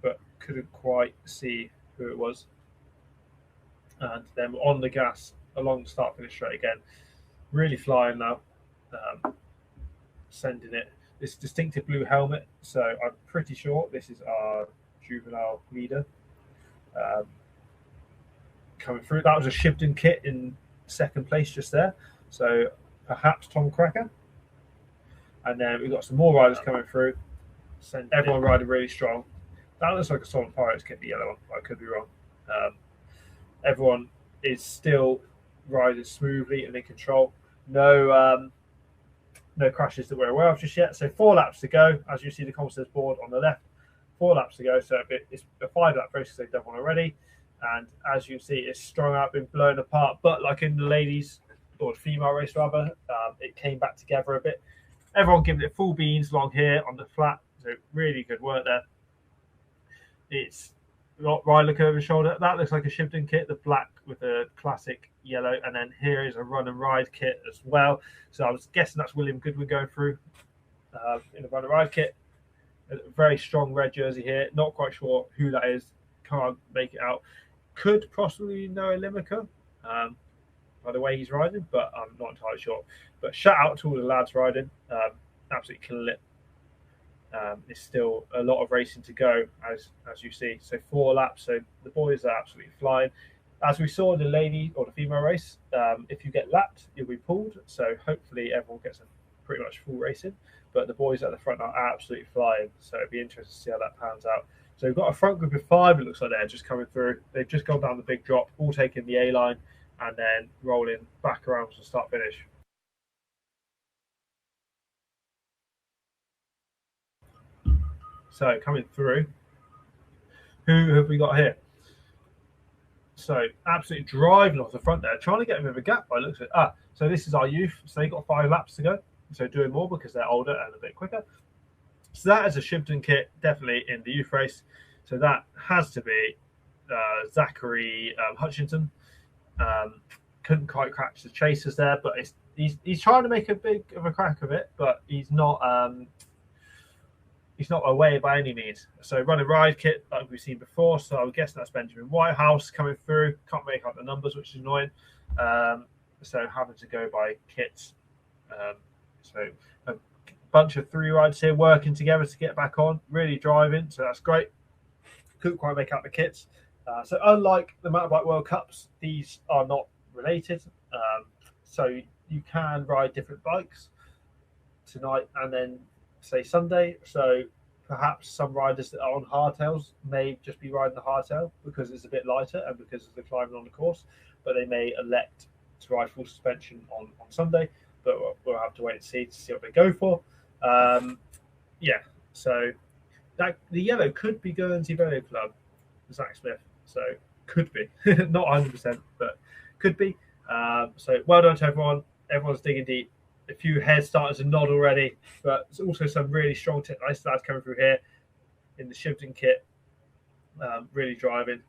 but couldn't quite see who it was. And then we're on the gas along the start finish straight again. Really flying now. Sending it. This distinctive blue helmet. So I'm pretty sure this is our juvenile leader. Coming through. That was a Shibden kit in second place just there. So perhaps Tom Cracker. And then we've got some more riders coming through. Everyone riding really strong. That looks like a Solid Pirates kit, the yellow one. I could be wrong. Everyone is still riding smoothly and in control. No crashes that we're aware of just yet. So 4 laps to go. As you see the Commonsense board on the left, 4 laps to go. So it's a 5-lap race because they've done one already. And as you see, it's strung out, been blown apart. But like in the ladies, or the female race rather, it came back together a bit. Everyone giving it full beans along here on the flat. So really good work there. It's got rider look over the shoulder. That looks like a Shibden kit, the black with a classic yellow. And then here is a run and ride kit as well. So I was guessing that's William Goodwin going through in the run and ride kit. A very strong red jersey here. Not quite sure who that is. Can't make it out. Could possibly Noah Limecker by the way he's riding, but I'm not entirely sure. But shout out to all the lads riding. Absolutely killing it. There's still a lot of racing to go, as you see. So 4 laps. So the boys are absolutely flying. As we saw in the lady or the female race, if you get lapped, you'll be pulled. So hopefully everyone gets a pretty much full racing. But the boys at the front are absolutely flying. So it'd be interesting to see how that pans out. So we've got a front group of 5, it looks like they're just coming through. They've just gone down the big drop, all taking the A-line, and then rolling back around to start-finish. So coming through, who have we got here? So absolutely driving off the front there, trying to get a bit of a gap by looks of it. So this is our youth. So they've got 5 laps to go. So doing more because they're older and a bit quicker. So that is a Shibden kit, definitely in the youth race. So that has to be Zachary Hutchinson. Couldn't quite catch the chasers there, but he's trying to make a big of a crack of it, but he's not away by any means. So run and ride kit like we've seen before. So I'm guessing that's Benjamin Whitehouse coming through. Can't make out the numbers, which is annoying. So having to go by kits. So a bunch of 3 riders here working together to get back on, really driving. So that's great. Couldn't quite make out the kits. So unlike the Mountain Bike World Cups, these are not related. So you can ride different bikes tonight and then say Sunday. So perhaps some riders that are on hardtails may just be riding the hardtail because it's a bit lighter and because of the climbing on the course, but they may elect to ride full suspension on Sunday. But we'll have to wait and see what they go for. So that the yellow could be Guernsey Velo Club, Zach Smith. So could be, not 100%, but could be. So well done to everyone. Everyone's digging deep. A few heads starting to nod already, but there's also some really strong, nice lads coming through here in the Shibden kit, really driving.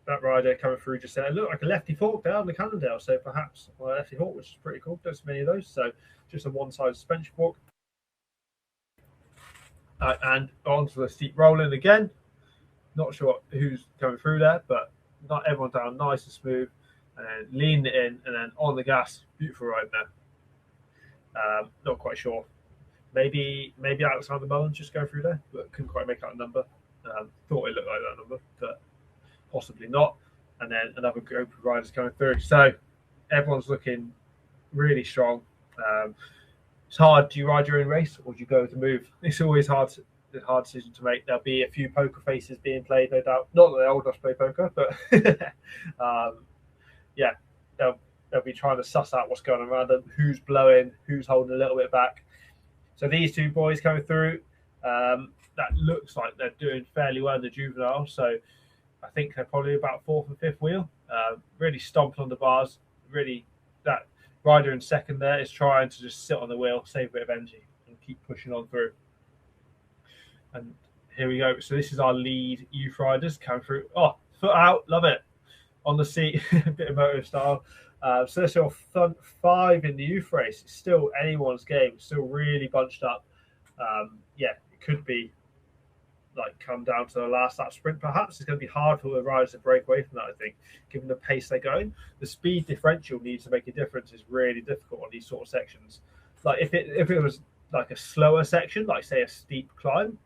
That rider coming through just said it looked like a lefty fork there on the Cannondale, so perhaps a lefty fork, which is pretty cool. Don't see many of those, so just a one-side suspension fork. And onto the steep rolling again. Not sure who's coming through there, but not everyone down nice and smooth, and then leaning it in, and then on the gas. Beautiful ride there. Not quite sure. Maybe Alexander Mullins just going through there, but couldn't quite make out a number. Thought it looked like that number, but possibly not. And then another group of riders coming through. So everyone's looking really strong. It's hard. Do you ride your own race or do you go to move? It's always hard decision to make. There'll be a few poker faces being played, no doubt. Not that the old us play poker, but they'll be trying to suss out what's going on around them, who's blowing, who's holding a little bit back. So these 2 boys coming through, that looks like they're doing fairly well in the juvenile. So I think they're probably about 4th and 5th wheel. Really stomping on the bars. Really, that rider in second there is trying to just sit on the wheel, save a bit of energy, and keep pushing on through. And here we go. So this is our lead youth riders coming through. Oh, foot out, love it. On the seat, a bit of motor style. So that's your front 5 in the youth race. It's still anyone's game. It's still really bunched up. It could be like come down to the last lap sprint. Perhaps it's going to be hard for the riders to break away from that. I think, given the pace they're going, the speed differential needs to make a difference. Is really difficult on these sort of sections. Like if it was like a slower section, like say a steep climb,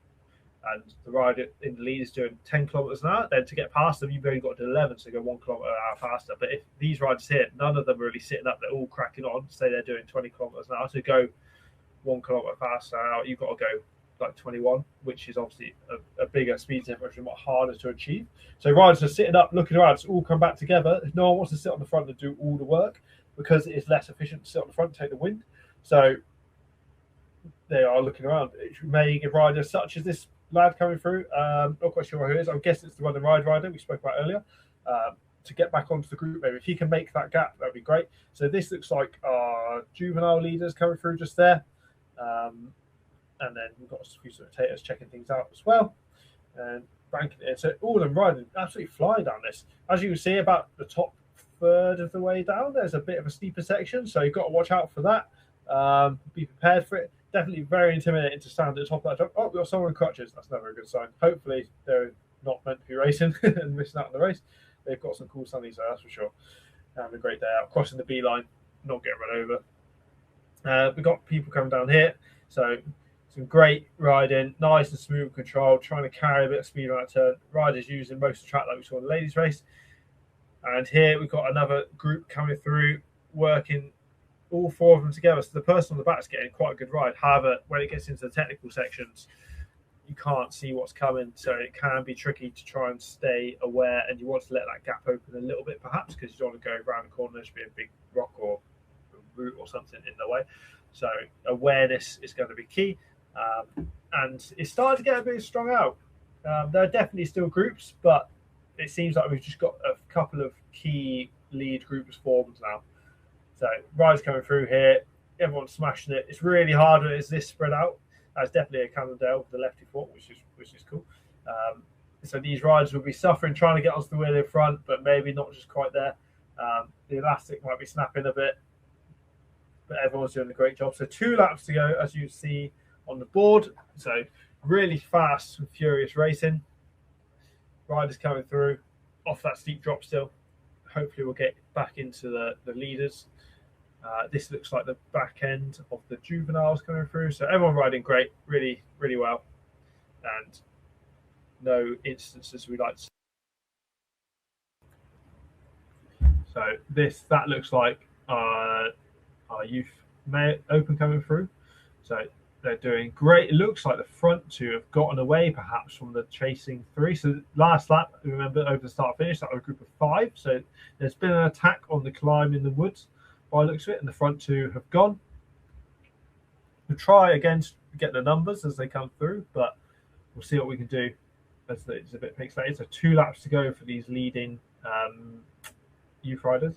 and the rider in the lead is doing 10 kilometers an hour, then to get past them, you've only got to do 11, so go 1 kilometer an hour faster. But if these riders here, none of them are really sitting up, they're all cracking on, say they're doing 20 kilometers an hour, to go 1 kilometer faster an hour, you've got to go like 21, which is obviously a bigger speed difference and much harder to achieve. So riders are sitting up, looking around, it's all come back together. No one wants to sit on the front and do all the work because it is less efficient to sit on the front and take the wind. So they are looking around. It may give riders such as this lad coming through, not quite sure who it is. I guess it's the run and ride rider we spoke about earlier, to get back onto the group. Maybe if he can make that gap, that'd be great. So this looks like our juvenile leaders coming through just there, and then we've got a few spectators checking things out as well, and banking it. So all of them riding absolutely flying down this. As you can see, about the top third of the way down, there's a bit of a steeper section, so you've got to watch out for that. Be prepared for it. Definitely very intimidating to stand at the top of that jump. Oh, we've got someone in crutches. That's never a good sign. Hopefully, they're not meant to be racing and missing out on the race. They've got some cool sunnies there, that's for sure. Having a great day out. Crossing the B line, not getting run over. We've got people coming down here. So, some great riding, nice and smooth control, trying to carry a bit of speed on that turn. Riders using most of the track like we saw in the ladies' race. And here we've got another group coming through, working all four of them together. So the person on the back is getting quite a good ride. However, when it gets into the technical sections, you can't see what's coming, so it can be tricky to try and stay aware, and you want to let that gap open a little bit perhaps, because you don't want to go around the corner. There should be a big rock or a root or something in the way. So awareness is going to be key, and it's starting to get a bit strung out. There are definitely still groups, but it seems like we've just got a couple of key lead groups formed now. So riders coming through here, everyone's smashing it. It's really hard when it's this spread out. That's definitely a Cannondale with the lefty foot, which is cool. So these riders will be suffering trying to get onto the wheel in front, but maybe not just quite there. The elastic might be snapping a bit, but everyone's doing a great job. So 2 laps to go, as you see on the board. So really fast and furious racing. Riders coming through off that steep drop still. Hopefully we'll get back into the leaders. This looks like the back end of the juveniles coming through. So everyone riding great, really, really well. And no instances we like to see. So that looks like our youth open coming through. So they're doing great. It looks like the front two have gotten away perhaps from the chasing 3. So last lap, remember, over the start finish, that was a group of 5. So there's been an attack on the climb in the woods by the looks of it, and the front two have gone. We'll try again to get the numbers as they come through, but we'll see what we can do as it's a bit pixelated. So 2 laps to go for these leading youth riders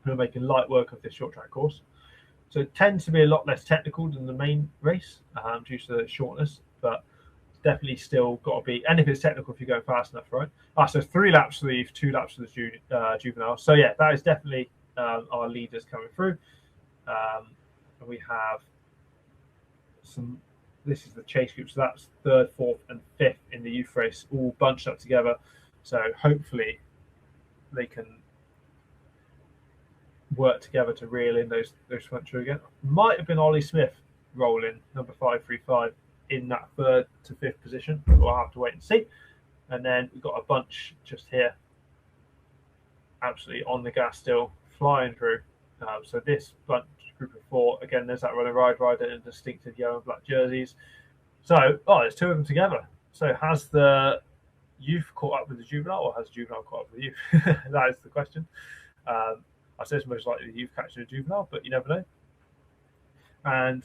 who are making light work of this short track course. So it tends to be a lot less technical than the main race due to the shortness, but it's definitely still got to be. And if it's technical, if you go fast enough, right? So 3 laps for the youth, 2 laps for the juvenile. So yeah, that is definitely our leaders coming through. And we have some. This is the chase group, so that's 3rd, 4th, and 5th in the youth race, all bunched up together. So hopefully they can work together to reel in those front two again. Might have been Ollie Smith rolling number 535 in that 3rd to 5th position. We'll have to wait and see. And then we've got a bunch just here, absolutely on the gas still, flying through. So this bunch, group of 4, again, there's that run and ride rider in distinctive yellow and black jerseys. So, there's 2 of them together. So has the youth caught up with the juvenile, or has the juvenile caught up with the youth? That is the question. I say it's most likely the youth catching a juvenile, but you never know. And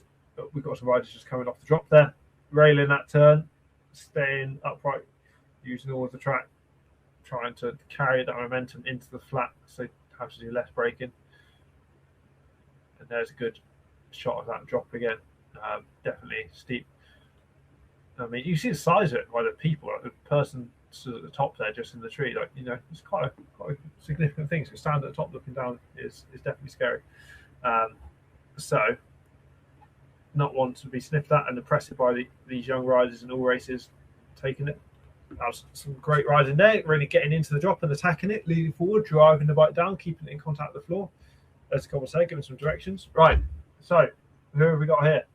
we've got some riders just coming off the drop there, railing that turn, staying upright, using all of the track, trying to carry that momentum into the flat, so have to do less braking. And there's a good shot of that drop again. Definitely steep. I mean, you see the size of it by the people, like the person at the top there, just in the tree. Like, it's quite a significant thing. So stand at the top looking down is definitely scary. So not one to be sniffed at and impressed by these young riders in all races. taking it. That was some great riding there, really getting into the drop and attacking it, leading forward, driving the bike down, keeping it in contact with the floor. As a couple say, giving some directions. Right, so who have we got here?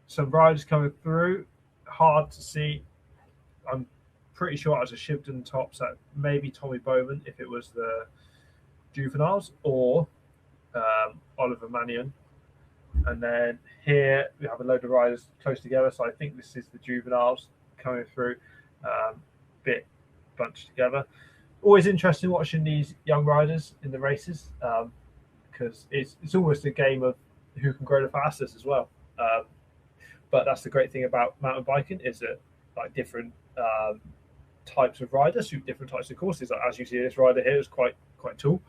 Some riders coming through, hard to see. I'm pretty sure it was a Shibden top, so maybe Tommy Bowman if it was the juveniles, or Oliver Mannion. And then here we have a load of riders close together, so I think this is the juveniles coming through, bit bunched together. Always interesting watching these young riders in the races, because it's almost a game of who can grow the fastest as well. But that's the great thing about mountain biking, is that like different types of riders suit different types of courses. Like, as you see, this rider here is quite tall,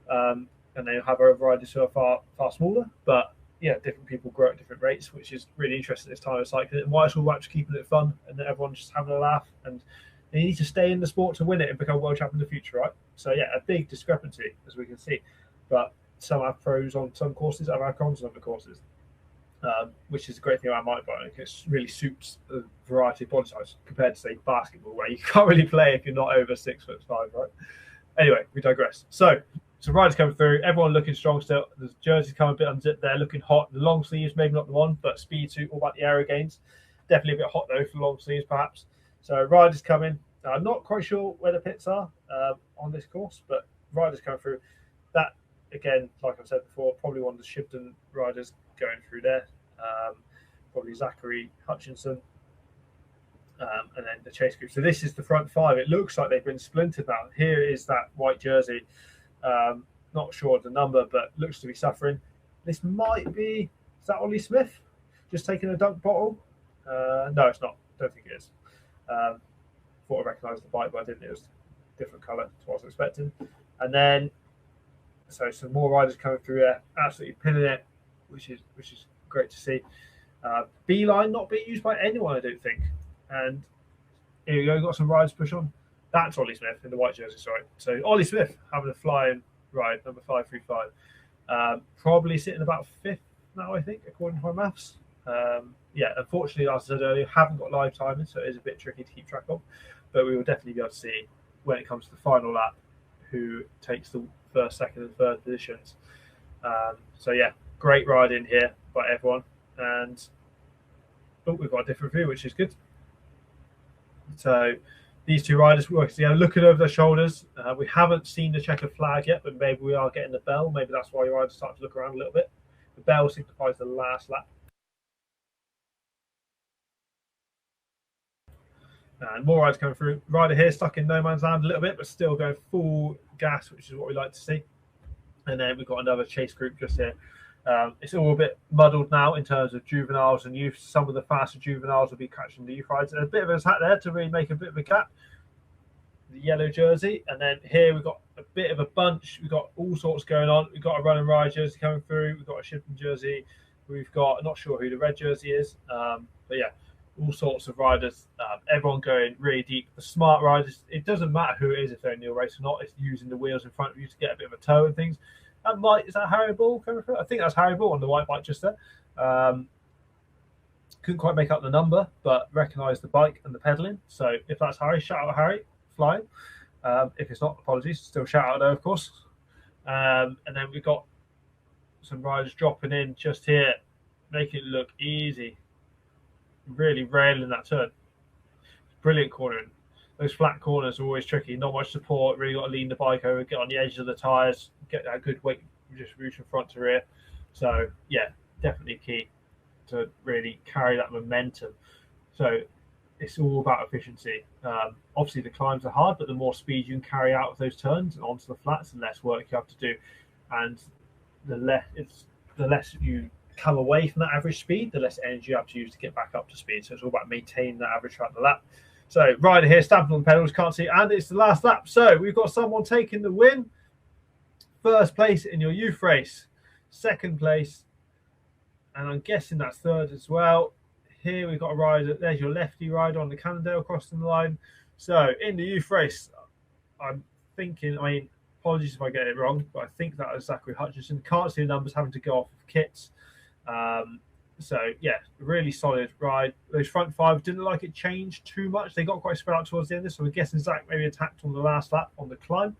and then you have other riders who are far smaller. But yeah, different people grow at different rates, which is really interesting this time of cycling. And why it's all about just keeping it fun and that everyone's just having a laugh. And you need to stay in the sport to win it and become world champion in the future, right? So yeah, a big discrepancy as we can see. But some have pros on some courses, other have cons on other courses, which is a great thing about mountain biking. It really suits a variety of body types compared to say basketball, where you can't really play if you're not over 6'5", right? Anyway, we digress. So riders coming through, everyone looking strong still. The jerseys coming a bit unzipped there, looking hot. The long sleeves, maybe not the one, but speed suit, all about the aero gains. Definitely a bit hot though for long sleeves, perhaps. So riders coming. I'm not quite sure where the pits are on this course, but riders coming through. That, again, like I said before, probably one of the Shibden riders going through there. Probably Zachary Hutchinson. And then the chase group. So this is the front five. It looks like they've been splintered now. Here is that white jersey. Not sure of the number, but looks to be suffering. This might be, is that Ollie Smith? Just taking a dunk bottle? No, it's not. Don't think it is. Thought I recognised the bike, but I didn't. It was a different colour to what I was expecting. And then, so some more riders coming through there, absolutely pinning it, which is great to see. Beeline not being used by anyone, I don't think. And here we go, got some riders push on. That's Ollie Smith in the white jersey, sorry. So Ollie Smith having a flying ride, number 535. Probably sitting about fifth now, I think, according to my maths. Yeah, unfortunately, as I said earlier, haven't got live timing, so it is a bit tricky to keep track of. But we will definitely be able to see when it comes to the final lap who takes the first, second, and third positions. So yeah, great ride in here by everyone. And we've got a different view, which is good. So these two riders working together, looking over their shoulders. We haven't seen the checkered flag yet, but maybe we are getting the bell. Maybe that's why your riders start to look around a little bit. The bell signifies the last lap. And more riders coming through. Rider here stuck in no man's land a little bit, but still going full gas, which is what we like to see. And then we've got another chase group just here. It's all a bit muddled now in terms of juveniles and youth. Some of the faster juveniles will be catching the youth riders. And a bit of a attack there to really make a bit of a gap. The yellow jersey. And then here we've got a bit of a bunch. We've got all sorts going on. We've got a run and ride jersey coming through. We've got a Shibden jersey. We've got, I'm not sure who the red jersey is. But yeah, all sorts of riders. Everyone going really deep. The smart riders, it doesn't matter who it is if they're in the race or not. It's using the wheels in front of you to get a bit of a toe and things. Is that Harry Ball coming through? I think that's Harry Ball on the white bike just there. Couldn't quite make out the number, but recognised the bike and the pedalling. So if that's Harry, shout out Harry, flying. If it's not, apologies. Still shout out though, of course. And then we've got some riders dropping in just here, making it look easy. Really railing that turn. Brilliant cornering. Those flat corners are always tricky. Not much support. Really got to lean the bike over, get on the edges of the tyres, get that good weight distribution front to rear. So yeah, definitely key to really carry that momentum. So it's all about efficiency. Obviously the climbs are hard, but the more speed you can carry out of those turns and onto the flats, the less work you have to do, and the less you come away from that average speed, the less energy you have to use to get back up to speed. So it's all about maintaining that average throughout the lap. So rider here, stamping on the pedals, can't see, and it's the last lap. So we've got someone taking the win. First place in your youth race, second place, and I'm guessing that's third as well. Here we've got a rider, there's your lefty rider on the Cannondale crossing the line. So in the youth race, I'm thinking, apologies if I get it wrong, but I think that was Zachary Hutchinson. Can't see the numbers, having to go off of kits. So yeah, really solid ride. Those front five didn't like it change too much. They got quite spread out towards the end. So I'm guessing Zach maybe attacked on the last lap on the climb.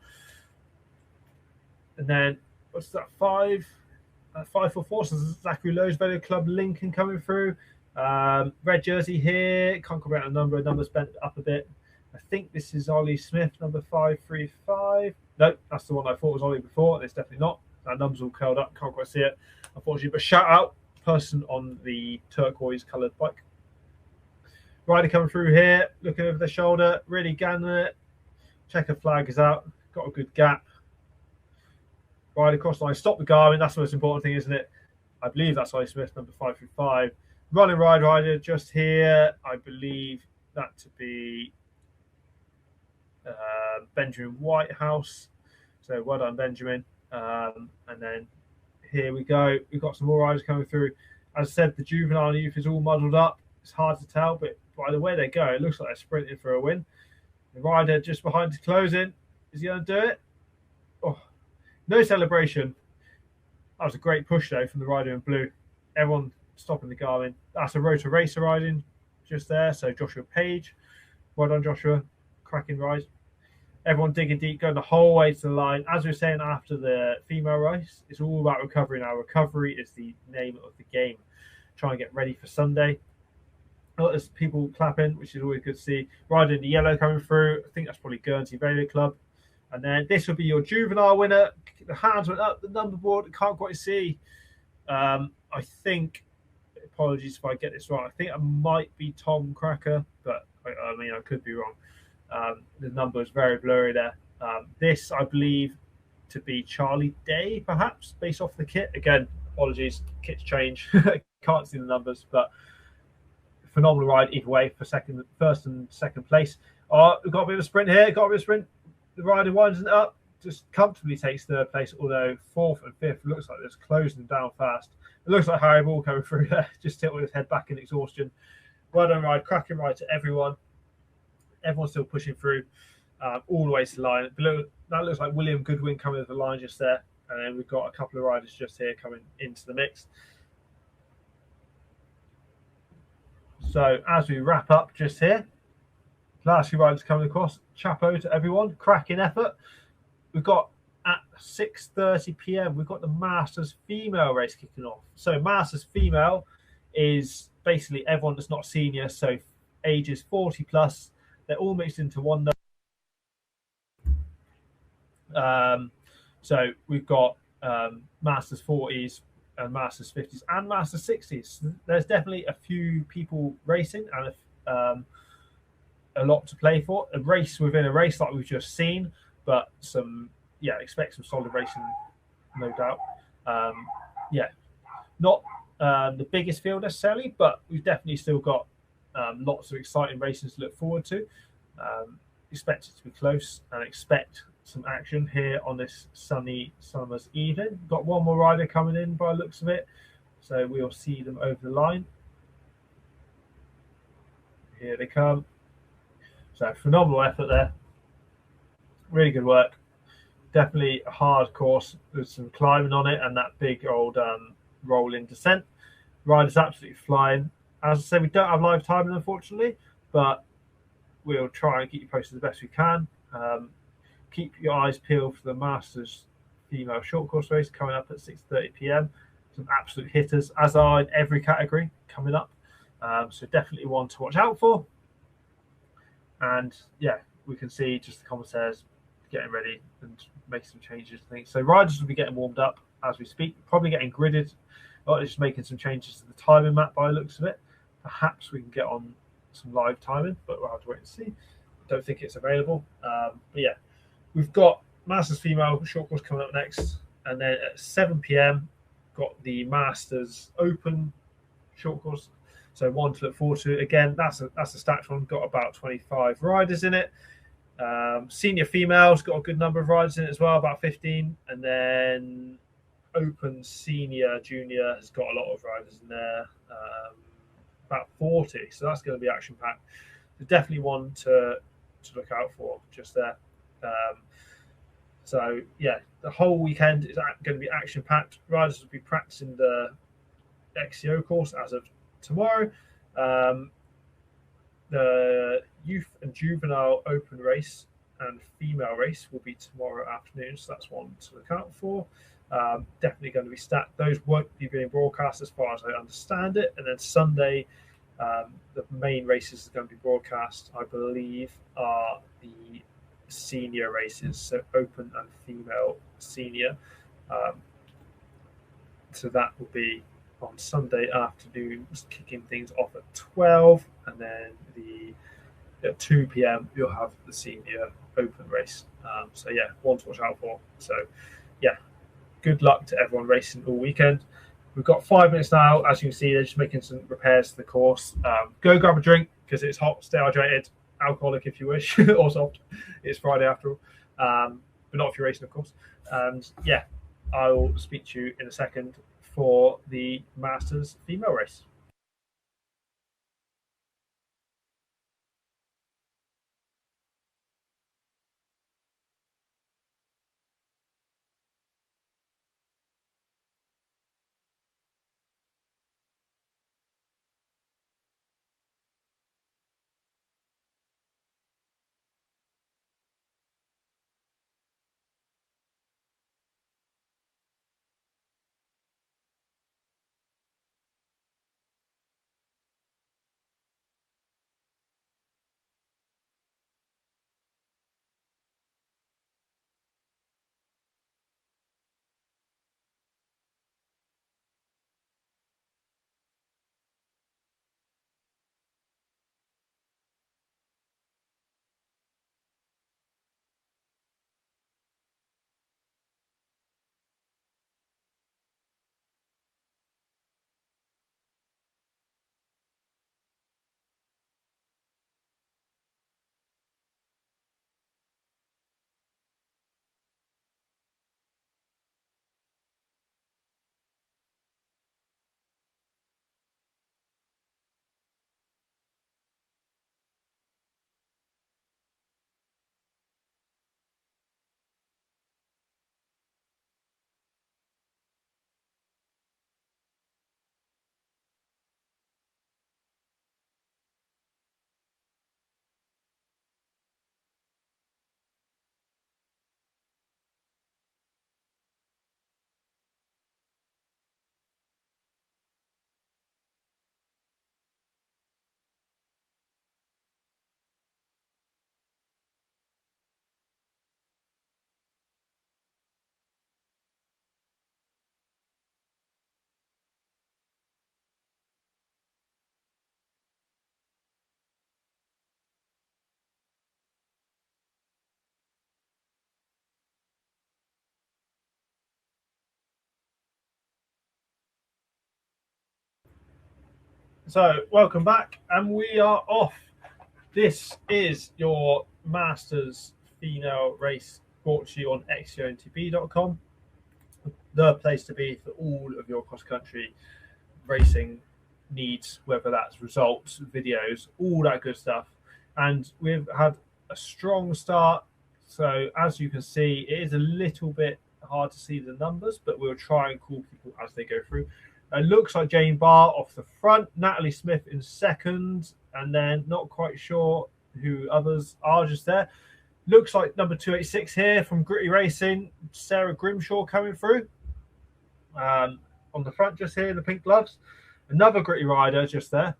And then what's that? 544. So Zachary Lowe's Velo Club Lincoln coming through. Red jersey here. Can't come out a number. Numbers bent up a bit. I think this is Ollie Smith, number 535. No, that's the one I thought was Ollie before. And it's definitely not. That number's all curled up. Can't quite see it, unfortunately. But shout out person on the turquoise coloured bike. Rider coming through here, looking over the shoulder, really gangling it. Checker flag is out. Got a good gap. Rider across the line. Stop the Garmin. That's the most important thing, isn't it? I believe that's Ollie Smith, number 535. Running rider just here. I believe that to be Benjamin Whitehouse. So well done, Benjamin. And then here we go. We've got some more riders coming through. As I said, the juvenile and youth is all muddled up. It's hard to tell, but by the way they go, it looks like they're sprinting for a win. The rider just behind is closing. Is he going to do it? Oh, no celebration. That was a great push, though, from the rider in blue. Everyone stopping the Garmin. That's a Rotor Racer riding just there. So Joshua Page. Well done, Joshua. Cracking ride. Everyone digging deep, going the whole way to the line. As we were saying after the female race, it's all about recovery now. Recovery is the name of the game. Try and get ready for Sunday. There's people clapping, which is always good to see. Rider in the yellow coming through. I think that's probably Guernsey Velo Club. And then this will be your juvenile winner. The hands went up, the number board, can't quite see. I think, apologies if I get this wrong, I think it might be Tom Cracker, but I mean, I could be wrong. The number is very blurry there. This, I believe, to be Charlie Day, perhaps, based off the kit. Again, apologies, kits change. Can't see the numbers, but phenomenal ride either way for first and second place. We've got a bit of a sprint here. The rider winds it up, just comfortably takes third place, although fourth and fifth looks like it's closing down fast. It looks like Harry Ball coming through there, just tilting his head back in exhaustion. Well done ride, cracking ride to everyone. Everyone's still pushing through all the way to the line. Below, that looks like William Goodwin coming to the line just there. And then we've got a couple of riders just here coming into the mix. So as we wrap up just here, last few riders coming across. Chapeau to everyone. Cracking effort. We've got at 6:30 p.m. we've got the Masters female race kicking off. So Masters female is basically everyone that's not senior, so ages 40 plus. They're all mixed into one. So we've got Masters 40s and Masters 50s and Masters 60s. There's definitely a few people racing and a lot to play for. A race within a race like we've just seen, but expect some solid racing, no doubt. Not the biggest field necessarily, but we've definitely still got lots of exciting races to look forward to. Expect it to be close and expect some action here on this sunny summer's evening. Got one more rider coming in by the looks of it, so we'll see them over the line. Here they come. So phenomenal effort there. Really good work. Definitely a hard course with some climbing on it and that big old rolling descent. Rider's absolutely flying. As I said, we don't have live timing, unfortunately, but we'll try and keep you posted the best we can. Keep your eyes peeled for the Masters female short course race coming up at 6:30 p.m. Some absolute hitters, as are in every category coming up. So definitely one to watch out for. And yeah, we can see just the commentators getting ready and making some changes to things. So riders will be getting warmed up as we speak, probably getting gridded, or just making some changes to the timing map by the looks of it. Perhaps we can get on some live timing, but we'll have to wait and see. Don't think it's available. But yeah, we've got Masters female short course coming up next, and then at 7 p.m. got the Masters Open short course. So one to look forward to. Again, that's a stacked one. Got about 25 riders in it. Senior females got a good number of riders in it as well, about 15. And then Open Senior Junior has got a lot of riders in there, about 40. So that's going to be action packed. So definitely one to look out for just there. So yeah, the whole weekend is going to be action packed. Riders will be practicing the XCO course as of tomorrow. The youth and juvenile open race and female race will be tomorrow afternoon, so that's one to look out for. Definitely going to be stacked. Those won't be being broadcast as far as I understand it. And then Sunday, the main races that are going to be broadcast, I believe, are the senior races, so open and female senior. So that will be on Sunday afternoon, kicking things off at 12, and then at 2 p.m. you'll have the senior open race. So yeah, one to watch out for. So yeah, good luck to everyone racing all weekend. We've got 5 minutes now. As you can see, they're just making some repairs to the course. Go grab a drink because it's hot, stay hydrated, alcoholic if you wish, or soft. It's Friday after all, but not if you're racing, of course. And yeah, I'll speak to you in a second for the Masters female race. So welcome back, and we are off. This is your Masters female race brought to you on xcontb.com, the place to be for all of your cross-country racing needs, whether that's results, videos, all that good stuff. And we've had a strong start. So as you can see, it is a little bit hard to see the numbers, but we'll try and call people as they go through. It looks like Jane Barr off the front, Natalie Smith in second, and then not quite sure who others are just there. Looks like number 286 here from Gritty Racing, Sarah Grimshaw coming through. On the front just here, the pink gloves. Another Gritty rider just there,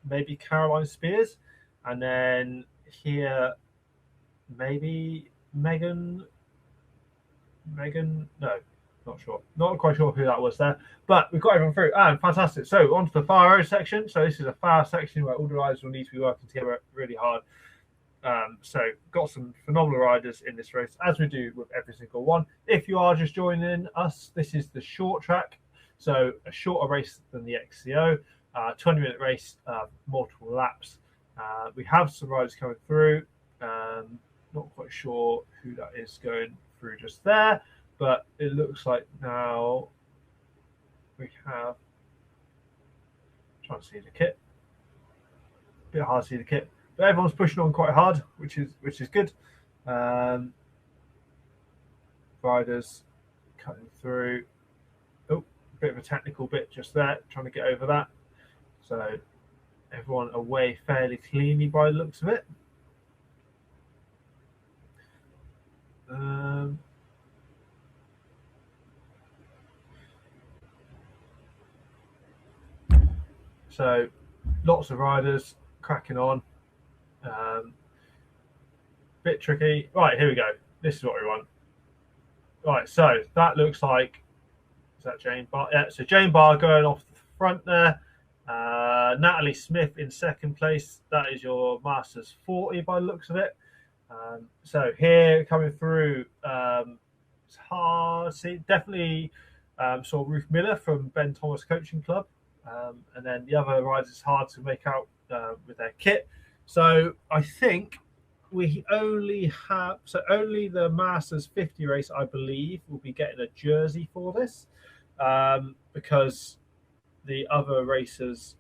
maybe Caroline Spears. And then here, maybe Megan, no. Not sure. Not quite sure who that was there. But we've got everyone through. And fantastic. So on to the fire road section. So this is a fast section where all the riders will need to be working together really hard. So got some phenomenal riders in this race, as we do with every single one. If you are just joining us, this is the short track. So a shorter race than the XCO. 20-minute race, multiple laps. We have some riders coming through. Not quite sure who that is going through just there. But it looks like now we have, trying to see the kit, a bit hard to see the kit, but everyone's pushing on quite hard, which is good. Riders cutting through. Oh, bit of a technical bit just there, trying to get over that. So everyone away fairly cleanly by the looks of it. So lots of riders cracking on. Bit tricky. Right, here we go. This is what we want. Right, so that looks like, is that Jane Barr? Yeah, so Jane Barr going off the front there. Natalie Smith in second place. That is your Masters 40 by the looks of it. So here coming through, it's hard to see. Definitely saw Ruth Miller from Ben Thomas Coaching Club. And then the other riders, it's hard to make out with their kit. So I think we only have, so only the Masters 50 race, I believe, will be getting a jersey for this, because the other races,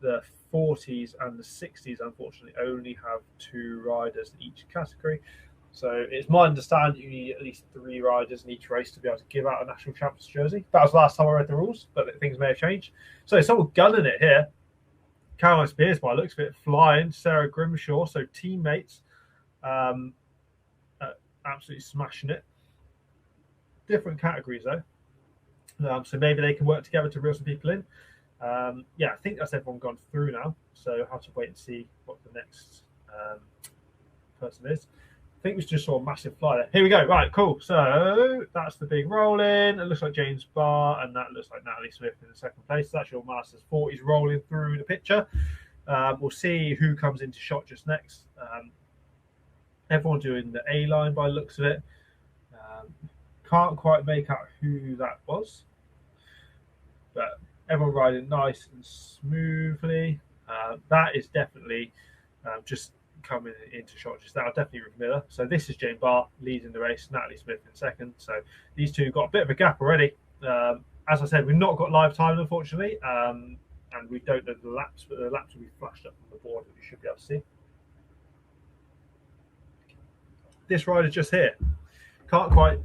the 40s and the 60s, unfortunately, only have 2 riders in each category. So it's my understanding you need at least 3 riders in each race to be able to give out a national champions jersey. That was the last time I read the rules, but things may have changed. So someone gunning it here. Caroline Spears, by the looks of it, flying. Sarah Grimshaw, so teammates, absolutely smashing it. Different categories though, so maybe they can work together to reel some people in. Yeah, I think that's everyone gone through now, so I'll have to wait and see what the next person is. I think we just saw a massive fly there. Here we go. Right, cool. So that's the big roll in. It looks like James Barr, and that looks like Natalie Smith in the second place. That's your Masters 40s rolling through the picture. We'll see who comes into shot just next. Everyone doing the A line by the looks of it. Can't quite make out who that was, but everyone riding nice and smoothly. That is definitely just coming into shot just now. Definitely Ruth Miller. So this is Jane Barr leading the race, Natalie Smith in second. So these two got a bit of a gap already. As I said, we've not got live time, unfortunately, and we don't know the laps, but the laps will be flashed up on the board that you should be able to see. This rider just here. Can't quite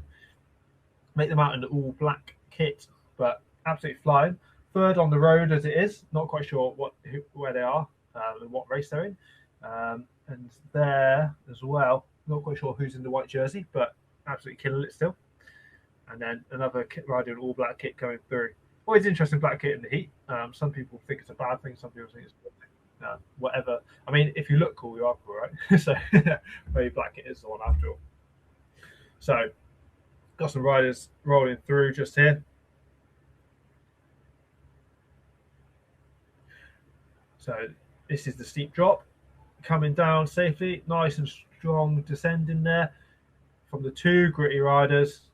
make them out in the all black kit, but absolutely flying. Third on the road as it is. Not quite sure where they are and what race they're in. And there as well, not quite sure who's in the white jersey, but absolutely killing it still. And then another rider in all black kit going through. Always interesting black kit in the heat. Some people think it's a bad thing, some people think it's a good thing. Whatever. I mean, if you look cool, you are cool, right? So maybe black kit is the one after all. So got some riders rolling through just here. So this is the steep drop. Coming down safely, nice and strong descending there from the 2 gritty riders.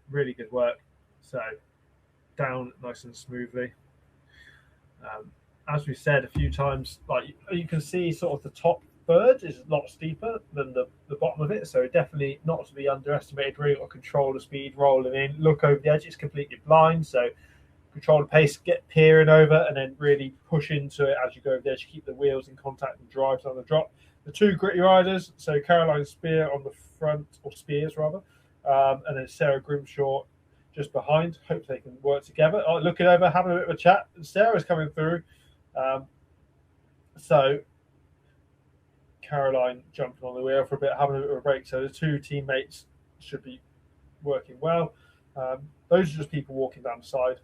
Really good work. So down nice and smoothly. As we said a few times, like you can see, sort of the top third is a lot steeper than the bottom of it. So definitely not to be underestimated. Really got to control the speed rolling in. Look over the edge; it's completely blind. So control the pace, get peering over, and then really push into it as you go over the edge. Keep the wheels in contact and drive on the drop. The 2 gritty riders, so Caroline Spear on the front, or Spears rather, and then Sarah Grimshaw just behind. Hope they can work together. Looking over, having a bit of a chat. Sarah's coming through. So Caroline jumping on the wheel for a bit, having a bit of a break. So the 2 teammates should be working well. Those are just people walking down the side.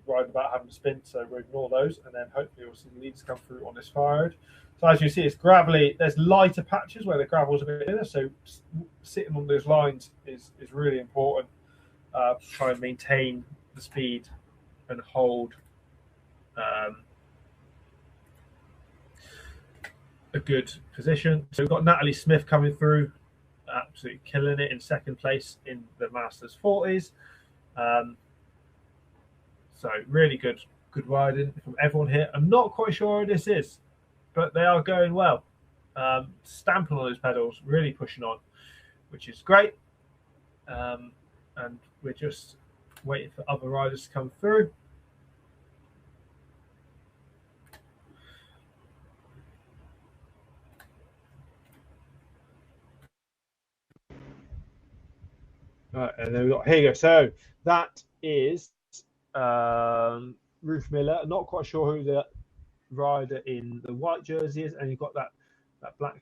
Riding about having a spin, so we'll ignore those, and then hopefully we'll see the leaders come through on this far road. So as you see, it's gravelly. There's lighter patches where the gravel's a bit thinner, so sitting on those lines is really important to try and maintain the speed and hold a good position. So we've got Natalie Smith coming through, absolutely killing it in second place in the Masters 40s. So really good riding from everyone here. I'm not quite sure who this is, but they are going well. Stamping on those pedals, really pushing on, which is great. And we're just waiting for other riders to come through. Right, and then we got, here you go. So that is Ruth Miller. Not quite sure who the rider in the white jersey is, and you've got that black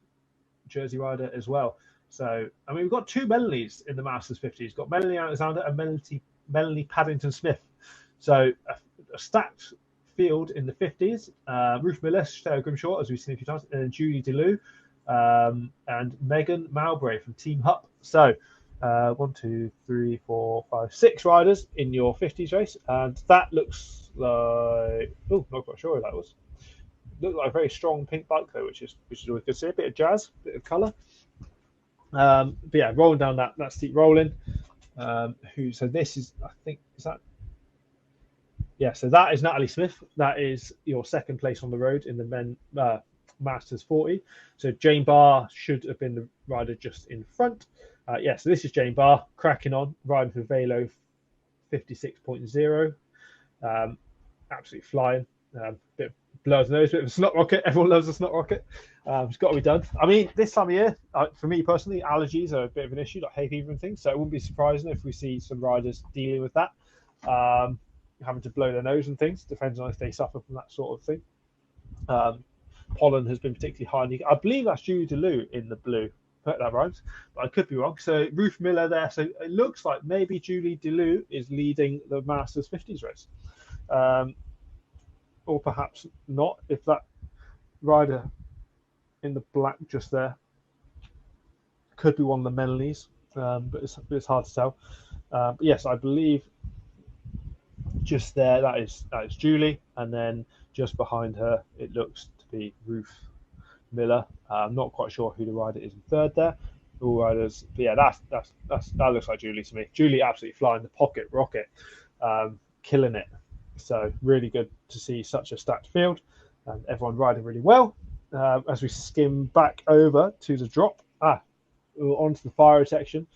jersey rider as well. So I mean, we've got two Melanies in the Masters 50s. We've got Melanie Alexander and Melanie Paddington Smith. So a stacked field in the 50s. Ruth Miller, Sarah Grimshaw, as we've seen a few times, and then Julie DeLue and Megan Mowbray from Team Hupp. So 1, 2, 3, 4, 5, 6 riders in your 50s race, and that looks like not quite sure who that was. Looked like a very strong pink bike though, which is always good to see. A bit of jazz, a bit of colour. But yeah, rolling down that steep rolling. So this is, I think, is that? Yeah, so that is Natalie Smith. That is your second place on the road in the men Masters 40. So Jane Barr should have been the rider just in front. Yeah, so this is Jane Barr cracking on, riding for Velo 56.0. Absolutely flying. Bit blows nose, bit of a snot rocket. Everyone loves a snot rocket. It's got to be done. I mean, this time of year, for me personally, allergies are a bit of an issue, like hay fever and things. So it wouldn't be surprising if we see some riders dealing with that, having to blow their nose and things. Depends on if they suffer from that sort of thing. Pollen has been particularly high. I believe that's Julie DeLue in the blue. That rhymes, but I could be wrong. So Ruth Miller there. So it looks like maybe Julie DeLue is leading the Masters 50s race. Or perhaps not, if that rider in the black just there could be one of the Melanies, but it's hard to tell. But yes, I believe just there that is Julie, and then just behind her it looks to be Ruth Miller. I'm not quite sure who the rider is in third there. All riders, but yeah, that looks like Julie to me. Julie absolutely flying the pocket rocket, killing it. So really good to see such a stacked field and everyone riding really well. As we skim back over to the drop, onto the fire section.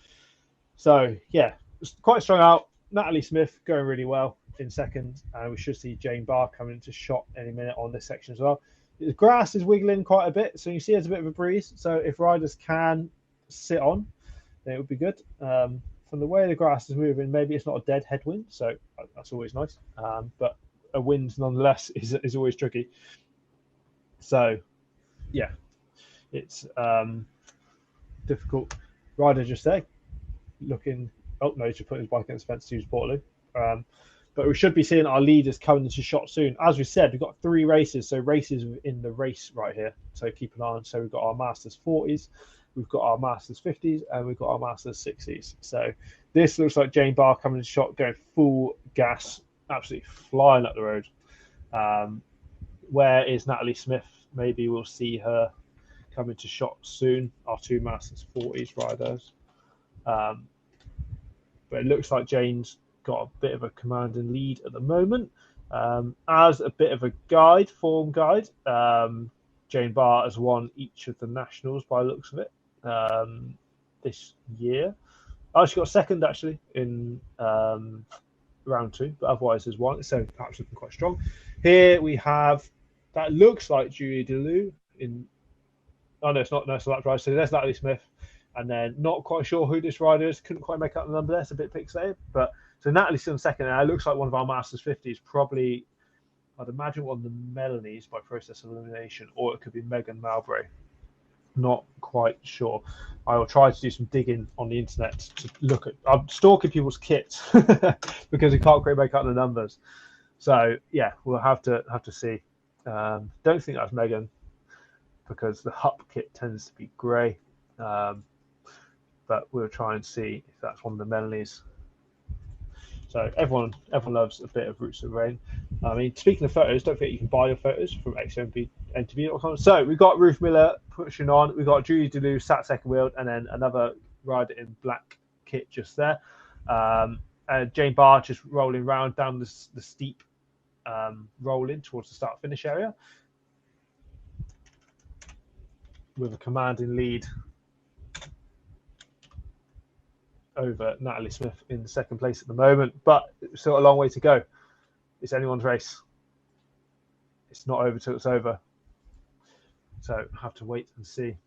So yeah, quite strong out. Natalie Smith going really well in second, and we should see Jane Barr coming into shot any minute on this section as well. The grass is wiggling quite a bit, so you see there's a bit of a breeze. So if riders can sit on, then it would be good. From the way the grass is moving, maybe it's not a dead headwind, so that's always nice. But a wind nonetheless is always tricky. So yeah, it's difficult. Rider just there looking. Oh no, he's just putting his bike against the fence to use Portaloo. But we should be seeing our leaders coming into shot soon. As we said, we've got 3 races, so races in the race right here. So keep an eye on. So we've got our Masters 40s, we've got our Masters 50s, and we've got our Masters 60s. So this looks like Jane Barr coming into shot, going full gas, absolutely flying up the road. Where is Natalie Smith? Maybe we'll see her come into shot soon. Our 2 Masters 40s riders. But it looks like Jane's got a bit of a commanding lead at the moment. As a bit of a form guide, Jane Barr has won each of the nationals by the looks of it this year. She got second actually in round 2, but otherwise has won. So perhaps looking quite strong. Here we have that looks like Julie DeLue in. Oh no, it's not. No, so that's right. So there's Natalie Smith, and then not quite sure who this rider is. Couldn't quite make out the number there. It's a bit pixelated, but. So Natalie's still in second, and it looks like one of our Masters 50s, probably, I'd imagine one of the Melanies by process of elimination, or it could be Megan Mowbray. Not quite sure. I will try to do some digging on the internet to look at. I'm stalking people's kits because we can't quite make out the numbers. So yeah, we'll have to see. Don't think that's Megan because the Hupp kit tends to be grey, but we'll try and see if that's one of the Melanies. So everyone loves a bit of Roots of Rain. I mean, speaking of photos, don't forget you can buy your photos from xmv.com. So we've got Ruth Miller pushing on. We've got Julie DeLue sat second wheeled, and then another rider in black kit just there. Jane Barr just rolling round down the steep rolling towards the start-finish area with a commanding lead over Natalie Smith in second place at the moment, but it's still a long way to go. It's anyone's race. It's not over till it's over. So have to wait and see.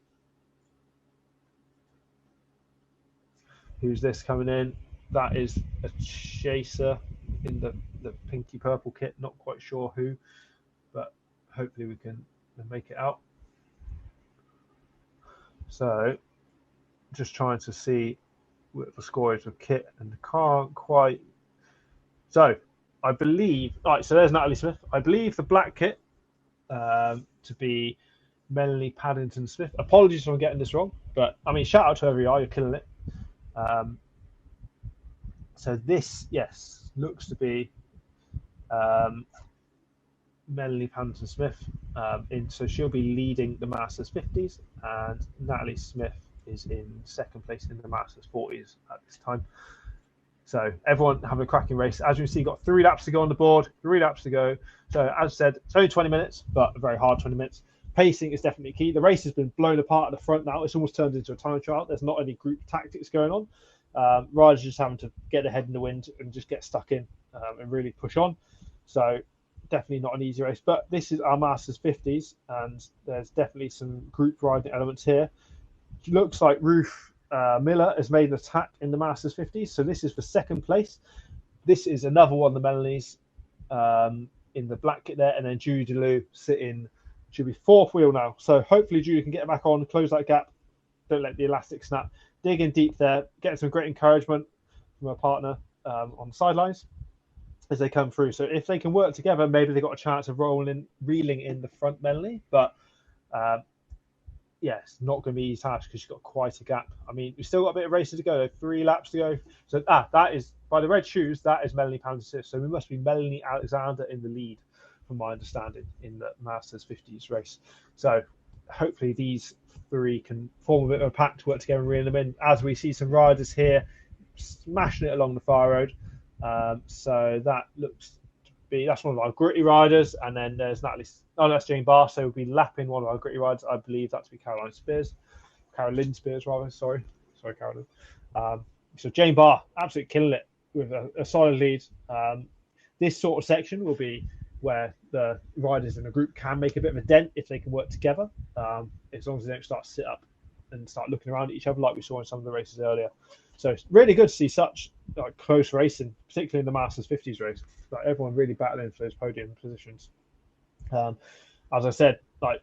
Who's this coming in? that is a chaser in the pinky purple kit. Not quite sure who, but hopefully we can make it out. So just trying to see what the score is with kit, and can't quite. So I believe, right, so there's Natalie Smith. I believe the black kit to be Melanie Paddington Smith. Apologies if I'm getting this wrong, but I mean, shout out to whoever you are, you're killing it. So this, yes, looks to be Melanie Paddington Smith. So she'll be leading the Masters 50s, and Natalie Smith is in second place in the Masters 40s at this time. So everyone having a cracking race. As you can see, got 3 laps to go on the board, 3 laps to go. So as I said, it's only 20 minutes, but a very hard 20 minutes. Pacing is definitely key. The race has been blown apart at the front now. It's almost turned into a time trial. There's not any group tactics going on. Riders just having to get ahead in the wind and just get stuck in and really push on. So definitely not an easy race. But this is our Masters 50s, and there's definitely some group riding elements here. It looks like Ruth Miller has made an attack in the Masters 50s. So this is for second place. This is another one of the Melanies in the black kit there. And then Judy Lou sitting, she'll be 4th wheel now. So hopefully Judy can get back on, close that gap. Don't let the elastic snap. Digging deep there, getting some great encouragement from her partner on the sidelines as they come through. So if they can work together, maybe they've got a chance of reeling in the front Melanie. But yeah, it's not going to be easy task because she's got quite a gap. I mean, we've still got a bit of racing to go, 3 laps to go. So that is, by the red shoes, that is Melanie Paddington. So we must be Melanie Alexander in the lead, from my understanding, in the Masters 50s race. So hopefully these 3 can form a bit of a pack to work together and reel them in, as we see some riders here smashing it along the far road. So that looks to be, that's one of our gritty riders. And then there's Natalie, that's Jane Barr. So we'll be lapping one of our gritty riders. I believe that to be Carolyn Spears, rather. Sorry, Carolyn. So Jane Barr, absolutely killing it with a solid lead. This sort of section will be where the riders in a group can make a bit of a dent if they can work together, as long as they don't start to sit up and start looking around at each other like we saw in some of the races earlier. So it's really good to see such close racing, particularly in the Masters 50s race. Everyone really battling for those podium positions. As I said,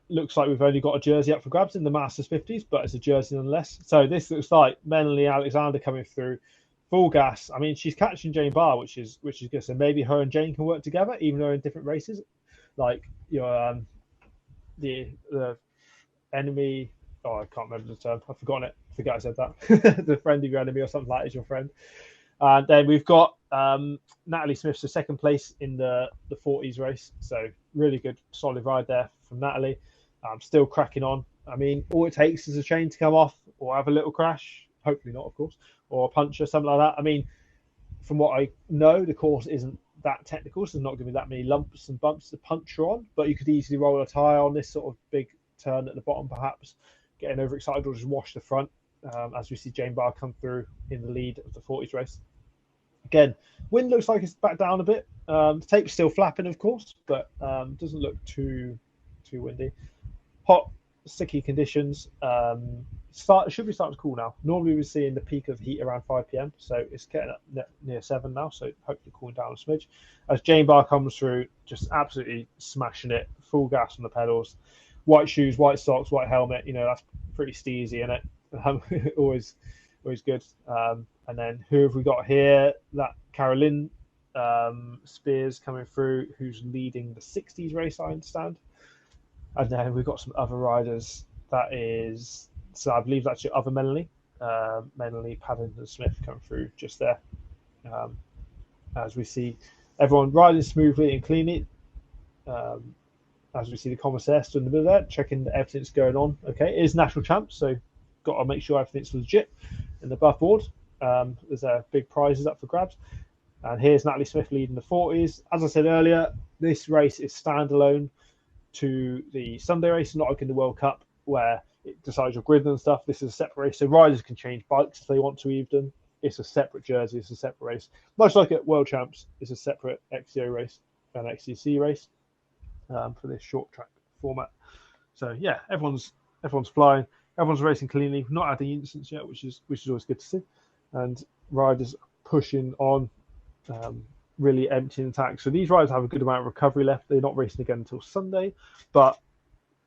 looks like we've only got a jersey up for grabs in the Masters 50s, but it's a jersey nonetheless. So this looks like Melanie Alexander coming through full gas. I mean, she's catching Jane Barr, which is good. So maybe her and Jane can work together, even though in different races. Like your the enemy. Oh, I can't remember the term. I've forgotten it. I forgot I said that. The friend of your enemy or something like that is your friend. And then we've got Natalie Smith, so second place in the 40s race. So really good, solid ride there from Natalie. Still cracking on. I mean, all it takes is a chain to come off or have a little crash. Hopefully not, of course, or a punch or something like that. I mean, from what I know, the course isn't that technical, so there's not going to be that many lumps and bumps to puncture on, but you could easily roll a tyre on this sort of big turn at the bottom, perhaps getting overexcited, or just wash the front, as we see Jane Barr come through in the lead of the 40s race. Again, wind looks like it's back down a bit. The tape's still flapping, of course, but doesn't look too windy. Hot, sticky conditions. Should be starting to cool now. Normally we're seeing the peak of heat around 5 p.m, so it's getting up near 7 now, so hopefully cooling down a smidge. As Jane Barr comes through, just absolutely smashing it, full gas on the pedals. White shoes, white socks, white helmet, that's pretty steezy, isn't it? always good. And then who have we got here? That Carolyn Spears coming through, who's leading the 60s race, I understand. And then we've got some other riders. That is, so I believe that's your other Melanie Paddington Smith coming through just there. As we see everyone riding smoothly and cleanly. As we see the commissaire stood in the middle there, checking that everything's going on. Okay, it is national champ, so got to make sure everything's legit in the buff board. There's big prizes up for grabs. And here's Natalie Smith leading the 40s. As I said earlier, this race is standalone to the Sunday race, not like in the World Cup where it decides your grid and stuff. This is a separate race, so riders can change bikes if they want to even. It's a separate jersey, it's a separate race. Much like at World Champs, it's a separate XCO race and XCC race for this short track format. So yeah, everyone's flying, everyone's racing cleanly. We've not had the incidents yet, which is always good to see. And riders pushing on, really emptying the tank. So these riders have a good amount of recovery left. They're not racing again until Sunday, but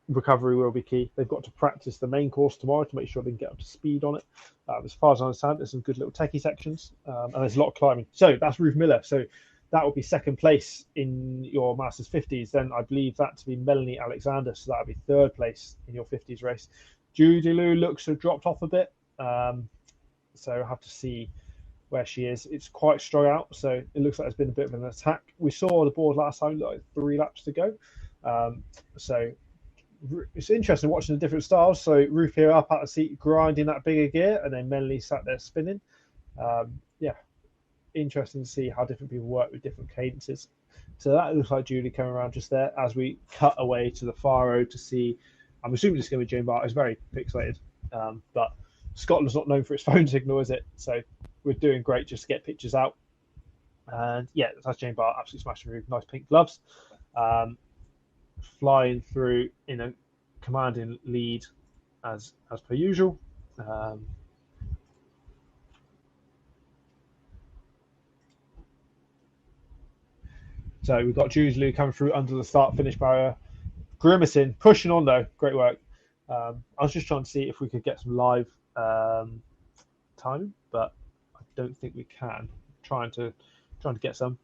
recovery will be key. They've got to practice the main course tomorrow to make sure they can get up to speed on it. As far as I understand, there's some good little techie sections, and there's a lot of climbing. So that's Ruth Miller. So that will be second place in your Masters 50s. Then I believe that to be Melanie Alexander. So that will be third place in your 50s race. Judy Lou looks to have dropped off a bit. So I'll have to see where she is. It's quite strung out. So it looks like there's been a bit of an attack. We saw the board last time, like 3 laps to go. So it's interesting watching the different styles. So Ruth here up at the seat, grinding that bigger gear, and then Melanie sat there spinning. Yeah, interesting to see how different people work with different cadences. So that looks like Julie coming around just there as we cut away to the far road to see. I'm assuming it's going to be Jane Bart. It's very pixelated, but Scotland's not known for its phone signal, is it? So we're doing great just to get pictures out. And yeah, that's Jane Bart, absolutely smashing through. Nice pink gloves. Flying through in a commanding lead as per usual. So we've got Judy Lou coming through under the start-finish barrier. Grimacing, pushing on though. Great work. I was just trying to see if we could get some live timing, but I don't think we can. Trying to get some.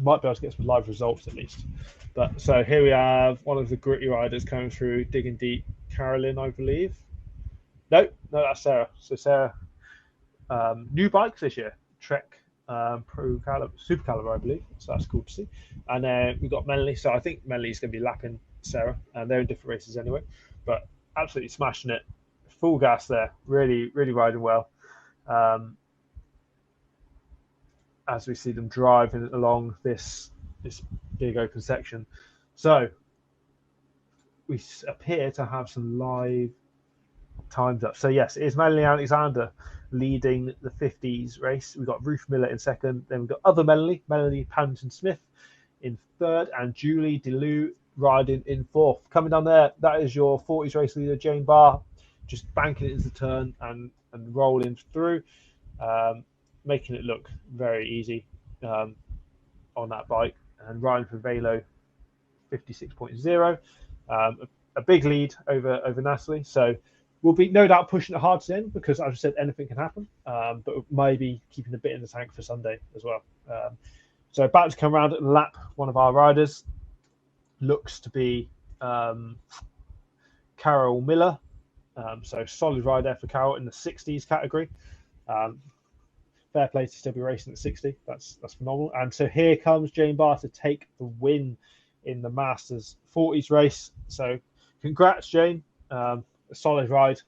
Might be able to get some live results at least. But so here we have one of the gritty riders coming through, digging deep. Carolyn, I believe. No, that's Sarah. So Sarah, new bikes this year. Trek Pro Caliber, Super Caliber, I believe. So that's cool to see. And then we've got Melanie. So I think Melanie's going to be lapping Sarah, and they're in different races anyway. But absolutely smashing it, full gas there. Really, really riding well. As we see them driving along this big open section. So we appear to have some live times up. So yes, it's Melanie Alexander leading the 50s race. We've got Ruth Miller in second. Then we've got other Melanie Paddington Smith in third, and Julie DeLue riding in fourth. Coming down there, that is your 40s race leader, Jane Barr, just banking it into the turn and rolling through, making it look very easy on that bike. And Ryan for Velo, 56.0. A big lead over Natalie. So we'll be no doubt pushing it hard to the end because, as I said, anything can happen. But maybe keeping a bit in the tank for Sunday as well. So about to come around and lap one of our riders. Looks to be Carol Miller. So solid ride there for Carol in the 60s category. Fair play to still be racing at 60. That's phenomenal. And so here comes Jane Barr to take the win in the Masters 40s race. So congrats, Jane. A solid ride.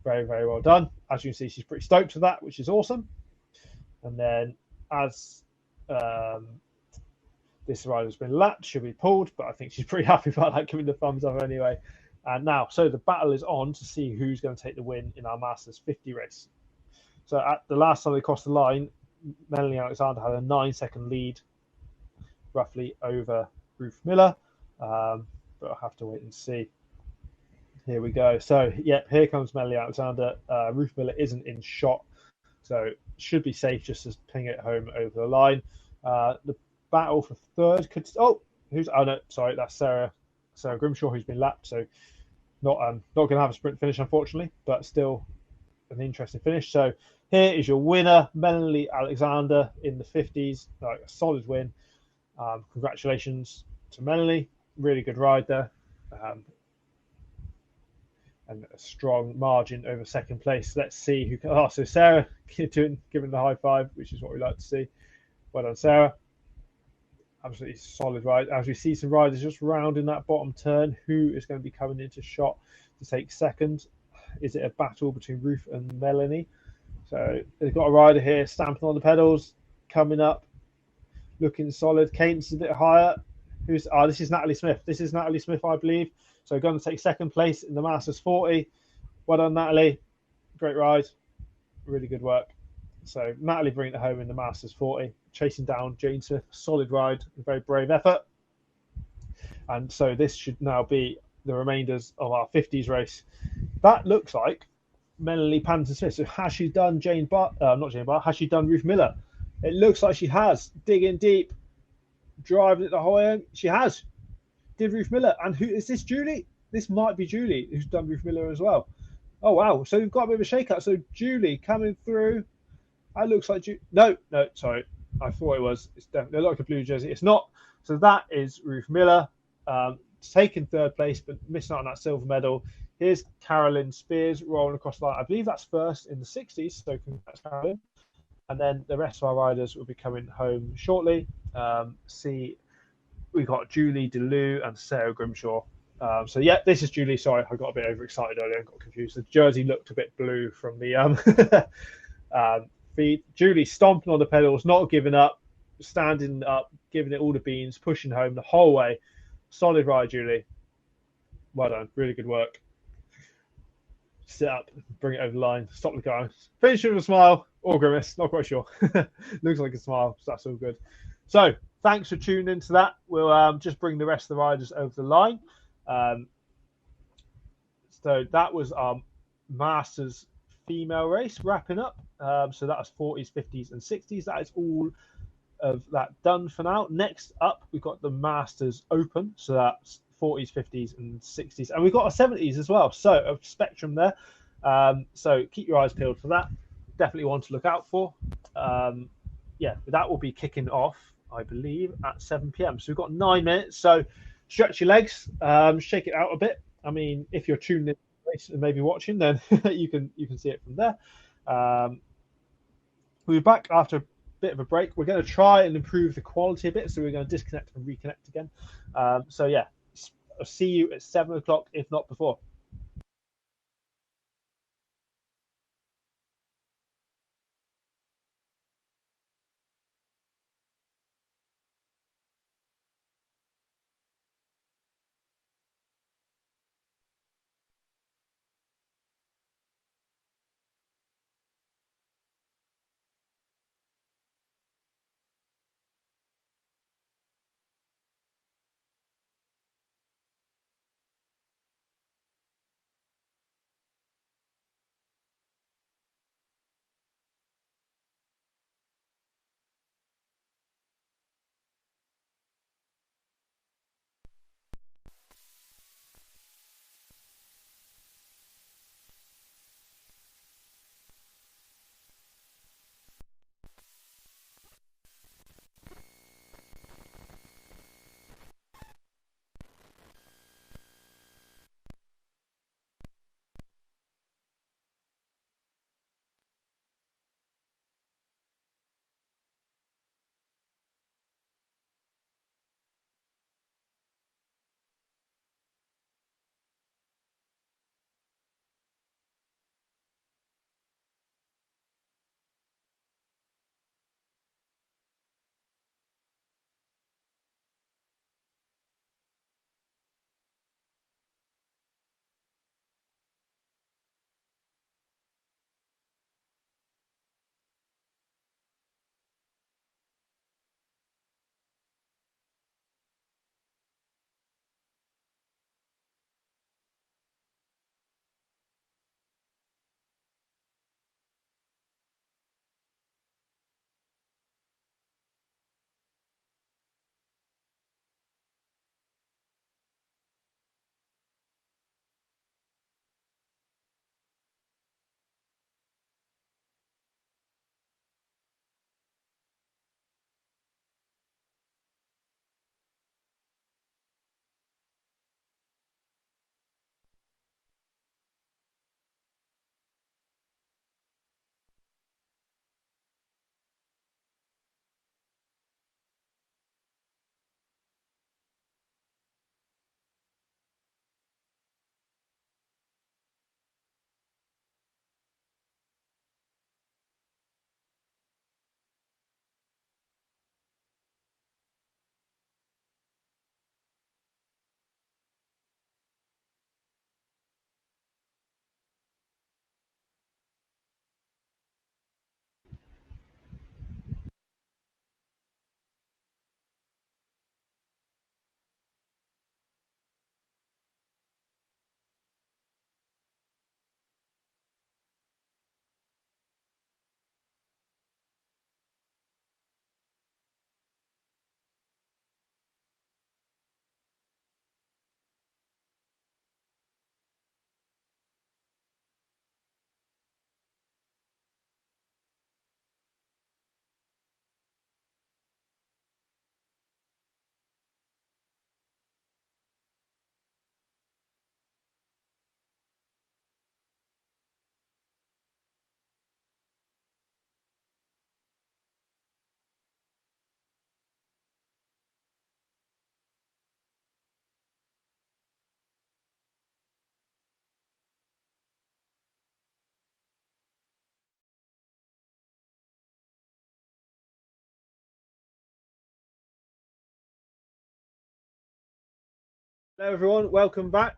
Very, very well done. As you can see, she's pretty stoked for that, which is awesome. And then as this rider's been lapped, she'll be pulled, but I think she's pretty happy about that, giving the thumbs up anyway. And now, so the battle is on to see who's going to take the win in our Masters 50 race. So at the last time they crossed the line, Melanie Alexander had a 9-second lead, roughly over Ruth Miller. But I'll have to wait and see. Here we go. So, yeah, here comes Melanie Alexander. Ruth Miller isn't in shot, so should be safe just to ping it home over the line. The battle for third could... sorry, that's Sarah Grimshaw, who's been lapped. So not going to have a sprint finish, unfortunately, but still an interesting finish. So here is your winner, Melanie Alexander in the 50s. A solid win. Congratulations to Melanie. Really good ride there. And a strong margin over second place. Let's see who can... so Sarah giving the high five, which is what we like to see. Well done, Sarah. Absolutely solid ride. As we see some riders just rounding that bottom turn, who is going to be coming into shot to take second? Is it a battle between Ruth and Melanie? So they've got a rider here stamping on the pedals, coming up, looking solid. Cadence is a bit higher. This is Natalie Smith. This is Natalie Smith, I believe. So going to take second place in the Masters 40. Well done, Natalie. Great ride. Really good work. So Natalie bringing it home in the Masters 40, chasing down Jane Smith. Solid ride, a very brave effort. And so this should now be the remainders of our 50s race. That looks like Melanie Panton Smith. So has she done Jane Bar? Not Jane Bar. Has she done Ruth Miller? It looks like she has. Digging deep, driving at the high end. She has. Did Ruth Miller. And who is this? Julie? This might be Julie, who's done Ruth Miller as well. Oh wow! So we've got a bit of a shake-up. So Julie coming through. That looks like no, sorry. I thought it was. It's definitely like a blue jersey. It's not. So that is Ruth Miller, taking third place, but missing out on that silver medal. Here's Carolyn Spears rolling across the line. I believe that's first in the 60s. So congrats, Carolyn. And then the rest of our riders will be coming home shortly. We've got Julie DeLue and Sarah Grimshaw. So yeah, this is Julie. Sorry, I got a bit overexcited earlier and got confused. The jersey looked a bit blue from the feed. Julie stomping on the pedals, not giving up, standing up, giving it all the beans, pushing home the whole way. Solid ride, Julie. Well done. Really good work. Sit up, bring it over the line, stop the car, finish with a smile or grimace, not quite sure. Looks like a smile, so that's all good. So thanks for tuning into that. We'll just bring the rest of the riders over the line. So that was our Masters female race wrapping up. So that was 40s, 50s, and 60s. That is all of that done for now. Next up, we've got the Masters Open. So that's 40s, 50s, and 60s. And we've got a 70s as well. So a spectrum there. So keep your eyes peeled for that. Definitely one to look out for. Yeah, that will be kicking off, I believe, at 7 p.m. So we've got 9 minutes. So stretch your legs, shake it out a bit. I mean, if you're tuned in and maybe watching, then you can see it from there. We'll be back after a bit of a break. We're going to try and improve the quality a bit, so we're going to disconnect and reconnect again. So yeah, I'll see you at 7 o'clock, if not before. Hello everyone, welcome back.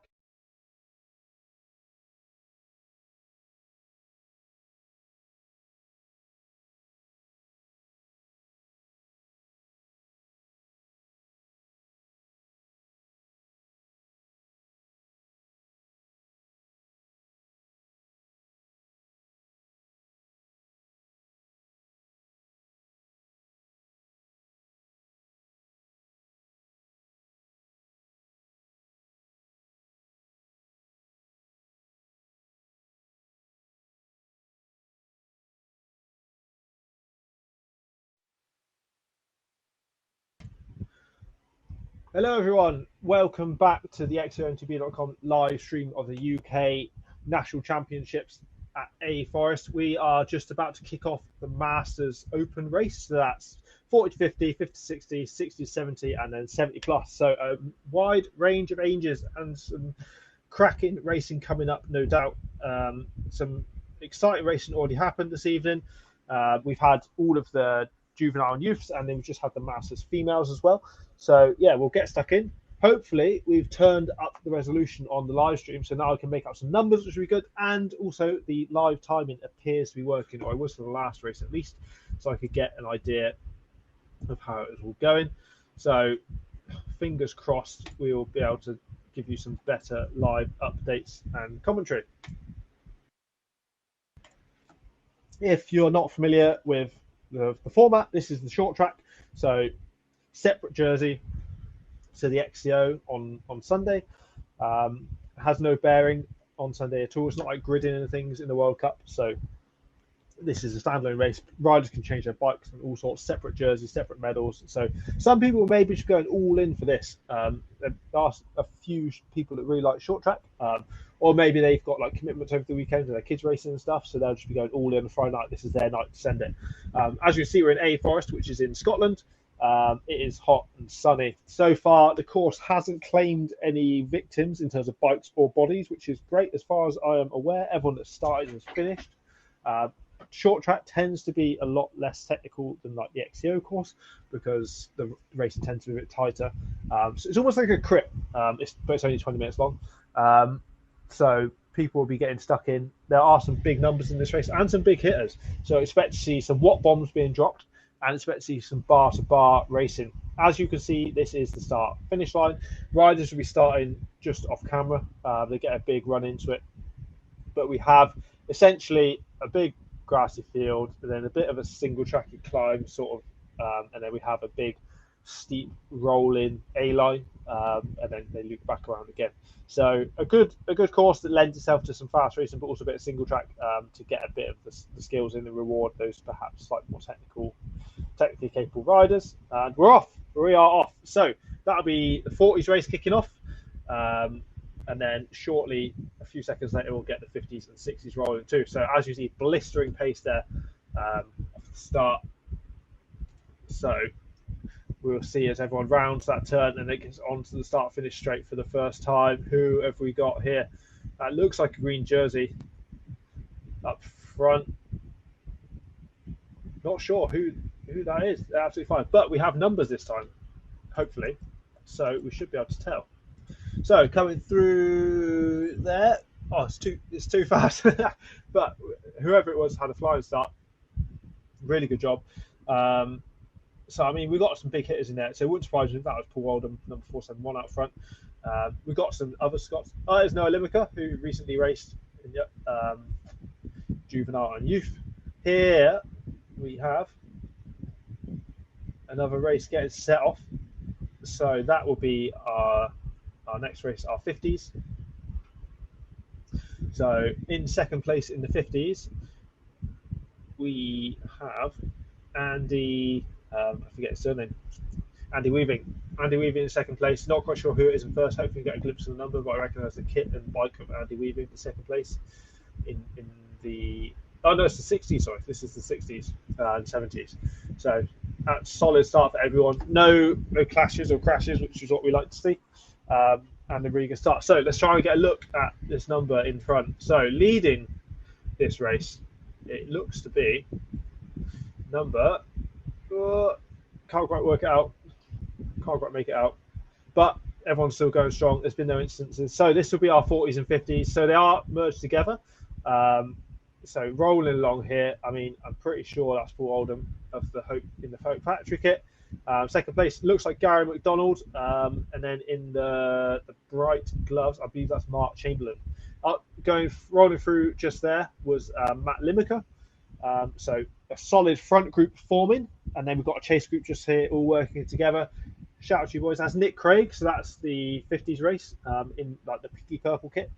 Hello everyone, welcome back to the XCC live stream of the UK National Championships at A Forest. We are just about to kick off the Masters Open race. So that's 40 to 50, 50 to 60, 60 to 70, and then 70 plus. So a wide range of ages and some cracking racing coming up, no doubt. Some exciting racing already happened this evening. We've had all of the juvenile and youths, and then we've just had the Masters females as well. So yeah, we'll get stuck in. Hopefully, we've turned up the resolution on the live stream, so now I can make up some numbers, which will be good. And also, the live timing appears to be working, or it was for the last race at least, so I could get an idea of how it was all going. So, fingers crossed, we will be able to give you some better live updates and commentary. If you're not familiar with the format, this is the short track. So, separate jersey to the XCO on Sunday. Has no bearing on Sunday at all. It's not like gridding and things in the World Cup. So this is a standalone race. Riders can change their bikes and all sorts, separate jerseys, separate medals. So some people maybe just going all in for this. There are a few people that really like short track, or maybe they've got like commitments over the weekend with their kids racing and stuff. So they'll just be going all in on Friday night. This is their night to send it. As you can see, we're in A Forest, which is in Scotland. It is hot and sunny. So far, the course hasn't claimed any victims in terms of bikes or bodies, which is great as far as I am aware. Everyone that started has finished. Short track tends to be a lot less technical than like the XCO course because the racing tends to be a bit tighter. So it's almost like a crit, but it's only 20 minutes long. So people will be getting stuck in. There are some big numbers in this race and some big hitters. So expect to see some watt bombs being dropped and expect to see some bar-to-bar racing. As you can see, this is the start-finish line. Riders will be starting just off camera. They get a big run into it. But we have essentially a big grassy field, and then a bit of a single-tracked climb, sort of, and then we have a big, steep rolling A-line, and then they loop back around again. So a good course that lends itself to some fast racing, but also a bit of single track to get a bit of the skills in and reward those perhaps slightly more technically capable riders. And we're off. We are off. So that'll be the 40s race kicking off. And then shortly, a few seconds later, we'll get the 50s and 60s rolling too. So as you see, blistering pace there off the start. So we'll see as everyone rounds that turn and it gets onto the start-finish straight for the first time. Who have we got here? That looks like a green jersey up front. Not sure who that is. They're absolutely fine. But we have numbers this time, hopefully. So we should be able to tell. So coming through there. Oh, it's too fast. But whoever it was had a flying start. Really good job. So, I mean, we've got some big hitters in there. So it wouldn't surprise me if that was Paul Oldham, number 471 out front. We've got some other Scots. Oh, there's Noah Limecker, who recently raced in juvenile and youth. Here we have another race getting set off. So that will be our next race, our 50s. So in second place in the 50s, we have Andy... I forget his surname. Andy Weaving. Andy Weaving in second place. Not quite sure who it is in first. Hopefully we get a glimpse of the number, but I recognise the kit and bike of Andy Weaving in second place. In the... Oh, no, it's the 60s, sorry. This is the 60s and 70s. So, a solid start for everyone. No clashes or crashes, which is what we like to see. And a really good start. So, let's try and get a look at this number in front. So, leading this race, it looks to be number... can't quite work it out. Can't quite make it out. But everyone's still going strong. There's been no instances. So this will be our 40s and 50s. So they are merged together. So rolling along here, I mean, I'm pretty sure that's Paul Oldham of the Hope in the Hope Factory kit. Second place looks like Gary McDonald, and then in the bright gloves, I believe that's Mark Chamberlain. Rolling through just there was Matt Limeker. So a solid front group forming, and then we've got a chase group just here, all working together. Shout out to you boys. That's Nick Craig, so that's the 50s race in like the pinky purple kit.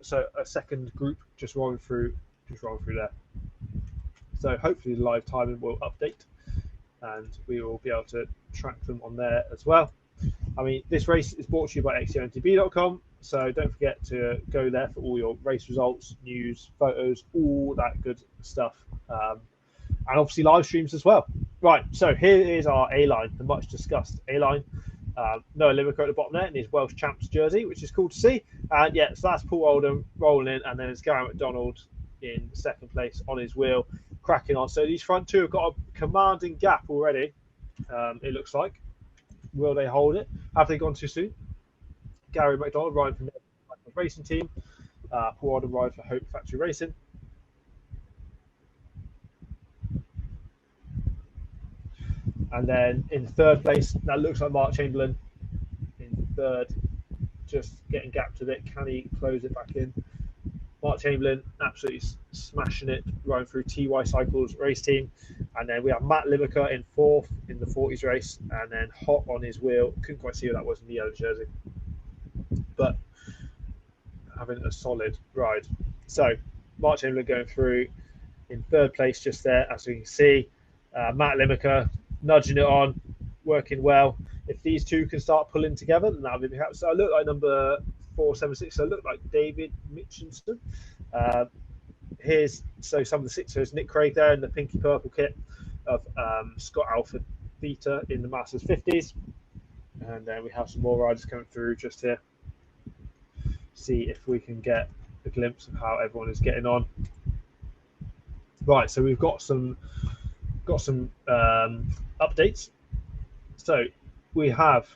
So a second group just rolling through there. So hopefully the live timing will update, and we will be able to track them on there as well. I mean, this race is brought to you by xcmtb.com, so don't forget to go there for all your race results, news, photos, all that good stuff, and obviously live streams as well. Right, so here is our A-line, the much discussed A-line. Noah Limeker at the bottom there in his Welsh Champs jersey, which is cool to see. And yeah, so that's Paul Oldham rolling in, and then it's Gary McDonald in second place on his wheel, cracking on. So these front two have got a commanding gap already, it looks like. Will they hold it? Have they gone too soon? Gary McDonald riding for the racing team. Paul Oldham riding for Hope Factory Racing. And then in third place, that looks like Mark Chamberlain in third, just getting gapped a bit. Can he close it back in? Mark Chamberlain absolutely smashing it, riding through TY Cycles race team. And then we have Matt Limeker in fourth in the 40s race, and then hot on his wheel. Couldn't quite see who that was in the yellow jersey, but having a solid ride. So Mark Chamberlain going through in third place just there, as we can see. Matt Limeker nudging it on, working well. If these two can start pulling together, then that'll be perhaps. So I look like number 476. So I look like David Mitchinson. Here's some of the sixers. Nick Craig there in the pinky purple kit of Scott Alford Vita in the Masters 50s, and then we have some more riders coming through just here. See if we can get a glimpse of how everyone is getting on. Right, so we've got some updates. So we have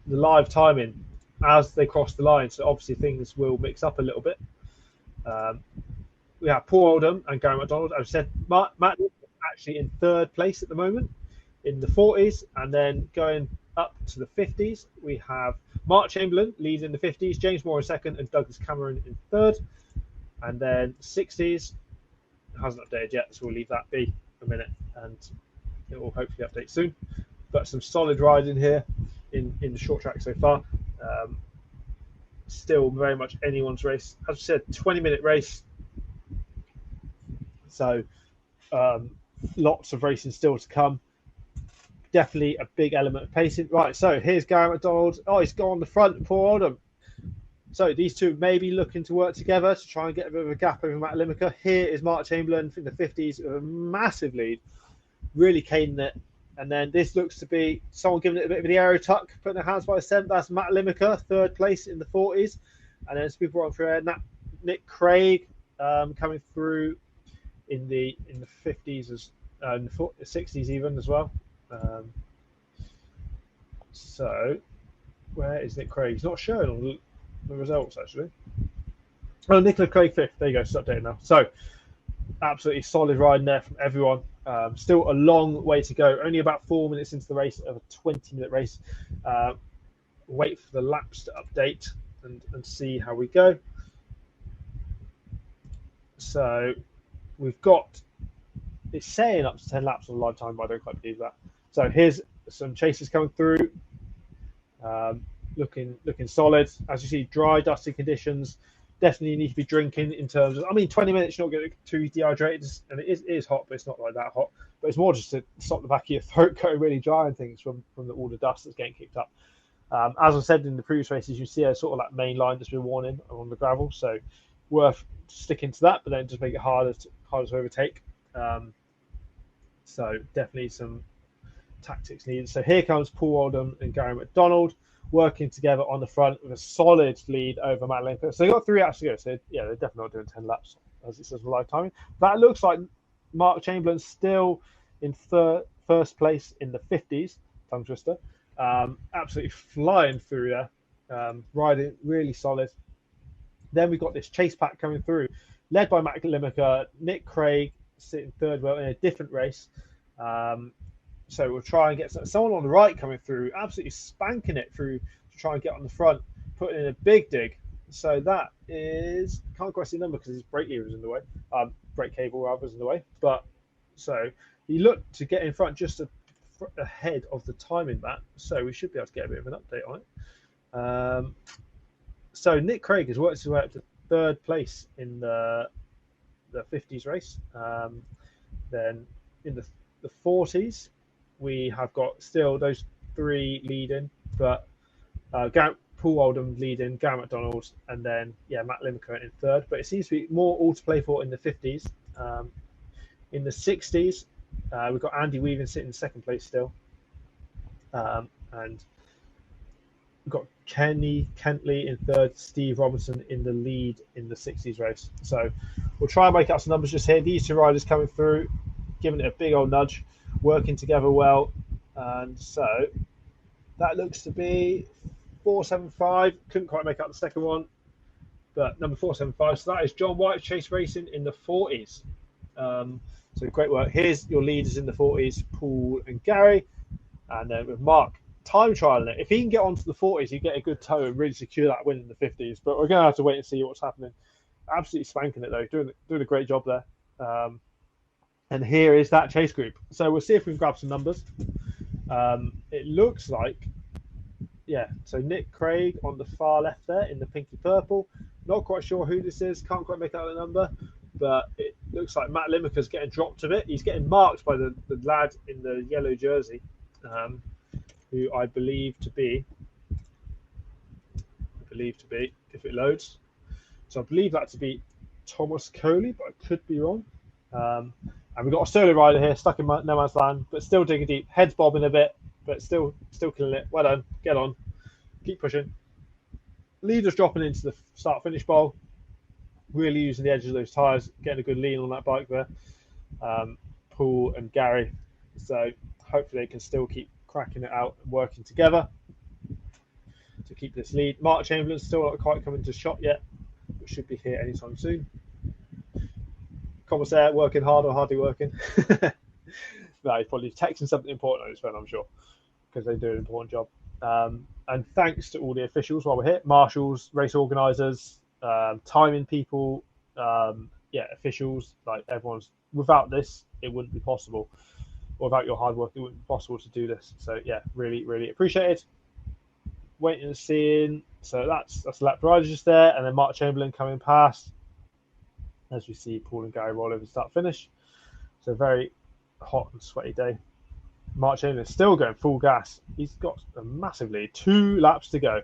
the live timing as they cross the line, so obviously things will mix up a little bit. We have Paul Oldham and Gary McDonald. I've said Matt is actually in third place at the moment in the 40s, and then going up to the 50s, we have Mark Chamberlain leading the 50s, James Moore in second, and Douglas Cameron in third. And then 60s hasn't updated yet, so we'll leave that be a minute, and it will hopefully update soon. But some solid riding here in the short track so far. Still very much anyone's race. As I said, 20-minute race. So lots of racing still to come. Definitely a big element of pacing. Right, so here's Gary McDonald. Oh, he's gone on the front, Paul Oldham. So these two may be looking to work together to try and get a bit of a gap over Matt Limeker. Here is Mark Chamberlain in the 50s with a massive lead, really caning it. And then this looks to be someone giving it a bit of the aero tuck, putting their hands by the scent. That's Matt Limeker, third place in the 40s. And then some people on through here. Nick Craig coming through in the 50s, in the 60s even as well. So where is Nick Craig? He's not showing on the results actually. Oh, Nicola Craig fifth. There you go. It's updated now. So absolutely solid riding there from everyone. Still a long way to go. Only about 4 minutes into the race of a 20-minute race. Wait for the laps to update and see how we go. So we've got, it's saying up to 10 laps on live time, but I don't quite believe that. So here's some chases coming through. Looking solid. As you see, dry, dusty conditions. Definitely need to be drinking in terms of, I mean, 20 minutes, you're not getting too dehydrated, and it is hot, but it's not like that hot. But it's more just to stop the back of your throat going really dry and things from all the dust that's getting kicked up. As I said in the previous races, you see a sort of like main line that's been worn in on the gravel, so worth sticking to that, but then just make it harder to overtake. So definitely some tactics needed. So here comes Paul Oldham and Gary McDonald working together on the front with a solid lead over Matt Limeker. So they got 3 laps to go. So yeah, they're definitely not doing 10 laps as it says for live timing. That looks like Mark Chamberlain still in first place in the 50s, tongue twister. Absolutely flying through there, riding really solid. Then we've got this chase pack coming through, led by Matt Limeker, Nick Craig sitting third well in a different race. So we'll try and get someone on the right coming through, absolutely spanking it through to try and get on the front, putting in a big dig. So that is, can't quite see the number because his brake lever is in the way, brake cable rather is in the way. But so he looked to get in front just ahead of the time in that. So we should be able to get a bit of an update on it. So Nick Craig has worked his way up to third place in the 50s race. Then in the 40s, we have got still those three leading, but Paul Oldham leading, Gary McDonald, and then Matt Limeker in third. But it seems to be more all to play for in the 50s. In the 60s, we've got Andy Weaving sitting in second place still, and we've got Kenny Kentley in third, Steve Robinson in the lead in the 60s race. So we'll try and make out some numbers just here. These two riders coming through, giving it a big old nudge, working together well. And so that looks to be 475. Couldn't quite make out the second one, but number 475. So that is John White Chase Racing in the 40s. So great work. Here's your leaders in the 40s, Paul and Gary. And then with Mark time trialing it. If he can get onto the 40s, he'd get a good toe and really secure that win in the 50s. But we're going to have to wait and see what's happening. Absolutely spanking it, though. Doing a great job there. And here is that chase group. So we'll see if we can grab some numbers. It looks like, so Nick Craig on the far left there in the pinky purple. Not quite sure who this is. Can't quite make out the number. But it looks like Matt Limeker's getting dropped a bit. He's getting marked by the lad in the yellow jersey, who I believe to be, if it loads. So I believe that to be Thomas Coley, but I could be wrong. And we've got a solo rider here stuck in no man's land, but still digging deep. Head's bobbing a bit, but still killing it. Well done. Get on. Keep pushing. Leader's dropping into the start-finish bowl. Really using the edges of those tyres, getting a good lean on that bike there. Paul and Gary. So hopefully they can still keep cracking it out and working together to keep this lead. Mark Chamberlain's still not quite coming to shot yet, but should be here anytime soon. Commissaire working hard or hardly working. No, he's probably texting something important on his phone, I'm sure, because they do an important job. And thanks to all the officials while we're here, marshals, race organisers, timing people, officials, like everyone's. Without this, it wouldn't be possible. Or without your hard work, it wouldn't be possible to do this. So really, really appreciated. Waiting and seeing. So that's the lap rider just there, and then Mark Chamberlain coming past. As we see Paul and Gary roll over start finish. So very hot and sweaty day. Mark Chamberlain still going full gas. He's got a massive lead. 2 laps to go.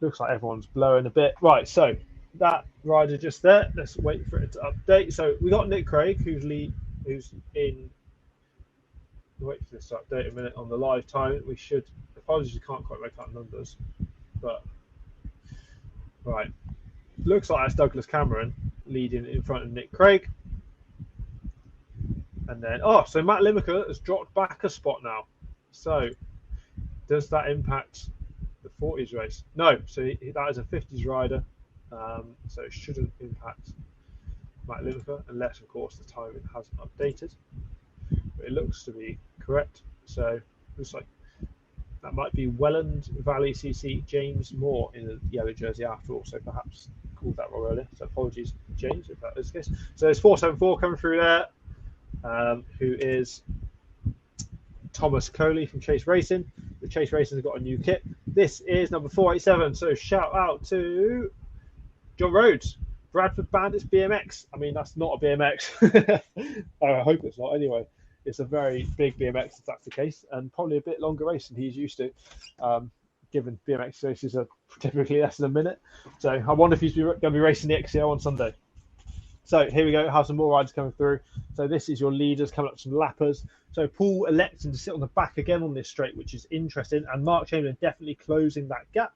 Looks like everyone's blowing a bit. Right, so that rider just there. Let's wait for it to update. So we got Nick Craig, who's in. Wait for this to update a minute on the live time. We should. Apologies, you can't quite make out numbers, but right. Looks like that's Douglas Cameron leading in front of Nick Craig. And then, so Matt Limeker has dropped back a spot now. So does that impact the 40s race? No, so that is a 50s rider. So it shouldn't impact Matt Limeker unless, of course, the timing hasn't updated. But it looks to be correct. So looks like that might be Welland Valley CC James Moore in the yellow jersey after all. So perhaps called that wrong earlier. So apologies, James, if that is the case. So there's 474 coming through there, who is Thomas Coley from Chase Racing. The Chase Racing has got a new kit. This is number 487. So shout out to John Rhodes, Bradford Bandits BMX. I mean, that's not a BMX. I hope it's not anyway. It's a very big BMX if that's the case, and probably a bit longer race than he's used to, given BMX races are typically less than a minute. So I wonder if he's going to be racing the XCO on Sunday. So here we go, have some more riders coming through. So this is your leaders coming up, some lappers. So Paul electing to sit on the back again on this straight, which is interesting, and Mark Chamberlain definitely closing that gap.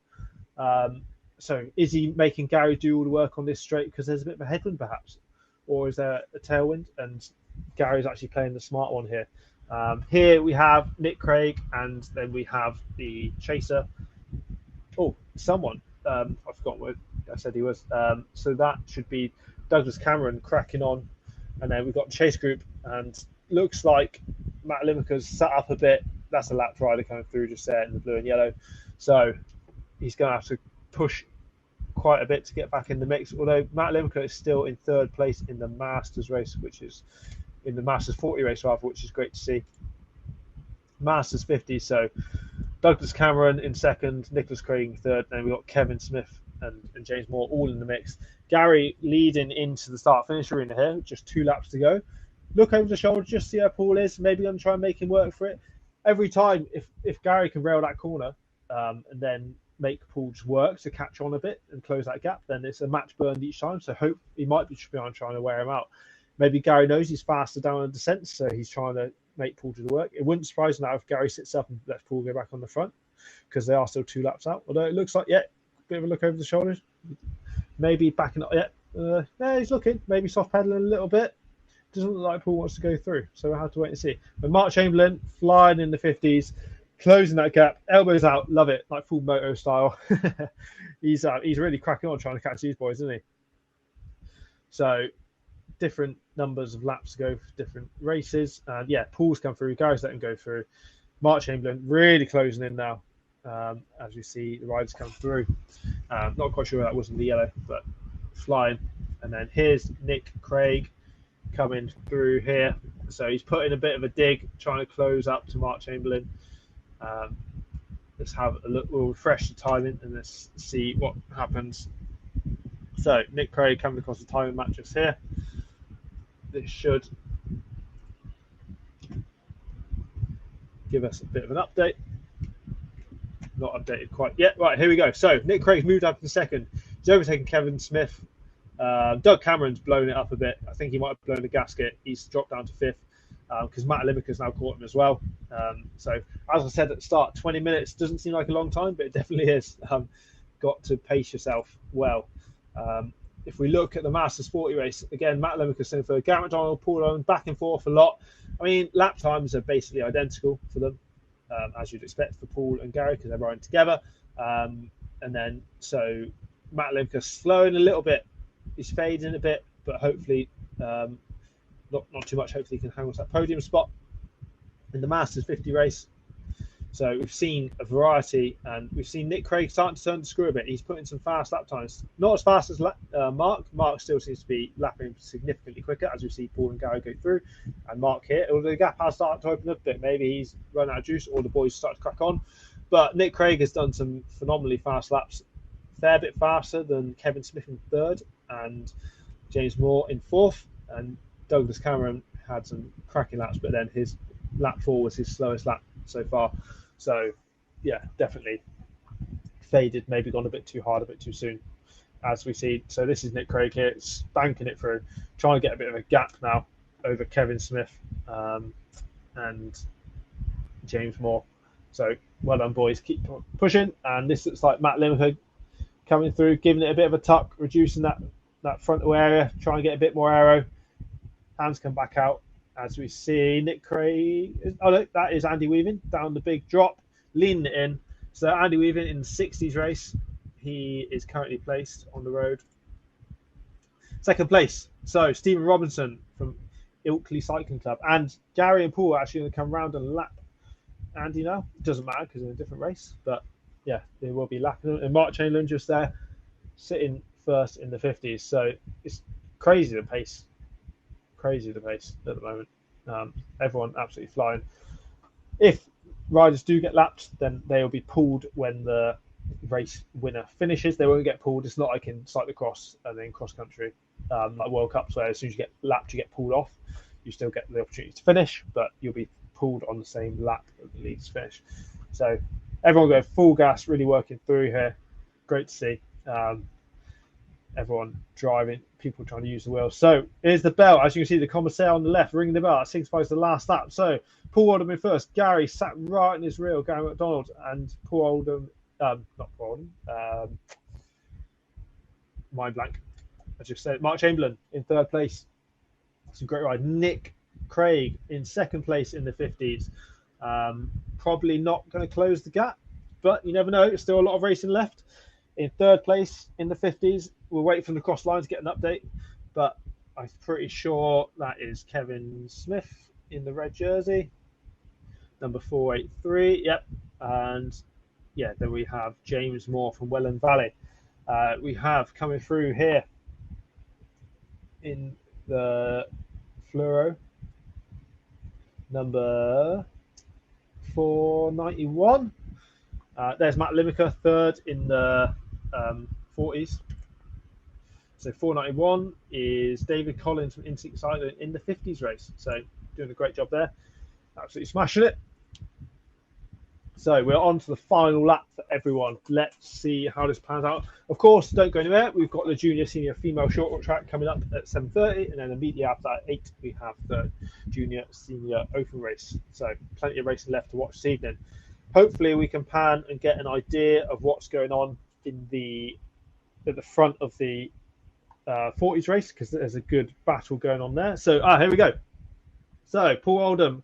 So is he making Gary do all the work on this straight because there's a bit of a headwind perhaps? Or is there a tailwind and Gary's actually playing the smart one here? Here we have Nick Craig, and then we have the chaser. Oh, someone. I forgot what I said he was. So that should be Douglas Cameron cracking on. And then we've got chase group, and looks like Matt Limeker's sat up a bit. That's a lap rider coming through just there in the blue and yellow. So he's going to have to push quite a bit to get back in the mix. Although Matt Limeker is still in third place in the Masters race, which is in the Masters 40 race, rather, which is great to see. Masters 50, so Douglas Cameron in second, Nicholas Craig in third, and we've got Kevin Smith and James Moore all in the mix. Gary leading into the start-finish arena here, just 2 laps to go. Look over the shoulder, just see how Paul is. Maybe I'm trying to make him work for it. Every time, if Gary can rail that corner and then make Paul just work to catch on a bit and close that gap, then it's a match burned each time. So hope he might be trying to wear him out. Maybe Gary knows he's faster down on descent, so he's trying to make Paul do the work. It wouldn't surprise me now if Gary sits up and lets Paul go back on the front, because they are still 2 laps out. Although it looks like, yeah, a bit of a look over the shoulders. Maybe backing up, yeah, he's looking. Maybe soft pedaling a little bit. Doesn't look like Paul wants to go through, so we'll have to wait and see. But Mark Chamberlain flying in the 50s, closing that gap, elbows out, love it, like full moto style. He's really cracking on trying to catch these boys, isn't he? So different numbers of laps to go for different races. And yeah, Paul's come through, Gary's letting go through. Mark Chamberlain really closing in now, as we see the riders come through. Not quite sure where that was in the yellow, but flying. And then here's Nick Craig coming through here. So he's putting a bit of a dig, trying to close up to Mark Chamberlain. Let's have a look. We'll refresh the timing and let's see what happens. So Nick Craig coming across the timing matches here. This should give us a bit of an update. Not updated quite yet. Right, here we go. So Nick Craig's moved up in second. He's overtaken Kevin Smith. Doug Cameron's blown it up a bit. I think he might have blown the gasket. He's dropped down to 5th because Matt Limeker's now caught him as well. So as I said at the start, 20 minutes doesn't seem like a long time, but it definitely is. Got to pace yourself well. If we look at the Masters 40 race, again, Matt Limeker's in for Garrett McDonald, Paul Owen, back and forth a lot. I mean, lap times are basically identical for them, as you'd expect for Paul and Gary, because they're riding together. And then, so Matt Limeker's slowing a little bit. He's fading a bit, but hopefully not too much. Hopefully he can hang on to that podium spot in the Masters 50 race. So we've seen a variety, and we've seen Nick Craig starting to turn the screw a bit. He's putting some fast lap times. Not as fast as Mark. Mark still seems to be lapping significantly quicker, as we see Paul and Gary go through. And Mark here, although the gap has started to open up a bit, maybe he's run out of juice or the boys start to crack on. But Nick Craig has done some phenomenally fast laps, fair bit faster than Kevin Smith in 3rd and James Moore in 4th. And Douglas Cameron had some cracking laps, but then his lap 4 was his slowest lap so far. So, yeah, definitely faded, maybe gone a bit too hard, a bit too soon, as we see. So this is Nick Craig here, spanking it through, trying to get a bit of a gap now over Kevin Smith and James Moore. So well done, boys. Keep pushing. And this looks like Matt Limeker coming through, giving it a bit of a tuck, reducing that frontal area, trying to get a bit more aero. Hands come back out. As we see Nick Craig, oh look, that is Andy Weaving down the big drop, leaning it in. So Andy Weaving in the 60s race, he is currently placed on the road. 2nd place. So Stephen Robinson from Ilkley Cycling Club, and Gary and Paul are actually going to come round and lap Andy now. It doesn't matter because they're in a different race, but yeah, they will be lapping him. And Mark Chamberlain just there, sitting 1st in the 50s. So it's crazy the pace. Crazy the pace at the moment. Everyone absolutely flying. If riders do get lapped, then they'll be pulled when the race winner finishes. They won't get pulled. It's not like in cyclocross and then cross country, like World Cups, where as soon as you get lapped, you get pulled off. You still get the opportunity to finish, but you'll be pulled on the same lap that the leads finish. So everyone going full gas, really working through here. Great to see. Everyone driving, people trying to use the wheels. So here's the bell. As you can see, the commissaire on the left ringing the bell. That signifies the last lap. So Paul Oldham in first. Gary sat right in his rear, Gary McDonald, and Paul Oldham, not Paul Oldham, mind blank. I just said Mark Chamberlain in 3rd place. Some great ride. Nick Craig in second place in the 50s. Probably not going to close the gap, but you never know. There's still a lot of racing left. In third place in the 50s, we'll wait for the cross line to get an update, but I'm pretty sure that is Kevin Smith in the red jersey, number 483. Yep. And yeah, then we have James Moore from Welland Valley. We have coming through here in the fluoro, number 491. There's Matt Limecker, third in the 40s. So 491 is David Collins from Instinct Cycling in the 50s race. So doing a great job there. Absolutely smashing it. So we're on to the final lap for everyone. Let's see how this pans out. Of course, don't go anywhere. We've got the junior, senior, female short track coming up at 7:30, and then immediately after that, 8, we have the junior, senior open race. So plenty of racing left to watch this evening. Hopefully, we can pan and get an idea of what's going on at the front of the 40s race, because there's a good battle going on there. So here we go. So Paul Oldham,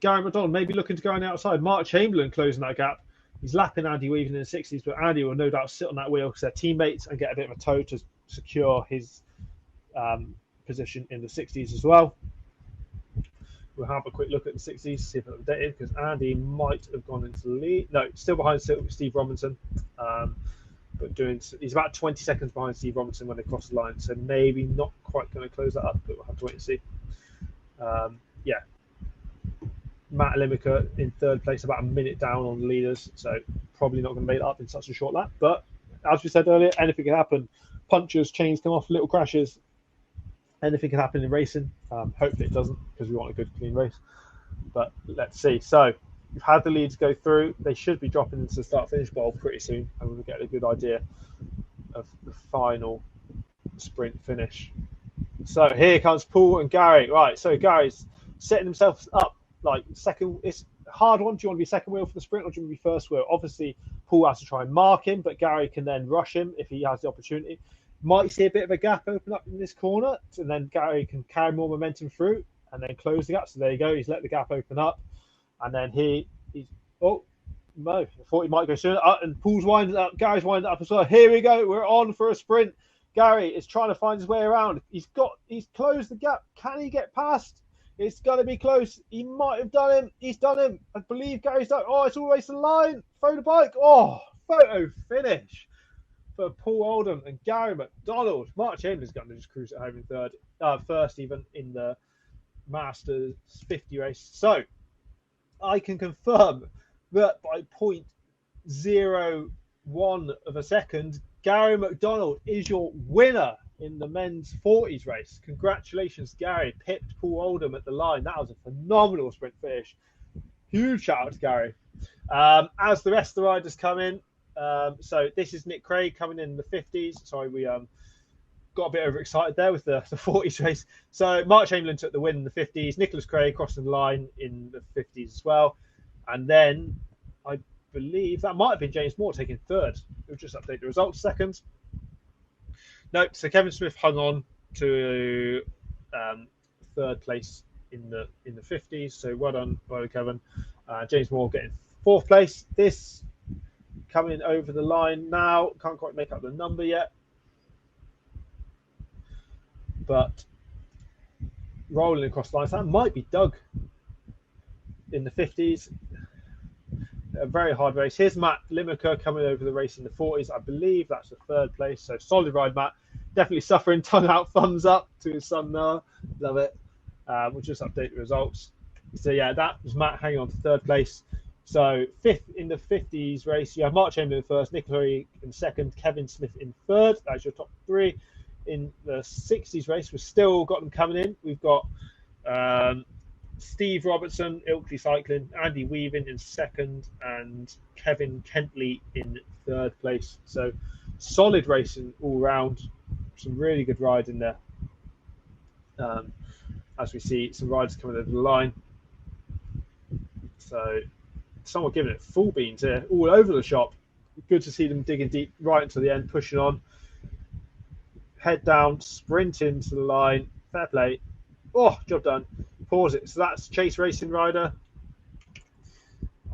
Gary McDonald maybe looking to go on the outside. Mark Chamberlain closing that gap. He's lapping Andy Weaving in the 60s, but Andy will no doubt sit on that wheel because they're teammates and get a bit of a tow to secure his position in the 60s as well. We'll have a quick look at the 60s, see if it's updated, because Andy might have gone into the lead. No, still behind Steve Robinson, but he's about 20 seconds behind Steve Robinson when they cross the line, so maybe not quite going to close that up, but we'll have to wait and see. Yeah. Matt Limecker in third place, about a minute down on the leaders, so probably not going to make it up in such a short lap. But as we said earlier, anything can happen. Punctures, chains come off, little crashes. Anything can happen in racing. Hopefully it doesn't, because we want a good, clean race. But let's see. So we've had the leads go through. They should be dropping into the start-finish bowl pretty soon, and we'll get a good idea of the final sprint finish. So here comes Paul and Gary. Right, so Gary's setting himself up. Like second, it's a hard one. Do you want to be second wheel for the sprint, or do you want to be first wheel? Obviously, Paul has to try and mark him, but Gary can then rush him if he has the opportunity. Might see a bit of a gap open up in this corner, and then Gary can carry more momentum through and then close the gap. So there you go. He's let the gap open up, and then he's no, I thought he might go sooner. And Paul's winding up. Gary's winding up as well. Here we go. We're on for a sprint. Gary is trying to find his way around. He's closed the gap. Can he get past? It's going to be close. He might have done him. He's done him. I believe Gary's done. Oh, it's all the way to the line. Throw the bike. Oh, photo finish for Paul Oldham and Gary McDonald. Mark Chamberlain's going to just cruise it home in first even in the Masters 50 race. So I can confirm that by 0.01 of a second, Gary McDonald is your winner in the men's 40s race. Congratulations, Gary. Pipped Paul Oldham at the line. That was a phenomenal sprint finish. Huge shout out to Gary. As the rest of the riders come in, so this is Nick Craig coming in the 50s. Sorry, we got a bit overexcited there with the 40s race. So Mark Chamberlain took the win in the 50s. Nicholas Craig crossing the line in the 50s as well. And then I believe that might have been James Moore taking third. We'll just update the results second. No, so Kevin Smith hung on to third place in the 50s. So well done, Kevin. James Moore getting fourth place. This coming over the line now. Can't quite make up the number yet, but rolling across the line. So that might be Doug in the 50s. A very hard race. Here's Matt Limecker coming over the race in the 40s. I believe that's the third place. So solid ride, Matt. Definitely suffering. Tongue out, thumbs up to his son Noah. Love it. We'll just update the results. So yeah, that was Matt hanging on to third place. So fifth in the 50s race, you have Mark Chamberlain in first, Nick Craig in second, Kevin Smith in third. That's your top three. In the 60s race, we've still got them coming in. We've got Steve Robertson, Ilkley Cycling, Andy Weaving in second, and Kevin Kentley in third place. So solid racing all round. Some really good rides in there. As we see some riders coming over the line. So someone giving it full beans here, all over the shop. Good to see them digging deep right into the end, pushing on. Head down, sprinting to the line. Fair play. Oh, job done. pause it. So that's Chase Racing rider.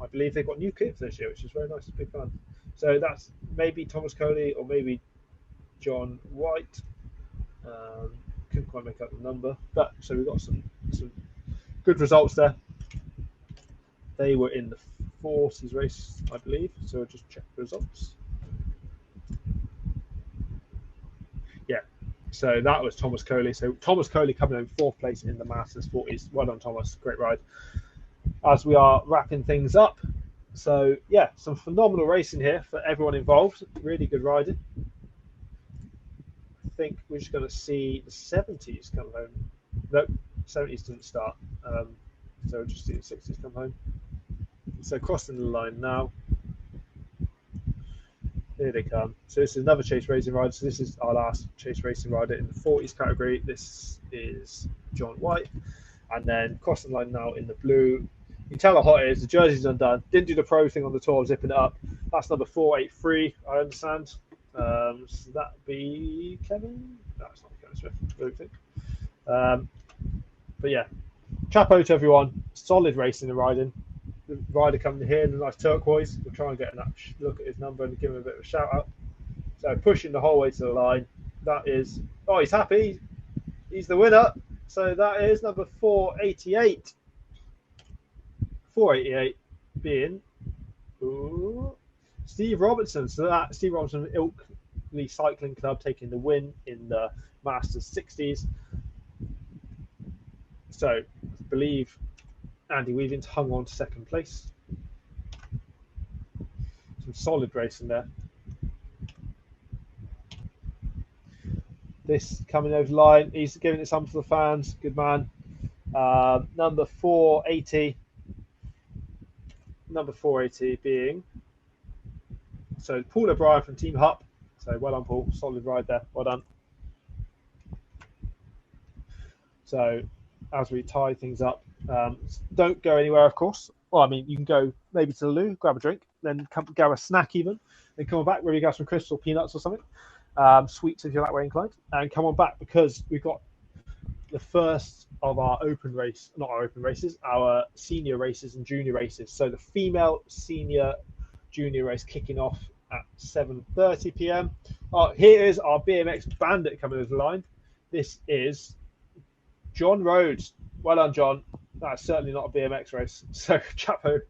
I believe they've got new kits this year, which is very nice. It's big fun. So that's maybe Thomas Coley or maybe John White. Couldn't quite make up the number, but so we've got some good results there. They were in the Forces race, I believe. So I'll just check the results. Yeah, so that was Thomas Coley. So Thomas Coley coming in 4th place in the Masters 40s. Well done, Thomas. Great ride. As we are wrapping things up. So yeah, some phenomenal racing here for everyone involved. Really good riding. I think we're just going to see the 70s come home. Nope, 70s didn't start. So we'll just see the 60s come home. So crossing the line now. Here they come. So this is another Chase Racing rider. So this is our last Chase Racing rider in the 40s category. This is John White. And then crossing the line now in the blue. You can tell how hot it is. The jersey's undone. Didn't do the pro thing on the tour, zipping it up. That's number 483, I understand. So that'd be Kevin. No, it's not Kevin Smith, I don't think. But yeah, chapeau to everyone. Solid racing and riding. The rider coming here in the nice turquoise. We'll try and get a look at his number and give him a bit of a shout out. So pushing the whole way to the line. That is, oh, he's happy. He's the winner. So that is number 488. 488 being Steve Robertson. So that Steve Robertson, Ilkley Cycling Club, taking the win in the Masters 60s. So I believe Andy Weaving's hung on to 2nd place. Some solid racing there. This coming over the line, he's giving it some for the fans. Good man. Number 480. Number 480 being so Paul O'Brien from Team Hupp. So well done, Paul. Solid ride there. Well done. So as we tie things up, don't go anywhere, of course. Well, I mean, you can go maybe to the loo, grab a drink, then come grab a snack even, then come on back, maybe grab some crisps or peanuts or something. Sweets if you're that way inclined, and come on back because we've got the first of our open race, not our open races, our senior races and junior races. So the female senior junior race kicking off at 7:30 p.m. Here is our BMX bandit coming over the line. This is John Rhodes. Well done, John. That's certainly not a BMX race. So chapeau.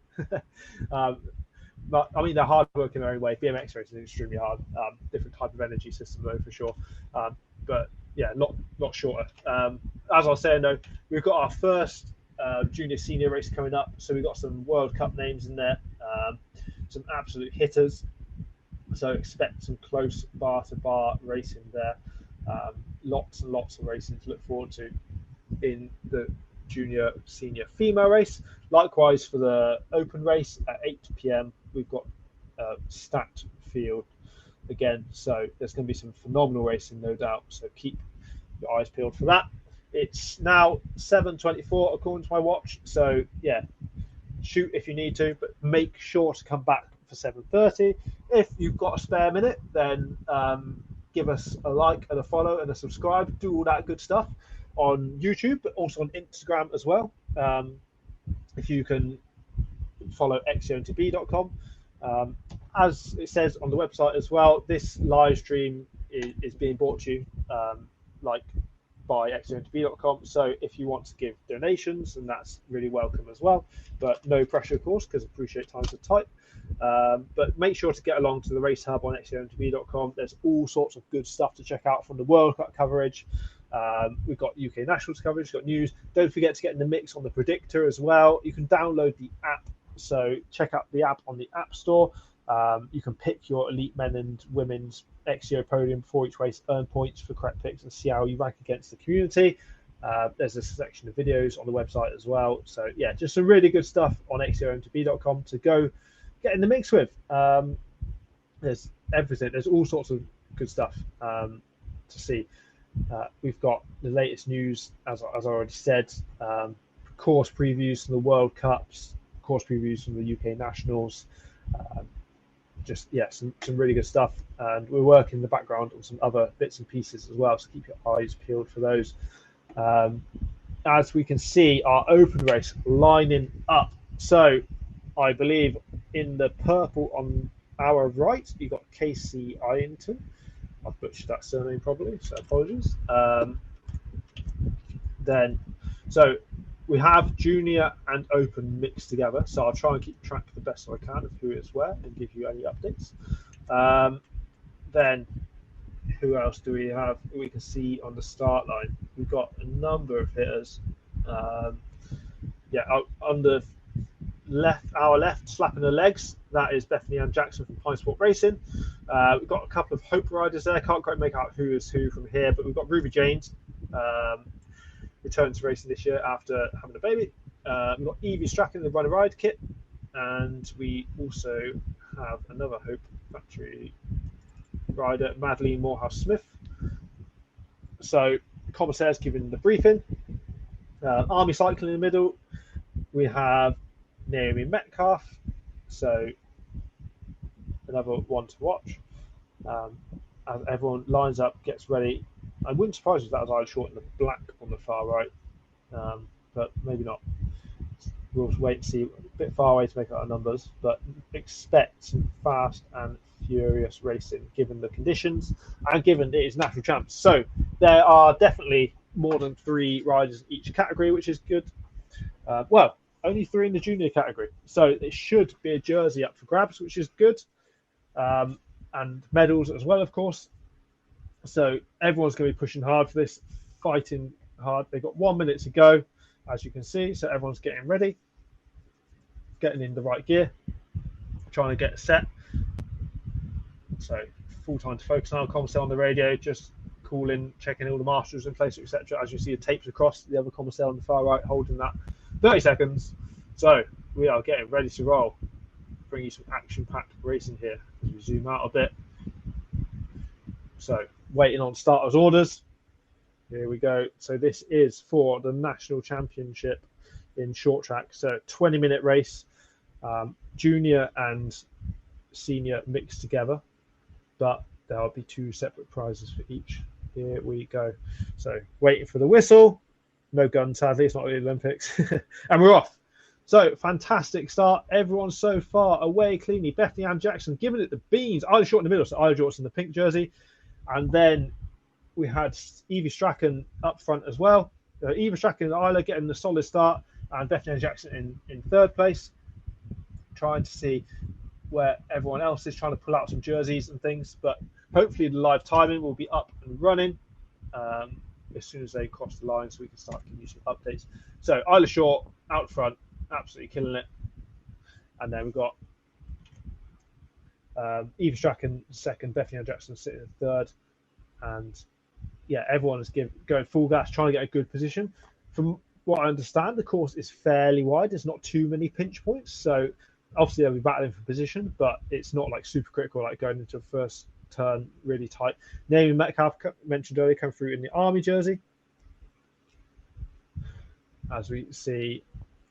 But I mean, they're hard work in their own way. BMX racing is extremely hard. Different type of energy system though, for sure. But yeah, not shorter. As I was saying though, we've got our first junior senior race coming up. So we've got some World Cup names in there, some absolute hitters. So expect some close bar to bar racing there. Lots and lots of racing to look forward to in the junior senior female race. Likewise for the open race at 8 p.m. we've got a stacked field again, so there's going to be some phenomenal racing, no doubt, so keep your eyes peeled for that. It's now 7:24 according to my watch, so yeah, shoot if you need to, but make sure to come back for 7:30. If you've got a spare minute, then give us a like and a follow and a subscribe, do all that good stuff on YouTube, but also on Instagram as well. If you can follow xcontb.com. As it says on the website as well, this live stream is being brought to you by xcontb.com. So if you want to give donations, then that's really welcome as well. But no pressure, of course, because I appreciate times are tight. But make sure to get along to the Race Hub on xcontb.com. There's all sorts of good stuff to check out, from the World Cup coverage. We've got UK Nationals coverage, got news. Don't forget to get in the mix on the Predictor as well. You can download the app, so check out the app on the App Store. You can pick your elite men and women's XCO podium before each race, earn points for correct picks, and see how you rank against the community. There's a section of videos on the website as well. So yeah, just some really good stuff on xcontb.com to go get in the mix with. There's everything. There's all sorts of good stuff to see. We've got the latest news, as I already said, course previews from the World Cups, course previews from the UK Nationals, some really good stuff. And we're working in the background on some other bits and pieces as well, so keep your eyes peeled for those. as we can see, our open race lining up. So I believe in the purple on our right, you've got Casey Ironton. I've butchered that surname probably, so apologies. So we have junior and open mixed together. So I'll try and keep track the best I can of who is where and give you any updates. Then who else do we have? We can see on the start line. We've got a number of hitters. On the our left, slapping the legs. That is Bethany Ann Jackson from Pine Sport Racing. We've got a couple of Hope riders there. Can't quite make out who is who from here, but we've got Ruby Janes, returning to racing this year after having a baby. We've got Evie Strachan in the Run a Ride kit, and we also have another Hope Factory rider, Madeline Morehouse Smith. So Commissaire's giving the briefing. Army Cycling in the middle. We have Naomi Metcalf, so another one to watch. As everyone lines up, gets ready. I wouldn't surprise if that was Isle Short in the black on the far right, but maybe not. We'll wait and see. A bit far away to make out our numbers, but expect some fast and furious racing given the conditions and given it is national champs. So there are definitely more than 3 riders in each category, which is good. Only 3 in the junior category, so it should be a jersey up for grabs, which is good, and medals as well, of course. So everyone's going to be pushing hard for this, fighting hard. They've got 1 minute to go, as you can see, so everyone's getting ready, getting in the right gear, trying to get set. So full time to focus on our commissar on the radio, just calling, checking all the marshals in place, etc. As you see the tapes across, the other commissar on the far right holding that 30 seconds. So we are getting ready to roll. Bring you some action-packed racing here as we zoom out a bit. So waiting on starters' orders. Here we go. So this is for the national championship in short track. So 20-minute race, junior and senior mixed together, but there'll be 2 separate prizes for each. Here we go. So waiting for the whistle. No gun, sadly. It's not the Olympics. And we're off. So fantastic start. Everyone so far away cleanly. Bethany Ann Jackson giving it the beans. Isla Short in the middle. So Isla Short's in the pink jersey. And then we had Evie Strachan up front as well. Evie Strachan and Isla getting the solid start. And Bethany Ann Jackson in 3rd place. Trying to see where everyone else is, trying to pull out some jerseys and things. But hopefully the live timing will be up and running as soon as they cross the line, so we can start giving you some updates. So Isla Short out front, absolutely killing it. And then we've got Eva Strachan 2nd, Bethany Ann Jackson sitting in 3rd. And yeah, everyone is going full gas, trying to get a good position. From what I understand, the course is fairly wide. There's not too many pinch points. So obviously they'll be battling for position, but it's not like super critical, like going into a first turn really tight. Naomi Metcalf, mentioned earlier, come through in the Army jersey. As we see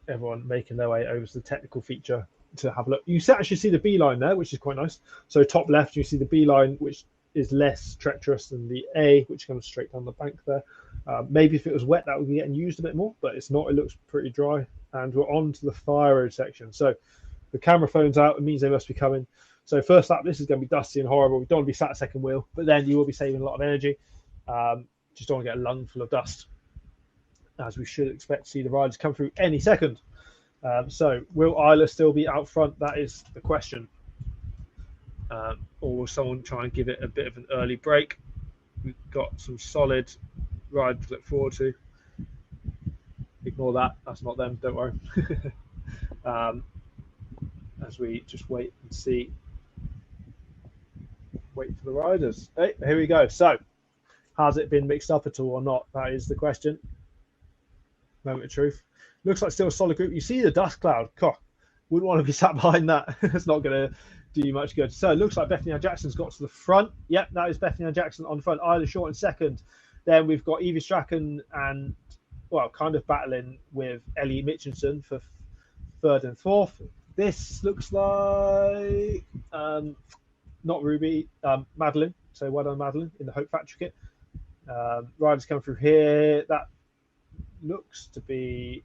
everyone making their way over to the technical feature to have a look. You actually see the B line there, which is quite nice. So top left, you see the B line, which is less treacherous than the A, which comes straight down the bank there. Maybe if it was wet, that would be getting used a bit more, but it's not. It looks pretty dry. And we're on to the fire road section. So the camera phone's out. It means they must be coming. So first up, this is going to be dusty and horrible. We don't want to be sat at second wheel, but then you will be saving a lot of energy. Just don't want to get a lung full of dust, as we should expect to see the riders come through any second. So will Isla still be out front? That is the question. Or will someone try and give it a bit of an early break? We've got some solid rides to look forward to. Ignore that. That's not them. Don't worry. As we just wait and see. Wait for the riders. Hey, here we go. So, has it been mixed up at all or not? That is the question. Moment of truth. Looks like still a solid group. You see the dust cloud. God, wouldn't want to be sat behind that. It's not going to do you much good. So it looks like Bethany Ann Jackson's got to the front. Yep, that is Bethany Ann Jackson on the front. Isla Short in 2nd. Then we've got Evie Strachan and, well, kind of battling with Ellie Mitchinson for 3rd and 4th. This looks like not Ruby, Madeline. So well done, Madeline, in the Hope Factory kit. Riders come through here. That looks to be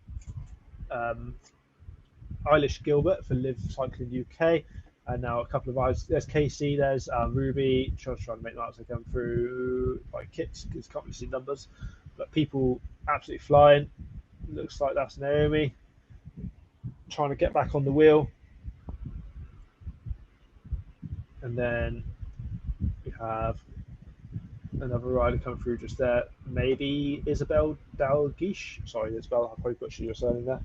Eilish Gilbert for Live Cycling UK. And now a couple of eyes. There's KC, there's Ruby. Trying to make that as they come through by kits because can't really see numbers. But people absolutely flying. Looks like that's Naomi trying to get back on the wheel. And then we have another rider coming through just there. Maybe Isabel Dalguish. Sorry, Isabel, I probably butchered your surname there.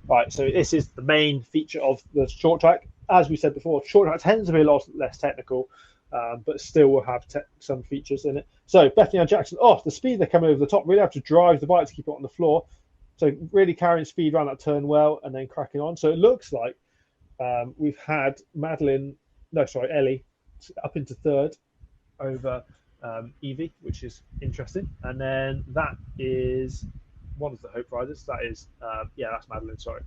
Right, so this is the main feature of the short track. As we said before, short track tends to be a lot less technical, but still will have some features in it. So Bethany and Jackson off the speed they're coming over the top. Really have to drive the bike to keep it on the floor. So really carrying speed around that turn well and then cracking on. So it looks like we've had Ellie up into third over Evie, which is interesting. And then that is one of the Hope riders. That is, that's Madeline, sorry.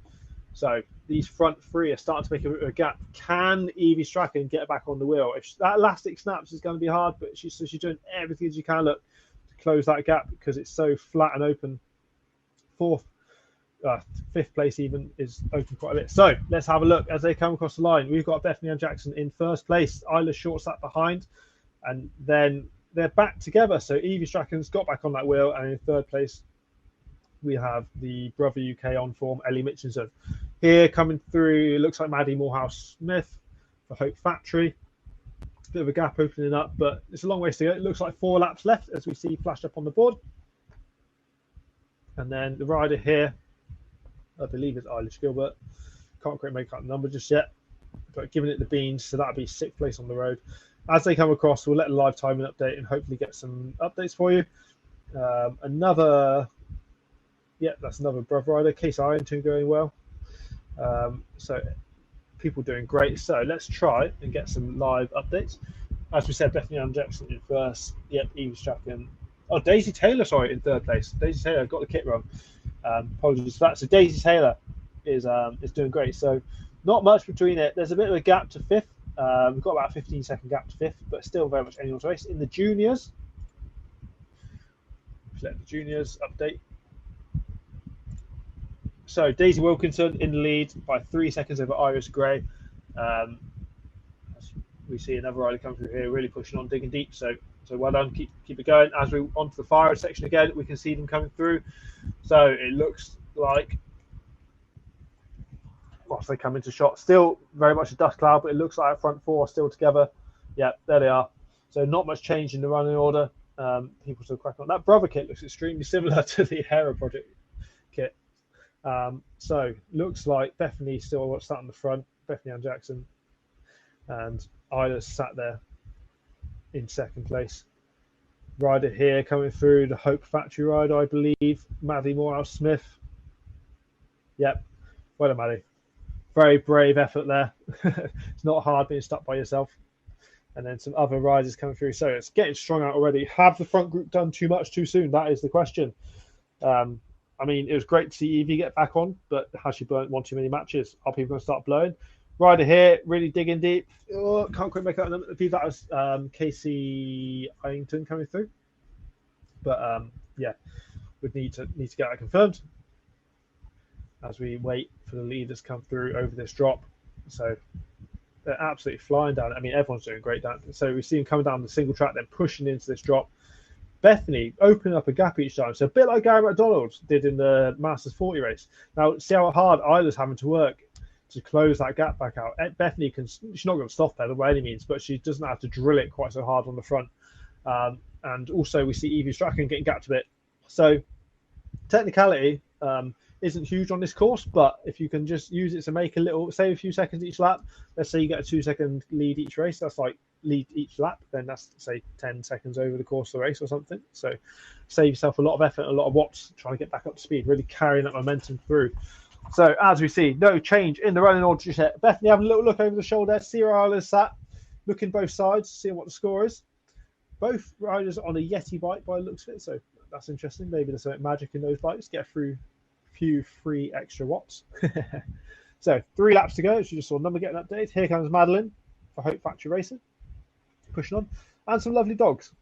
So these front three are starting to make a bit of a gap. Can Evie Strachan get back on the wheel? If that elastic snaps, it's going to be hard, but she's doing everything as you can to close that gap because it's so flat and open. Fifth place even is open quite a bit. So let's have a look as they come across the line. We've got Bethany and Jackson in first place. Isla short sat behind, and then they're back together. So Evie Strachan's got back on that wheel, and in third place we have the Brother UK on form, Ellie Mitchinson. Here coming through, it looks like Maddie Morehouse-Smith for Hope Factory. Bit of a gap opening up, but it's a long way to go. It looks like 4 laps left, as we see flashed up on the board. And then the rider here, I believe it's Eilish Gilbert. Can't quite make out the number just yet, but giving it the beans, so that'll be 6th place on the road. As they come across, we'll let the live timing update and hopefully get some updates for you. That's another brother rider, Case Ironton going well. So people doing great. So let's try and get some live updates. As we said, Bethany Ann Jackson in first. Yep, Evie Strachan. Oh, Daisy Taylor, sorry, in third place. Daisy Taylor got the kit wrong. Apologies for that. So Daisy Taylor is doing great. So not much between it. There's a bit of a gap to 5th. We've got about a 15-second gap to 5th, but still very much anyone's race. In the juniors, let the juniors update. So Daisy Wilkinson in the lead by 3 seconds over Iris Gray. We see another rider come through here, really pushing on, digging deep. So well done, keep it going. As we onto the fire section again, we can see them coming through. So it looks like, whilst they come into shot, still very much a dust cloud, but it looks like front 4 are still together. Yeah, there they are. So not much change in the running order. People still cracking on. That brother kit looks extremely similar to the Hera Project kit. So looks like Bethany still sat on the front, Bethany Ann Jackson, and Isla's sat there in 2nd place. Rider here coming through, the Hope Factory rider, I believe, Maddie Morehouse-Smith. Yep, well done, Maddie. Very brave effort there. It's not hard being stuck by yourself. And then some other riders coming through. So it's getting strung out already. Have the front group done too much too soon? That is the question. I mean, it was great to see Evie get back on, but has she burnt one too many matches? Are people going to start blowing? Rider here, really digging deep. Oh, can't quite make out the number. I believe that was Casey Ironton coming through. But we'd need to get that confirmed as we wait for the leaders to come through over this drop. So they're absolutely flying down. I mean, everyone's doing great down. So we see them coming down the single track, then pushing into this drop. Bethany opening up a gap each time. So a bit like Gary McDonald did in the Masters 40 race. Now, see how hard Isla's having to work to close that gap back out. Bethany she's not going to stop pedal by any means, but she doesn't have to drill it quite so hard on the front. And also we see Evie Strachan getting gapped a bit. So technicality isn't huge on this course, but if you can just use it to make save a few seconds each lap, let's say you get a 2-second lead each race, that's like lead each lap, then that's say 10 seconds over the course of the race or something. So save yourself a lot of effort, a lot of watts trying to get back up to speed, really carrying that momentum through. So as we see, no change in the running order just yet. Bethany having a little look over the shoulder, see where Isla's sat, looking both sides, seeing what the score is. Both riders on a Yeti bike by the looks of it, so that's interesting. Maybe there's some magic in those bikes, get a few free extra watts. So 3 laps to go. As you just saw number getting updated. Here comes Madeline for Hope Factory Racing, pushing on, and some lovely dogs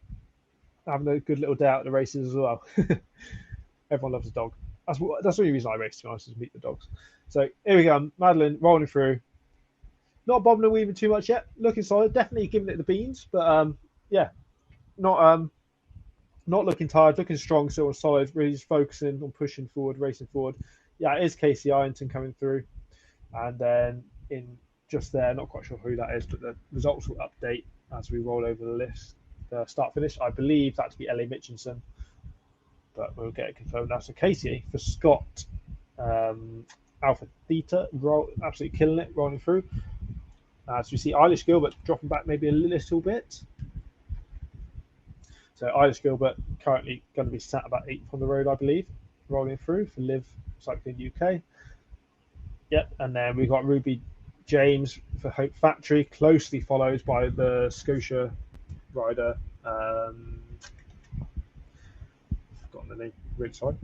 having a good little day out at the races as well. Everyone loves a dog. That's the only reason I race, to be honest, is meet the dogs. So here we go. Madeline rolling through. Not bobbing and weaving too much yet. Looking solid. Definitely giving it the beans, but yeah, not looking tired. Looking strong, still solid. Really just focusing on pushing forward, racing forward. Yeah, it is Casey Ironton coming through, and then in just there, not quite sure who that is, but the results will update as we roll over the list. The start finish, I believe that to be Ellie Mitchinson, but we'll get it confirmed now. So Casey for Scott, Alpha Theta, absolutely killing it, rolling through. As we see Eilish Gilbert dropping back maybe a little bit. So Eilish Gilbert currently going to be sat about 8th on the road, I believe, rolling through for Live Cycling UK. Yep, and then we've got Ruby James for Hope Factory, closely followed by the Scotia rider. I've forgotten the name. Really sorry.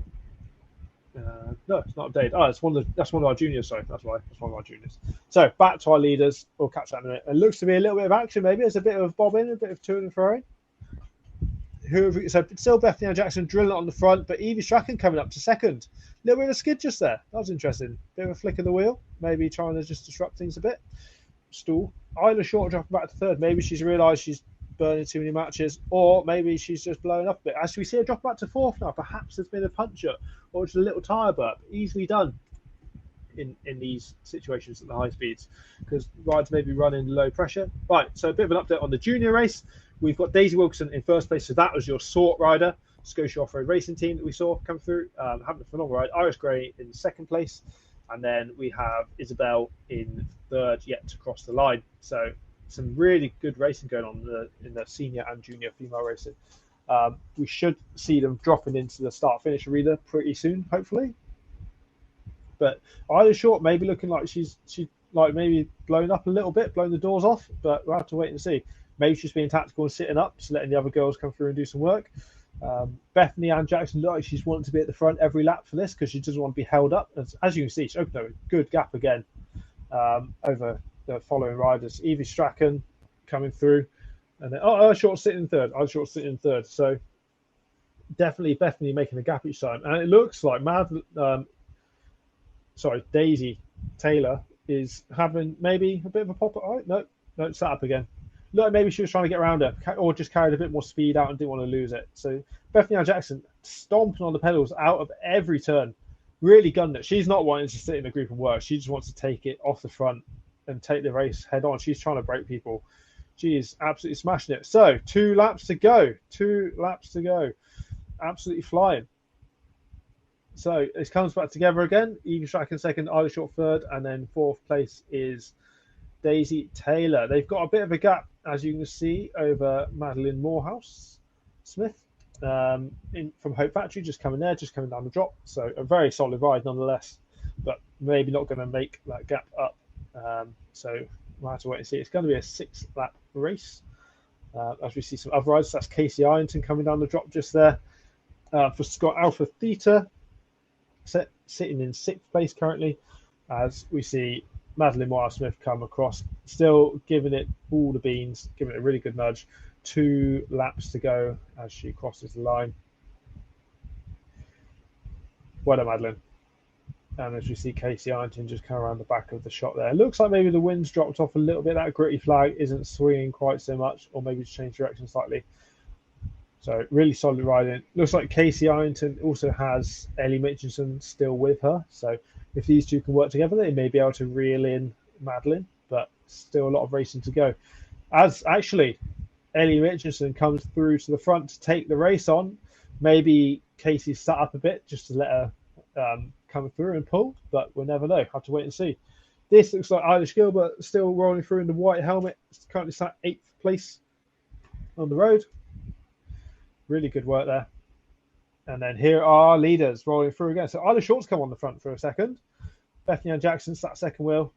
No, it's not updated. Oh, that's one of our juniors. Sorry, that's why. That's one of our juniors. So back to our leaders. We'll catch that in a minute. It looks to be a little bit of action. Maybe there's a bit of bobbing, a bit of to and fro. So still Bethany Jackson drilling it on the front, but Evie Strachan coming up to second. A little bit of a skid just there. That was interesting. Bit of a flick of the wheel. Maybe trying to just disrupt things a bit. Stall. Isla Short dropping back to third. Maybe she's realised she's burning too many matches, or maybe she's just blowing up a bit. As we see her drop back to fourth now, perhaps there's been a puncher or just a little tyre burp. Easily done in these situations at the high speeds, because rides may be running low pressure. Right, so a bit of an update on the junior race. We've got Daisy Wilson in first place, so that was your sort rider, Scotia Off-Road Racing Team that we saw come through, having a phenomenal ride. Iris Gray in second place, and then we have Isabel in third, yet to cross the line. So some really good racing going on in the senior and junior female racing. We should see them dropping into the start-finish arena pretty soon, hopefully. But Isla Short maybe looking like she's like maybe blown up a little bit, blown the doors off, but we'll have to wait and see. Maybe she's being tactical and sitting up, just letting the other girls come through and do some work. Bethany Ann Jackson looked like she's wanting to be at the front every lap for this because she doesn't want to be held up. As you can see, she opened up a good gap again over the following riders. Evie Strachan coming through, and then Isla Short sitting in third. Isla Short sitting in third. So definitely Bethany making a gap each time, and it looks like Daisy Taylor is having maybe a bit of a pop. Oh, no, sat up again. Look, maybe she was trying to get around her, or just carried a bit more speed out and didn't want to lose it. So Bethany Ann Jackson stomping on the pedals out of every turn, really gunned it. She's not wanting to sit in a group and work. She just wants to take it off the front and take the race head on. She's trying to break people. She is absolutely smashing it. So 2 laps to go. 2 laps to go. Absolutely flying. So it comes back together again. Evie Strachan second, Isla Short third, and then fourth place is Daisy Taylor. They've got a bit of a gap, as you can see, over Madeline Morehouse Smith from Hope Factory, just coming down the drop. So a very solid ride nonetheless, but maybe not going to make that gap up. So we'll have to wait and see. It's going to be a 6-lap race. As we see some other riders, that's Casey Ironton coming down the drop just there. For Scott Alpha Theta, sitting in 6th place currently, as we see Madeline Moore Smith come across, still giving it all the beans, giving it a really good nudge. 2 laps to go as she crosses the line. Well done, Madeline. And as we see Casey Ironton just come around the back of the shot there. It looks like maybe the wind's dropped off a little bit. That gritty flag isn't swinging quite so much, or maybe it's changed direction slightly. So really solid riding. Looks like Casey Ironton also has Ellie Mitchinson still with her. So if these two can work together, they may be able to reel in Madeline, but still a lot of racing to go. As actually Ellie Mitchinson comes through to the front to take the race on, maybe Casey's sat up a bit just to let her come through and pull, but we'll never know. Have to wait and see. This looks like Eilish Gilbert still rolling through in the white helmet. It's currently sat 8th place on the road. Really good work there. And then here are our leaders rolling through again. So Isla Short's come on the front for a second. Bethany Ann Jackson sat second wheel.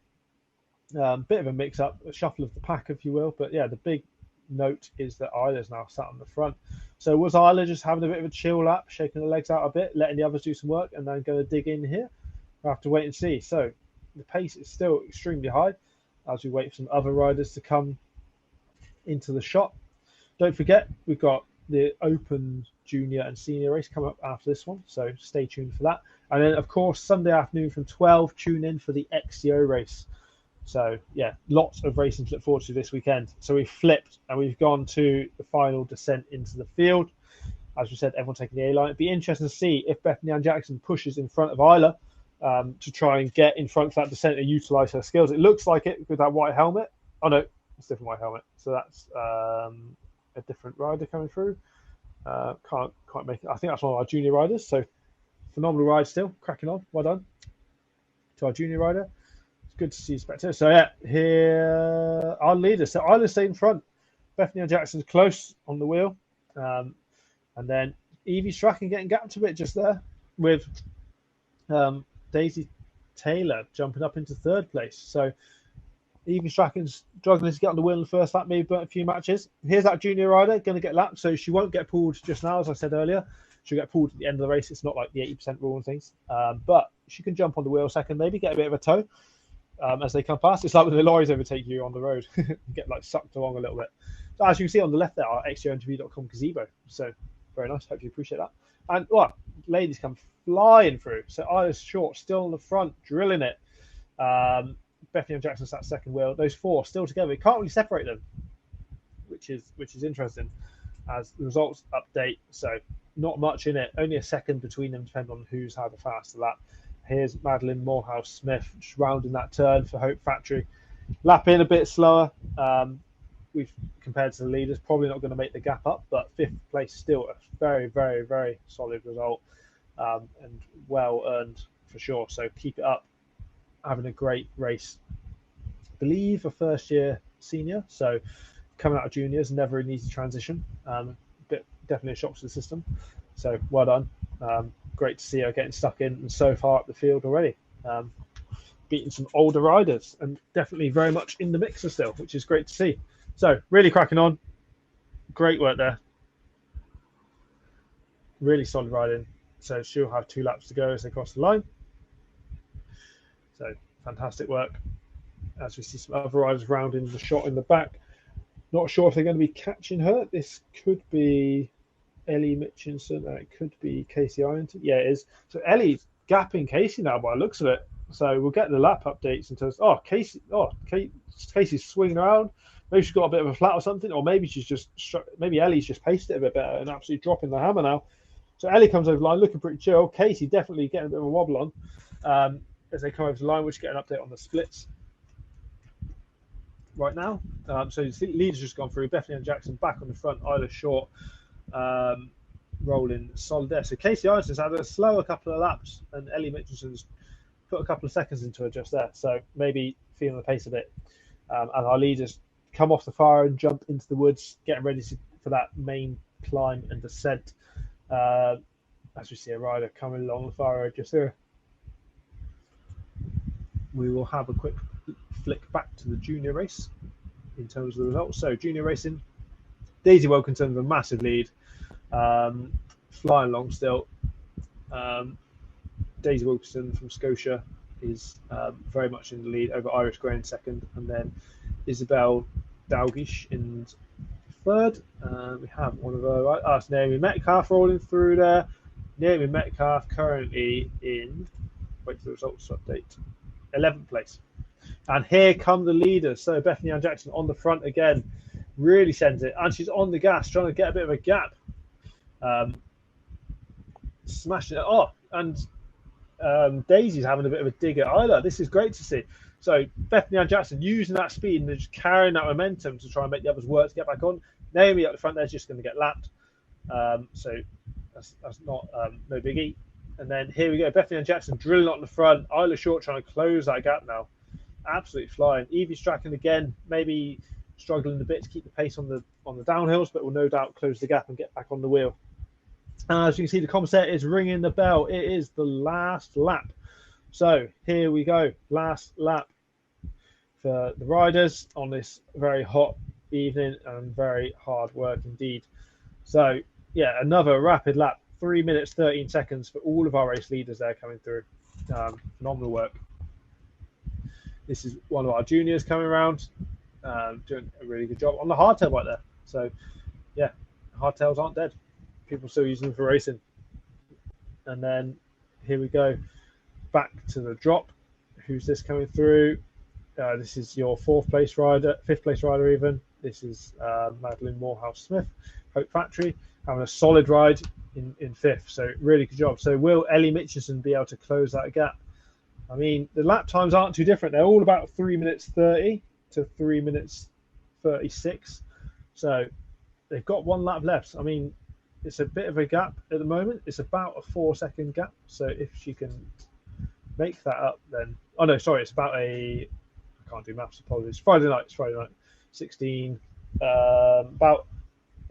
Bit of a mix-up, a shuffle of the pack, if you will. But yeah, the big note is that Isla's now sat on the front. So was Isla just having a bit of a chill lap, shaking the legs out a bit, letting the others do some work, and then going to dig in here? We'll have to wait and see. So the pace is still extremely high as we wait for some other riders to come into the shot. Don't forget, we've got the Open junior and senior race coming up after this one, so stay tuned for that. And then, of course, Sunday afternoon from 12, tune in for the XCO race. So, yeah, lots of racing to look forward to this weekend. So we've flipped and we've gone to the final descent into the field. As we said, everyone taking the A-line. It'd be interesting to see if Bethany Ann Jackson pushes in front of Isla to try and get in front of that descent and utilise her skills. It looks like it with that white helmet. Oh, no, it's a different white helmet. So that's a different rider coming through. Can't quite make it. I think that's one of our junior riders. So phenomenal ride still, cracking on. Well done to our junior rider. It's good to see spectators. So yeah, here our leader. So Isla stayed in front. Bethany Ann Jackson's close on the wheel, and then Evie Strachan getting gapped a bit just there with Daisy Taylor jumping up into third place. So Evie Strachan's struggling to get on the wheel in the first lap, maybe burnt a few matches. Here's that junior rider going to get lapped, so she won't get pulled just now, as I said earlier. She'll get pulled at the end of the race. It's not like the 80% rule and things, but she can jump on the wheel second, maybe get a bit of a tow as they come past. It's like when the lorries overtake you on the road, you get like sucked along a little bit. So as you can see on the left there, our xjointerview.com gazebo. So very nice. Hope you appreciate that. And well, ladies come flying through. So Iris Short still in the front, drilling it. Bethany Ann Jackson sat second wheel. Those four still together. You can't really separate them, which is interesting as the results update. So not much in it. Only a second between them, depending on who's had the faster lap. Here's Madeline Morehouse Smith just rounding that turn for Hope Factory. Lap in a bit slower. We've compared to the leaders, probably not going to make the gap up, but fifth place still a very, very, very solid result and well earned for sure. So keep it up. Having a great race. I believe a first year senior, so coming out of juniors, never an easy transition. But definitely a shock to the system. So well done. Great to see her getting stuck in and so far up the field already. Beating some older riders and definitely very much in the mixer still, which is great to see. So really cracking on. Great work there. Really solid riding. So she'll have 2 laps to go as they cross the line. So fantastic work. As we see some other riders rounding the shot in the back. Not sure if they're going to be catching her. This could be Ellie Mitchinson. It could be Casey Ironton. Yeah, it is. So Ellie's gapping Casey now by the looks of it. So we'll get the lap updates and tell us, Casey's swinging around. Maybe she's got a bit of a flat or something, or maybe maybe Ellie's just paced it a bit better and absolutely dropping the hammer now. So Ellie comes over the line looking pretty chill. Casey definitely getting a bit of a wobble on. As they come over the line, we'll just get an update on the splits right now. So the leaders just gone through. Bethany Ann Jackson back on the front. Isla Short rolling solid there. So Casey Iverson's had a slower couple of laps, and Ellie Mitchelson's put a couple of seconds into her just there. So maybe feeling the pace a bit. And our leaders come off the fire and jump into the woods, getting ready for that main climb and descent. As we see a rider coming along the fire just here. We will have a quick flick back to the junior race in terms of the results. So junior racing, Daisy Wilkinson with a massive lead, flying along still. Daisy Wilkinson from Scotia is very much in the lead over Irish Gray in second, and then Isabel Dalgish in third. We have one of our right. Naomi Metcalf rolling through there. Naomi Metcalf currently in, wait for the results to update, 11th place. And here come the leaders. So Bethany Ann Jackson on the front again, really sends it, and she's on the gas, trying to get a bit of a gap. Smashing it off, and Daisy's having a bit of a dig at Isla. This is great to see. So Bethany Ann Jackson using that speed and just carrying that momentum to try and make the others work to get back on. Naomi up the front there is just going to get lapped. So that's not no biggie. And then here we go, Bethany Ann Jackson drilling on the front. Isla Short trying to close that gap now. Absolutely flying. Evie Strachan again, maybe struggling a bit to keep the pace on the downhills, but will no doubt close the gap and get back on the wheel. As you can see, the commentator is ringing the bell. It is the last lap. So here we go, last lap for the riders on this very hot evening and very hard work indeed. So yeah, another rapid lap, 3 minutes 13 seconds for all of our race leaders there coming through. Phenomenal work. This is one of our juniors coming around, doing a really good job on the hardtail right there. So yeah, hardtails aren't dead. people still using them for racing. And then here we go back to the drop. Who's this coming through? This is your fifth place rider even. This is Madeline Morehouse Smith, Hope Factory, having a solid ride in fifth. So really good job. So will Ellie Mitchinson be able to close that gap? I mean, the lap times aren't too different. They're all about 3 minutes 30 to 3 minutes 36. So they've got one lap left. I mean, it's a bit of a gap at the moment. It's about a 4-second gap. So if she can make that up, then it's about I can't do maths. Apologies. It's Friday night. 16. About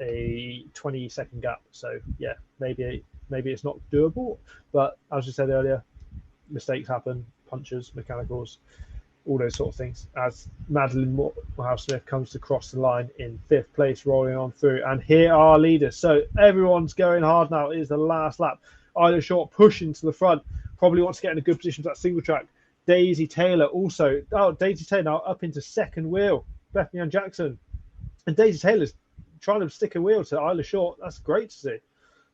a 20-second gap. So yeah, maybe it's not doable. But as I said earlier, mistakes happen, punches, mechanicals, all those sort of things. As Madeline Morehouse Smith comes to cross the line in fifth place, rolling on through. And here are our leaders. So everyone's going hard now. It is the last lap. Isla Short pushing to the front. Probably wants to get in a good position for that single track. Daisy Taylor also. Oh, Daisy Taylor now up into second wheel. Bethany Ann Jackson. And Daisy Taylor's trying to stick a wheel to Isla Short. That's great to see.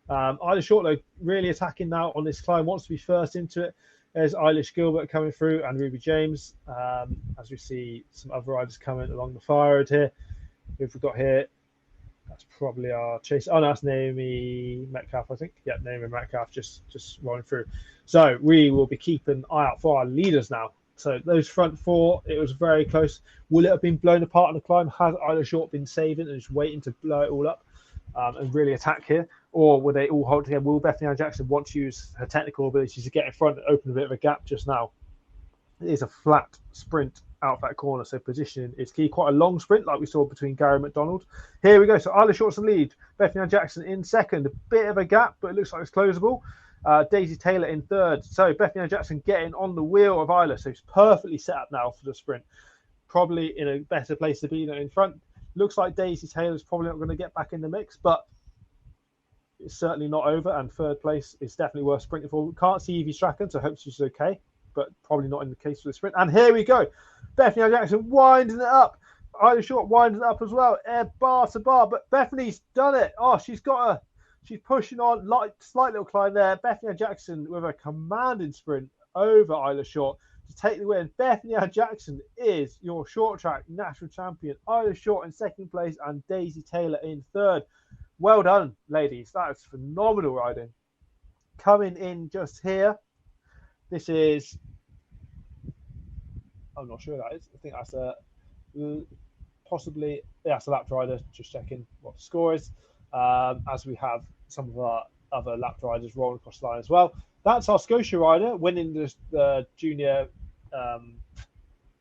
Isla Short, though, really attacking now on this climb. Wants to be first into it. There's Eilish Gilbert coming through and Ruby James. As we see some other riders coming along the fire road here. Who have we got here? That's probably our chase. Oh, no, that's Naomi Metcalf, I think. Yeah, Naomi Metcalf just rolling through. So we will be keeping an eye out for our leaders now. So those front four, it was very close. Will it have been blown apart on the climb? Has Isla Short been saving and just waiting to blow it all up and really attack here? Or will they all hold together? Will Bethany Ann Jackson want to use her technical abilities to get in front and open a bit of a gap just now? It is a flat sprint out that corner, so positioning is key. Quite a long sprint like we saw between Gary McDonald. Here we go. So Isla Short's the lead. Bethany Ann Jackson in second. A bit of a gap, but it looks like it's closable. Daisy Taylor in third. So Bethany Ann Jackson getting on the wheel of Isla. So it's perfectly set up now for the sprint. Probably in a better place to be than in front. Looks like Daisy Taylor's probably not going to get back in the mix, but it's certainly not over, and third place is definitely worth sprinting for. We can't see Evie Strachan, so I hope she's okay, but probably not in the case for the sprint. And here we go. Bethany Ann Jackson winding it up. Isla Short winding it up as well. Bar to bar, but Bethany's done it. Oh, she's pushing on. Slight little climb there. Bethany Ann Jackson with a commanding sprint over Isla Short to take the win. Bethany Ann Jackson is your short track national champion. Isla Short in second place and Daisy Taylor in third. Well done, ladies. That is phenomenal riding. Coming in just here, this is, I'm not sure that is. I think that's possibly, yeah, it's a lap rider. Just checking what the score is. As we have some of our other lap riders rolling across the line as well. That's our Scotia rider winning the junior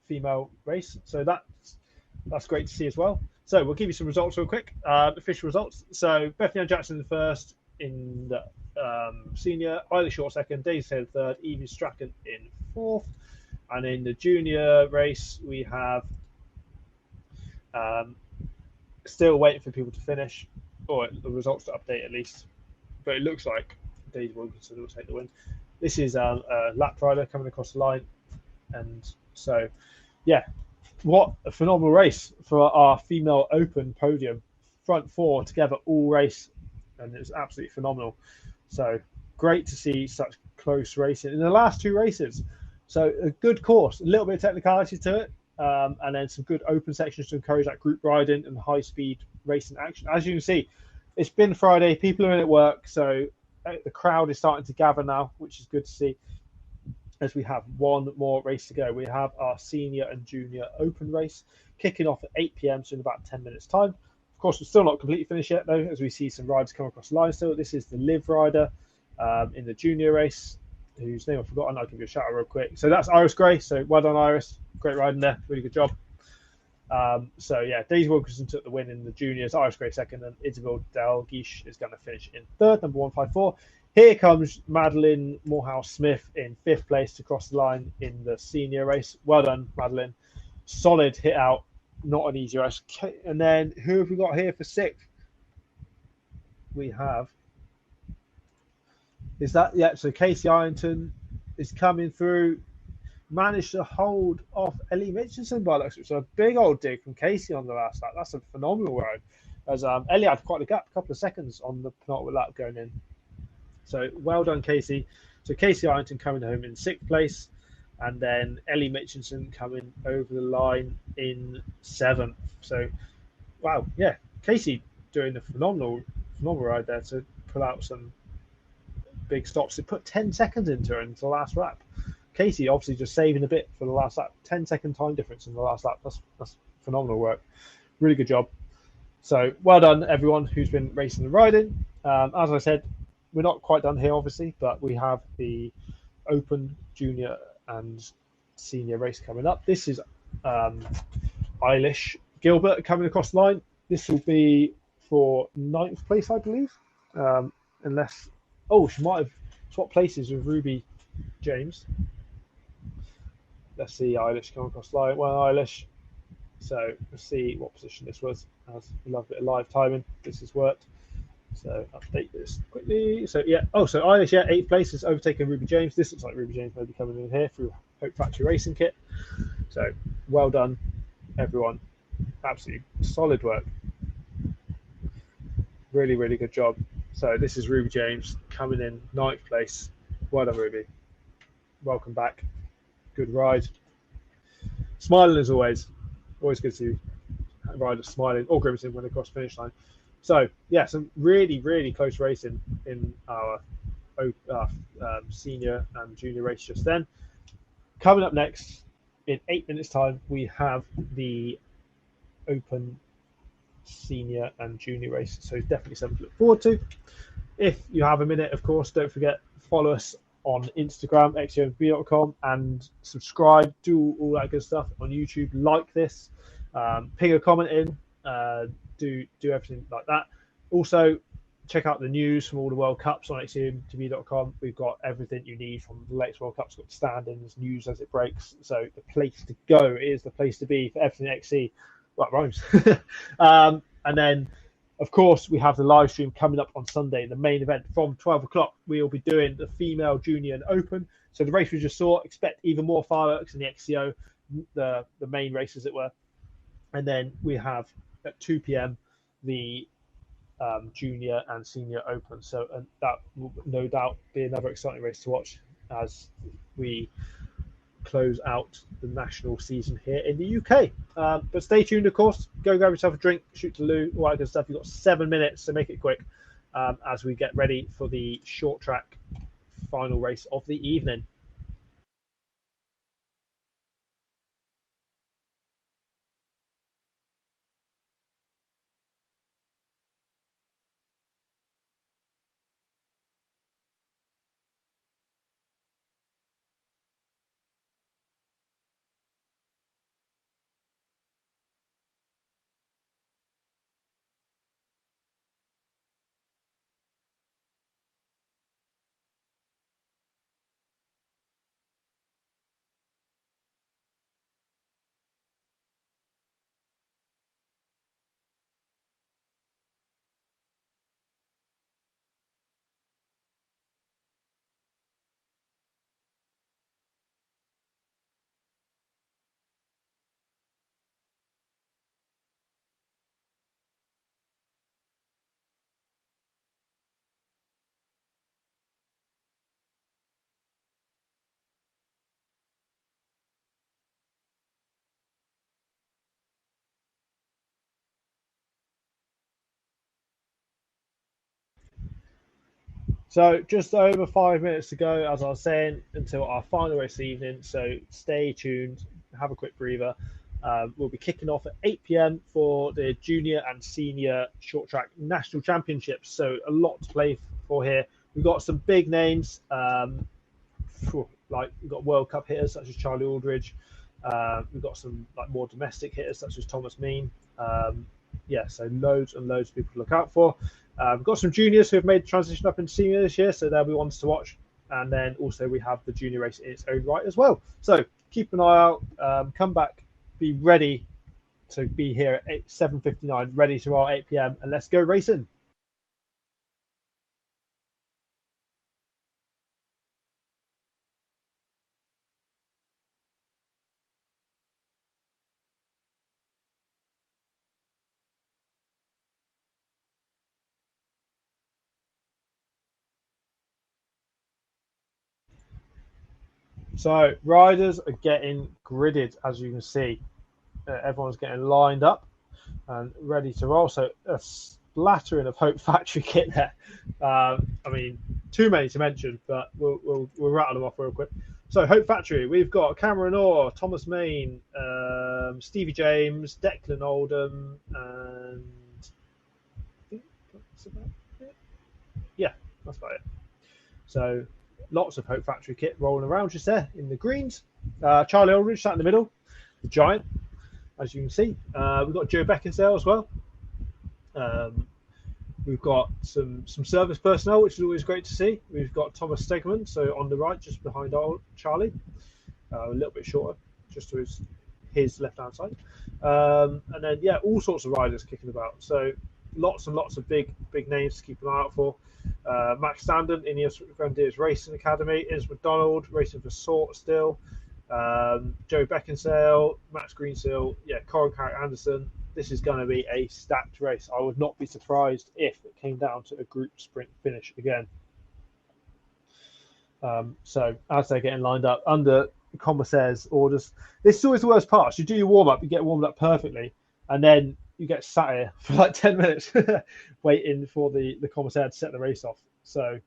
female race. So that's great to see as well. So we'll give you some results real quick. Official results. So Bethany Ann Jackson first in the senior, Isla Short second, Daisy Taylor third, Evie Strachan in fourth. And in the junior race, we have still waiting for people to finish, or the results to update at least. But it looks like Daisy Wilkinson will take the win. This is a lap rider coming across the line. And so, yeah. What a phenomenal race for our female open podium. Front four together all race, and it was absolutely phenomenal. So great to see such close racing in the last two races. So a good course, a little bit of technicality to it, and then some good open sections to encourage that group riding and high speed racing action. As you can see, it's been Friday, people are in at work, so the crowd is starting to gather now, which is good to see. As we have one more race to go. We have our senior and junior open race kicking off at 8 p.m, so in about 10 minutes time. Of course, we're still not completely finished yet though, as we see some riders come across the line still. This is the Liv rider in the junior race, whose name I've forgotten. I'll give you a shout out real quick. So that's Iris Gray. So well done, Iris. Great riding there. Really good job. So yeah, Daisy Wilkinson took the win in the juniors, Iris Gray second, and Isabel Dalguish is going to finish in third, number 154. Here comes Madeline Morehouse Smith in fifth place to cross the line in the senior race. Well done, Madeline. Solid hit out. Not an easy race. And then who have we got here for sixth? We have. Is that, yeah, so Casey Ironton is coming through. Managed to hold off Ellie Mitchinson by looks. It's a big old dig from Casey on the last lap. That's a phenomenal ride. as Ellie had quite a gap, a couple of seconds on the penultimate lap going in. So well done, Casey. So Casey Ironton coming home in 6th place, and then Ellie Mitchinson coming over the line in 7th. So wow, yeah, Casey doing a phenomenal ride there to pull out some big stops. It put 10 seconds into her into the last lap. Casey obviously just saving a bit for the last lap. 10-second time difference in the last lap. That's phenomenal work. Really good job. So well done, everyone who's been racing and riding. As I said, we're not quite done here, obviously, but we have the Open, Junior, and Senior race coming up. This is Eilish Gilbert coming across the line. This will be for 9th place, I believe, unless she might have swapped places with Ruby James. Let's see Eilish come across the line. Well, Eilish. So let's see what position this was. As we love a bit of live timing. This has worked. So update this quickly. So yeah. So Eilish, 8th place has overtaken Ruby James. This looks like Ruby James may be coming in here through Hope Factory Racing Kit. So well done, everyone. Absolutely solid work. Really, really good job. So this is Ruby James coming in 9th place. Well done, Ruby. Welcome back. Good ride. Smiling as always. Always good to see riders smiling or grimacing when they cross the finish line. So yeah, some really, really close racing in our senior and junior race just then. Coming up next, in 8 minutes' time, we have the Open senior and junior race. So definitely something to look forward to. If you have a minute, of course, don't forget follow us on Instagram, xcomb.com, and subscribe, do all that good stuff on YouTube. Like this, ping a comment in, do everything like that. Also, check out the news from all the World Cups on xcomb.com. We've got everything you need from the latest World Cups, got standings, news as it breaks. So the place to go is the place to be for everything XC. Well, rhymes. And then, of course, we have the live stream coming up on Sunday, the main event from 12 o'clock. We'll be doing the female, junior, and open. So the race we just saw, expect even more fireworks in the XCO, the main race, as it were. And then we have at 2 p.m. the junior and senior open. So and that will no doubt be another exciting race to watch as we close out the national season here in the UK. But stay tuned, of course. Go grab yourself a drink, shoot to loo, all that good stuff. You've got 7 minutes, so make it quick as we get ready for the short track final race of the evening. So just over 5 minutes to go, as I was saying, until our final race evening. So stay tuned, have a quick breather. We'll be kicking off at 8 p.m. for the junior and senior short track national championships. So a lot to play for here. We've got some big names, like we've got World Cup hitters such as Charlie Aldridge. We've got some like more domestic hitters such as Thomas Mean. So loads and loads of people to look out for. We've got some juniors who have made the transition up into senior this year, so they'll be ones to watch. And then also we have the junior race in its own right as well. So keep an eye out. Come back, be ready to be here at 7:59, ready to our 8 p.m. and let's go racing. So riders are getting gridded, as you can see. Everyone's getting lined up and ready to roll. So a splattering of Hope Factory kit there. I mean, too many to mention, but we'll rattle them off real quick. So Hope Factory, we've got Cameron Orr, Thomas Main, Stevie James, Declan Oldham, and I think that's about it. Yeah, that's about it. So lots of Hope Factory kit rolling around just there in the greens. Charlie Aldridge sat in the middle, the giant, as you can see. We've got Joe Beckinsale as well. We've got some service personnel, which is always great to see. We've got Thomas Stegman, so on the right, just behind old Charlie, a little bit shorter, just to his left-hand side. And then, yeah, all sorts of riders kicking about. So lots and lots of big names to keep an eye out for. Max Standen, Ineos Grenadiers Racing Academy, Innes McDonald, racing for Sort still. Joe Beckinsale, Max Greensill, yeah, Corin Carrick Anderson. This is going to be a stacked race. I would not be surprised if it came down to a group sprint finish again. So as they're getting lined up under Commissaire's orders, this is always the worst part. You do your warm up, you get warmed up perfectly, and then you get sat here for like 10 minutes waiting for the Commissaire to set the race off. So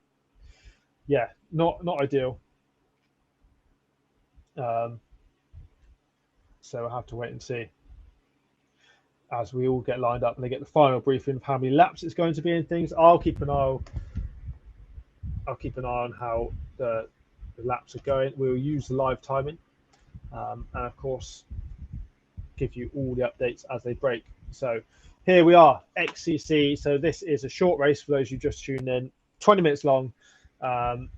yeah, not ideal. So we'll have to wait and see as we all get lined up and they get the final briefing of how many laps it's going to be and things. I'll keep an eye on how the laps are going. We'll use the live timing, and of course give you all the updates as they break. So here we are, XCC. So this is a short race for those who just tuned in, 20 minutes long, and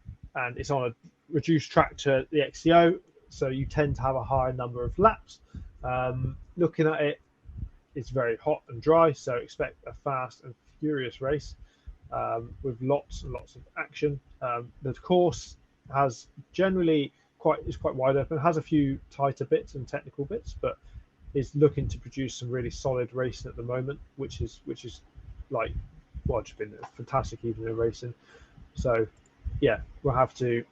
it's on a reduced track to the XCO, so you tend to have a higher number of laps. Looking at it, it's very hot and dry, so expect a fast and furious race with lots and lots of action. The course has generally is quite wide open, has a few tighter bits and technical bits, but is looking to produce some really solid racing at the moment, which is like, well, it's been a fantastic evening of racing. So yeah, we'll have to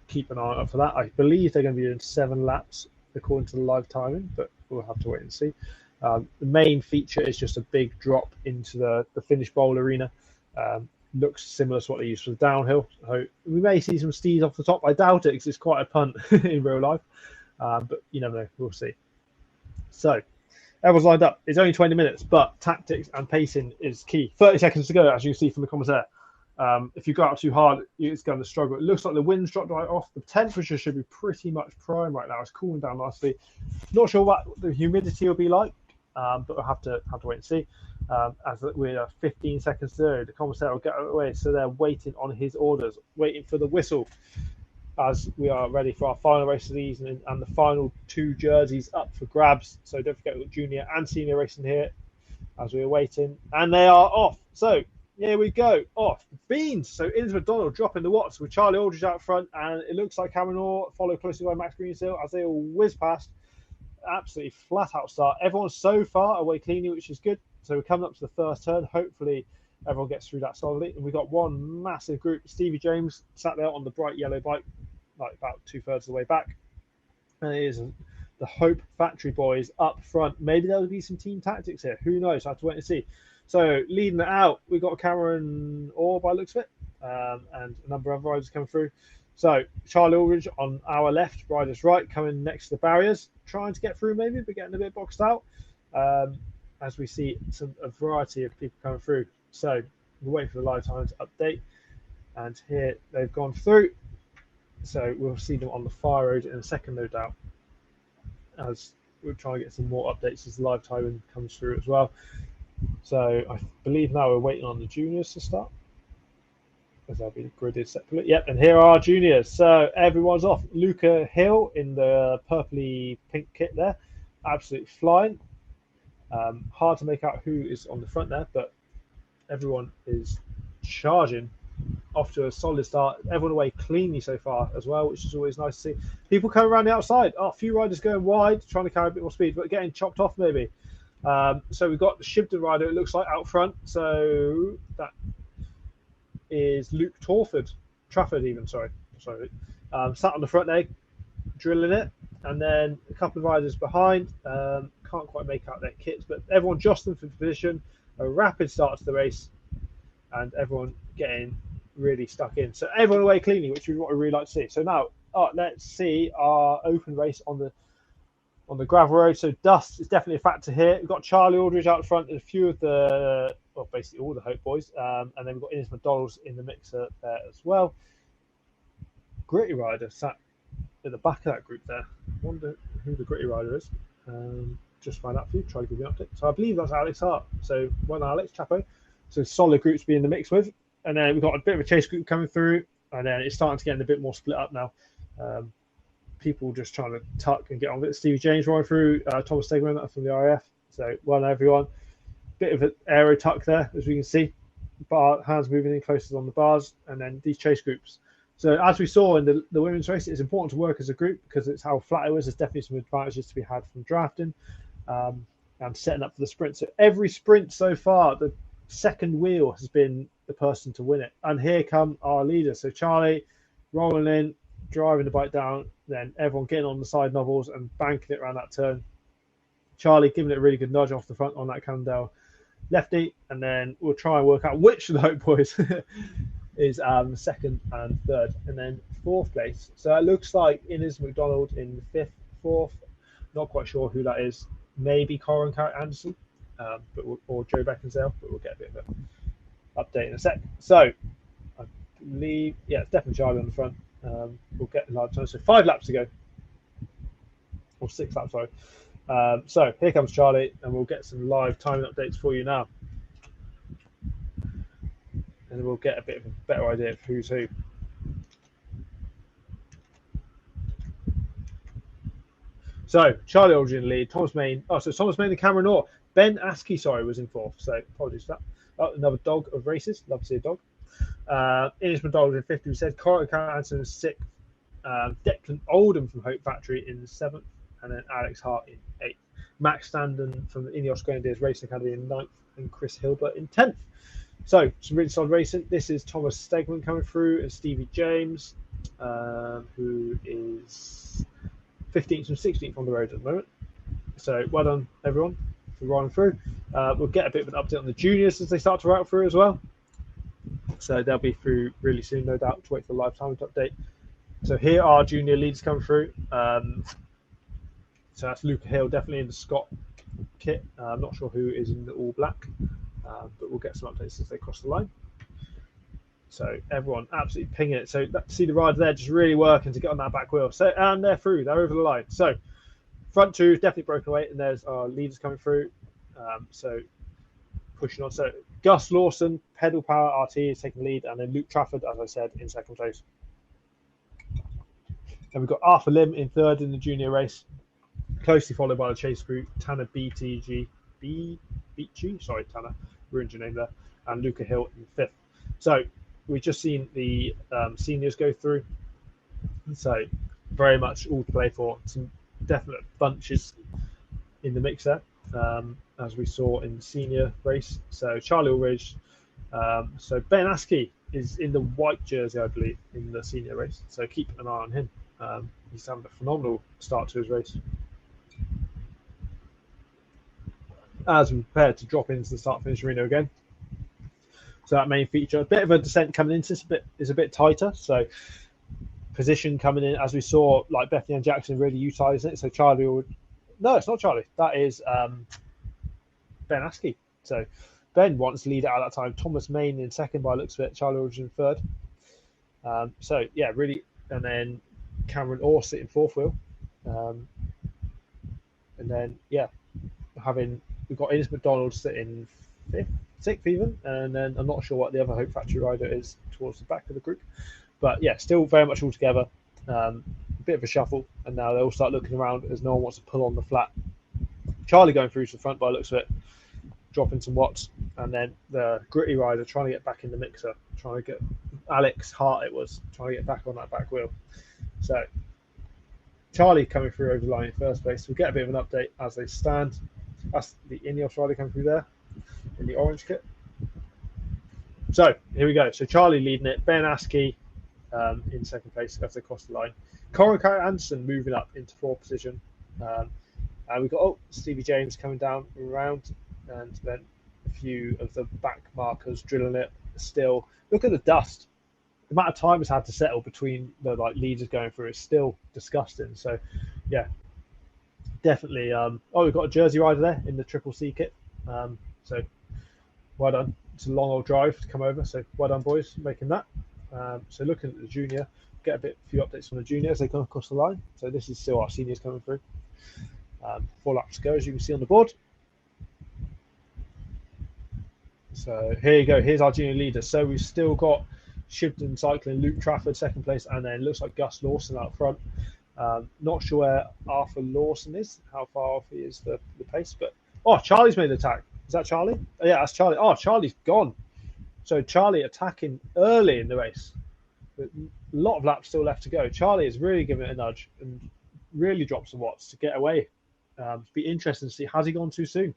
keep an eye out for that. I believe they're going to be doing 7 laps according to the live timing, but we'll have to wait and see. The main feature is just a big drop into the finish bowl arena. Looks similar to what they use for the downhill. So we may see some steeds off the top. I doubt it because it's quite a punt in real life, but you never know. We'll see. So everyone's lined up. It's only 20 minutes, but tactics and pacing is key. 30 seconds to go, as you can see from the Commissaire. If you go out too hard, it's going to struggle. It looks like the wind's dropped right off. The temperature should be pretty much prime right now. It's cooling down nicely. Not sure what the humidity will be like, but we'll have to wait and see. As we're 15 seconds to go, the Commissaire will get out of the way, so they're waiting on his orders, waiting for the whistle, as we are ready for our final race of the evening and the final 2 jerseys up for grabs. So don't forget, we've got junior and senior racing here as we're waiting, and they are off. So here we go, off. Beans. So Innes McDonald dropping the watts with Charlie Aldridge out front, and it looks like Cameron Orr followed closely by Max Greensill as they all whiz past. Absolutely flat out start. Everyone's so far away cleanly, which is good. So we're coming up to the first turn. Hopefully everyone gets through that solidly. And we've got one massive group. Stevie James sat there on the bright yellow bike, like about 2/3 of the way back. And it is the Hope Factory boys up front. Maybe there'll be some team tactics here. Who knows? I have to wait and see. So leading it out, we've got Cameron Orr by the looks of it, and a number of riders coming through. So Charlie Aldridge on our left, riders right, coming next to the barriers, trying to get through maybe, but getting a bit boxed out. As we see a variety of people coming through. So we're waiting for the live times update. And here they've gone through. So we'll see them on the fire road in a second, no doubt, as we'll try and get some more updates as the live timing comes through as well. So I believe now we're waiting on the juniors to start, as they'll be gridded separately. Yep, and here are our juniors. So everyone's off. Luca Hill in the purpley pink kit there, absolutely flying. Hard to make out who is on the front there, but everyone is charging off to a solid start. Everyone away cleanly so far as well, which is always nice to see. People coming around the outside. Oh, a few riders going wide, trying to carry a bit more speed, but getting chopped off maybe. So we've got the Shibden rider, it looks like, out front. So that is Luke Trafford even, sorry. Sat on the front there, drilling it, and then a couple of riders behind can't quite make out their kits, but everyone jostling for position. A rapid start to the race, and everyone getting really stuck in. So everyone away cleanly, which is what we really like to see. So now let's see our open race on the gravel road. So dust is definitely a factor here. We've got Charlie Aldridge out front and a few of the, well, basically all the Hope boys. And then we've got Innes McDonald's in the mixer there as well. Gritty Rider sat at the back of that group there. I wonder who the Gritty Rider is. Just find out for you, try to give you an update. So I believe that's Alex Hart. So well, Alex, chapo. So solid groups to be in the mix with. And then we've got a bit of a chase group coming through. And then it's starting to get a bit more split up now. People just trying to tuck and get on with it. Stevie James running through, Thomas Stegman from the RAF. So well done, everyone. Bit of an aero tuck there, as we can see. Hands moving in closer on the bars. And then these chase groups. So as we saw in the women's race, it's important to work as a group because it's how flat it was. There's definitely some advantages to be had from drafting and setting up for the sprint. So every sprint so far, the second wheel has been the person to win it. And here come our leaders. So Charlie rolling in, driving the bike down, then everyone getting on the side novels and banking it around that turn. Charlie giving it a really good nudge off the front on that Cannondale lefty. And then we'll try and work out which of the Hope boys is second and third, and then fourth place. So it looks like Innes McDonald in fifth, fourth. Not quite sure who that is. Maybe Corin Carrot Anderson, or Joe Beckinsale, but we'll get a bit of an update in a sec. So I believe, yeah, it's definitely Charlie on the front. We'll get a large time. So 5 laps to go, or 6 laps, sorry. So here comes Charlie, and we'll get some live timing updates for you now. And we'll get a bit of a better idea of who's who. So Charlie Aldridge in the lead, Thomas Main. Oh, so Thomas Main and Cameron Orr. Ben Askey, sorry, was in fourth. So apologies for that. Oh, another dog of races. Love to see a dog. Innes McDonald in fifth, we said. Corin Anderson in sixth. Declan Oldham from Hope Factory in seventh. And then Alex Hart in eighth. Max Standen from the Ineos Grenadiers Racing Academy in ninth. And Chris Hilbert in 10th. So, some really solid racing. This is Thomas Stegman coming through and Stevie James, who is 15th and 16th on the road at the moment. So, well done, everyone, for riding through. We'll get a bit of an update on the juniors as they start to ride through as well. So, they'll be through really soon, no doubt, to wait for the live time update. So, here are junior leaders coming through. So, that's Luca Hill, definitely in the Scott kit. I'm not sure who is in the all black. But we'll get some updates as they cross the line. So everyone absolutely pinging it. So see the rider there just really working to get on that back wheel. So and they're through. They're over the line. So front two is definitely broken away, and there's our leaders coming through. So pushing on. So Gus Lawson, Pedal Power RT is taking the lead, and then Luke Trafford, as I said, in second place. And we've got Arthur Lim in third in the junior race, closely followed by the chase group, Tanner Beachy, sorry Tanner, ruined your name there, and Luca Hill in fifth. So we've just seen the seniors go through. So very much all to play for. Some definite bunches in the mix there, as we saw in the senior race. So Charlie Aldridge, so Ben Askey is in the white jersey, I believe, in the senior race. So keep an eye on him. He's having a phenomenal start to his race. As we prepare to drop into the start-finish arena again. So that main feature, a bit of a descent coming into this is a bit tighter. So position coming in, as we saw, like Bethany and Jackson really utilising it. So Charlie would, no, it's not Charlie. That is Ben Askey. So Ben wants to lead it at that time. Thomas Main in second by looks of it. Charlie Aldridge in third. So yeah, really, and then Cameron Orr sitting fourth wheel, and then yeah, we've got Innes McDonald sitting fifth, sixth even, and then I'm not sure what the other Hope Factory rider is towards the back of the group, but yeah, still very much all together. A bit of a shuffle, and now they all start looking around as no one wants to pull on the flat. Charlie going through to the front by the looks of it, dropping some watts, and then the gritty rider trying to get back in the mixer, trying to get Alex Hart, trying to get back on that back wheel. So Charlie coming through over the line in first place. We'll get a bit of an update as they stand. That's the Ineos rider coming through there in the orange kit. So here we go. So Charlie leading it. Ben Askey in second place as they cross the line. Corin Anderson moving up into fourth position. And we've got Stevie James coming down around, and then a few of the back markers drilling it still. Look at the dust. The amount of time it's had to settle between the leaders going through is still disgusting. So, yeah, definitely. We've got a Jersey rider there in the Triple C kit. So, well done. It's a long old drive to come over. So, well done, boys, making that. So, looking at the junior, get a few updates from the junior as they come across the line. So, this is still our seniors coming through. 4 laps to go, as you can see on the board. So here you go. Here's our junior leader. So we've still got Shibden cycling, Luke Trafford second place, and then looks like Gus Lawson out front. Not sure where Arthur Lawson is, how far off he is the pace, but Charlie's made an attack. Is that Charlie? Oh, yeah, that's Charlie. Charlie's gone. So Charlie attacking early in the race. A lot of laps still left to go. Charlie is really giving it a nudge and really dropped some watts to get away. Be interesting to see, has he gone too soon,